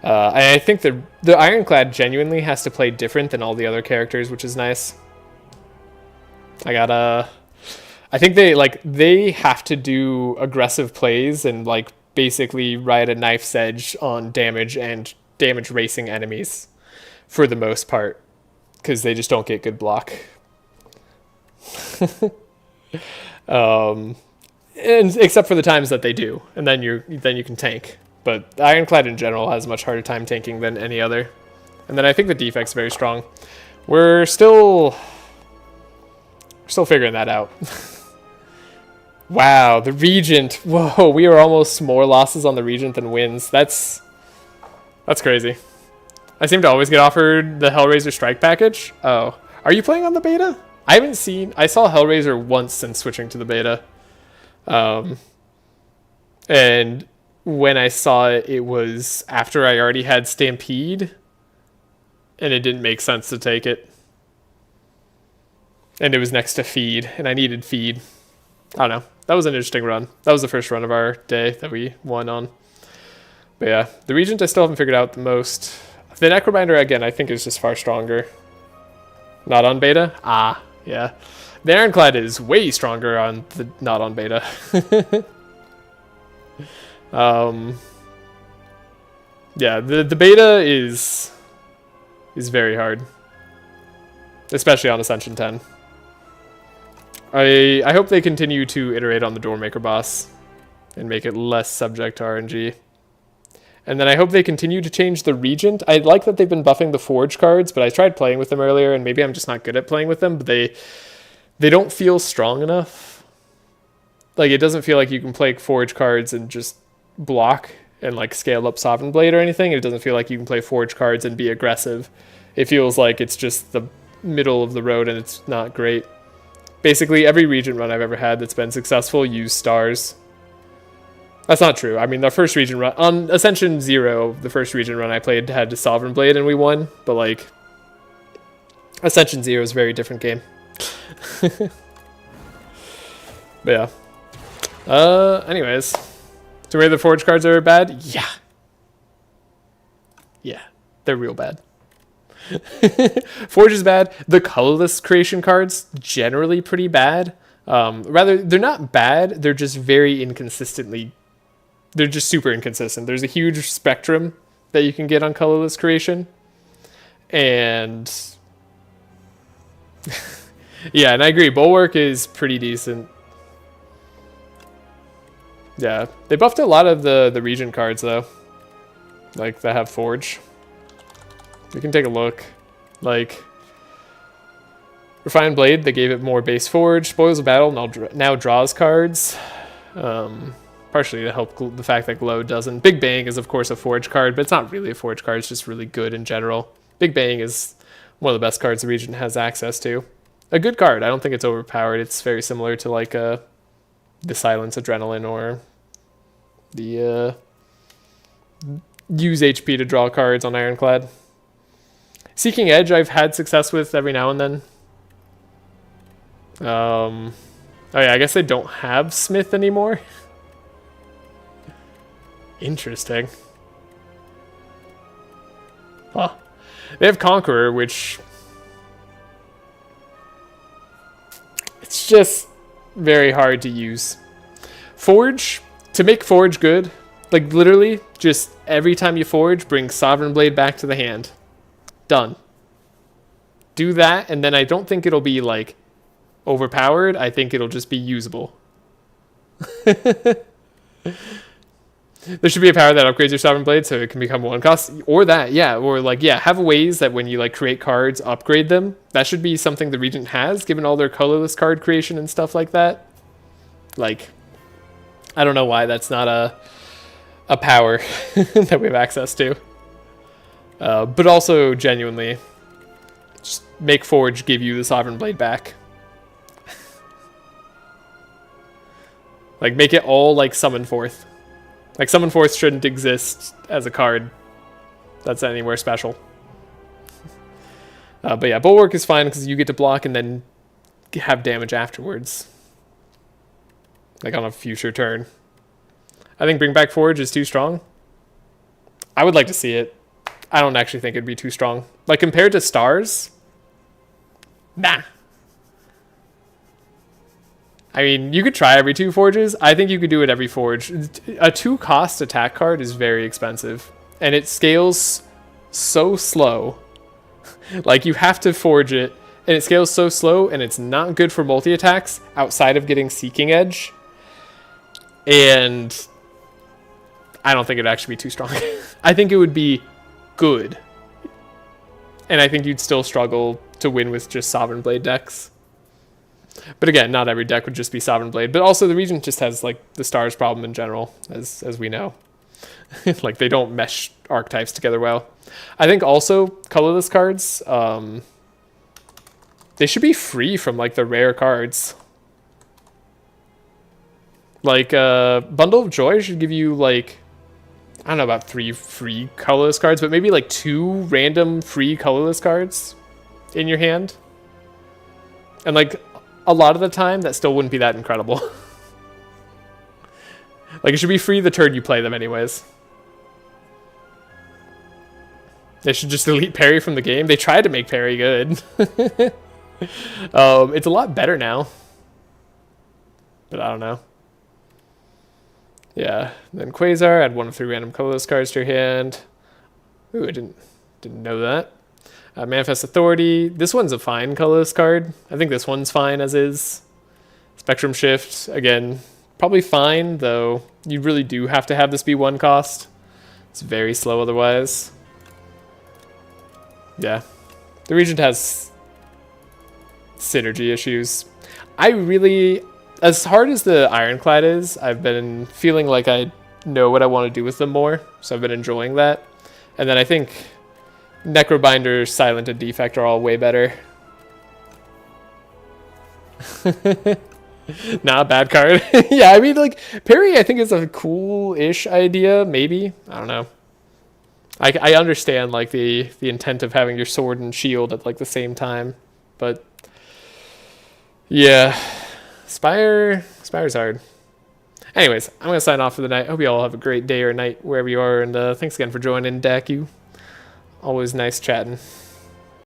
I think the Ironclad genuinely has to play different than all the other characters, which is nice. I think they have to do aggressive plays and like basically ride a knife's edge on damage and damage racing enemies for the most part, because they just don't get good block. And except for the times that they do, and then you can tank. But Ironclad in general has a much harder time tanking than any other. And then I think the defect's very strong. We're still figuring that out. Wow, the Regent. Whoa, we are almost more losses on the Regent than wins. That's crazy. I seem to always get offered the Hellraiser Strike package. Oh, are you playing on the beta? I saw Hellraiser once since switching to the beta. And when I saw it, it was after I already had Stampede, and it didn't make sense to take it. And it was next to Feed, and I needed Feed. I don't know. That was an interesting run. That was the first run of our day that we won on. But yeah, the Regent I still haven't figured out the most. The Necrobinder, again, I think is just far stronger. Not on beta? Ah, yeah. The Ironclad is way stronger on the not on beta. Yeah, the beta is very hard. Especially on Ascension 10. I hope they continue to iterate on the Doormaker boss and make it less subject to RNG. And then I hope they continue to change the Regent. I like that they've been buffing the Forge cards, but I tried playing with them earlier, and maybe I'm just not good at playing with them, but they don't feel strong enough. Like, it doesn't feel like you can play Forge cards and just block and, like, scale up Sovereign Blade or anything. It doesn't feel like you can play Forge cards and be aggressive. It feels like it's just the middle of the road, and it's not great. Basically, every Regent run I've ever had that's been successful used stars. That's not true. I mean, the first Regent run... On Ascension 0, the first Regent run I played had a Sovereign Blade and we won. But, like... Ascension 0 is a very different game. But, yeah. Anyways. So maybe the Forge cards are bad? Yeah. Yeah. They're real bad. Forge is bad. The colorless creation cards, generally pretty bad. Rather, they're not bad. They're just very inconsistently. They're just super inconsistent. There's a huge spectrum that you can get on colorless creation. And yeah, and I agree. Bulwark is pretty decent. Yeah, they buffed a lot of the region cards though, like that have Forge. We can take a look. Like Refined Blade, they gave it more base Forge. Spoils of Battle now draws cards. Partially to help the fact that Glow doesn't. Big Bang is of course a Forge card, but it's not really a Forge card. It's just really good in general. Big Bang is one of the best cards the region has access to. A good card. I don't think it's overpowered. It's very similar to like the Silence Adrenaline or the use HP to draw cards on Ironclad. Seeking Edge I've had success with every now and then. Oh yeah, I guess they don't have Smith anymore. Interesting. Huh. They have Conqueror, which... it's just very hard to use. Forge, to make Forge good, like literally, just every time you Forge, bring Sovereign Blade back to the hand. Done. Do that, and then I don't think it'll be, like, overpowered. I think it'll just be usable. There should be a power that upgrades your Sovereign Blade so it can become one cost. Or that, yeah. Or, like, yeah, have ways that when you, like, create cards, upgrade them. That should be something the Regent has, given all their colorless card creation and stuff like that. Like, I don't know why that's not a power that we have access to. But also, genuinely, just make Forge give you the Sovereign Blade back. Like, make it all, like, Summon Forth. Like, Summon Forth shouldn't exist as a card that's anywhere special. But yeah, Bulwark is fine because you get to block and then have damage afterwards. Like, on a future turn. I think Bring Back Forge is too strong. I would like to see it. I don't actually think it'd be too strong. Like, compared to Stars? Nah. I mean, you could try every 2 Forges. I think you could do it every Forge. A 2-cost attack card is very expensive. And it scales so slow. Like, you have to Forge it. And it scales so slow, and it's not good for multi-attacks outside of getting Seeking Edge. And I don't think it'd actually be too strong. I think it would be good. And I think you'd still struggle to win with just Sovereign Blade decks. But again, not every deck would just be Sovereign Blade. But also the region just has like the Stars problem in general, as we know. Like they don't mesh archetypes together well. I think also colorless cards, they should be free from like the rare cards. Like Bundle of Joy should give you like, I don't know about 3 free colorless cards, but maybe like 2 random free colorless cards in your hand. And like a lot of the time, that still wouldn't be that incredible. Like it should be free the turn you play them anyways. They should just delete parry from the game. They tried to make parry good. It's a lot better now. But I don't know. Yeah, then Quasar, add 1 of 3 random colorless cards to your hand. Ooh, I didn't know that. Manifest Authority. This one's a fine colorless card. I think this one's fine as is. Spectrum Shift, again, probably fine, though you really do have to have this be 1 cost. It's very slow otherwise. Yeah. The Regent has synergy issues. I really... As hard as the Ironclad is, I've been feeling like I know what I want to do with them more, so I've been enjoying that. And then I think Necrobinder, Silent, and Defect are all way better. Not a bad card. Yeah, I mean, like, parry I think is a cool-ish idea, maybe. I don't know. I understand, like, the intent of having your sword and shield at, like, the same time, but... Yeah... Spire's hard. Anyways, I'm going to sign off for the night. Hope you all have a great day or night wherever you are, and thanks again for joining, Daku. Always nice chatting.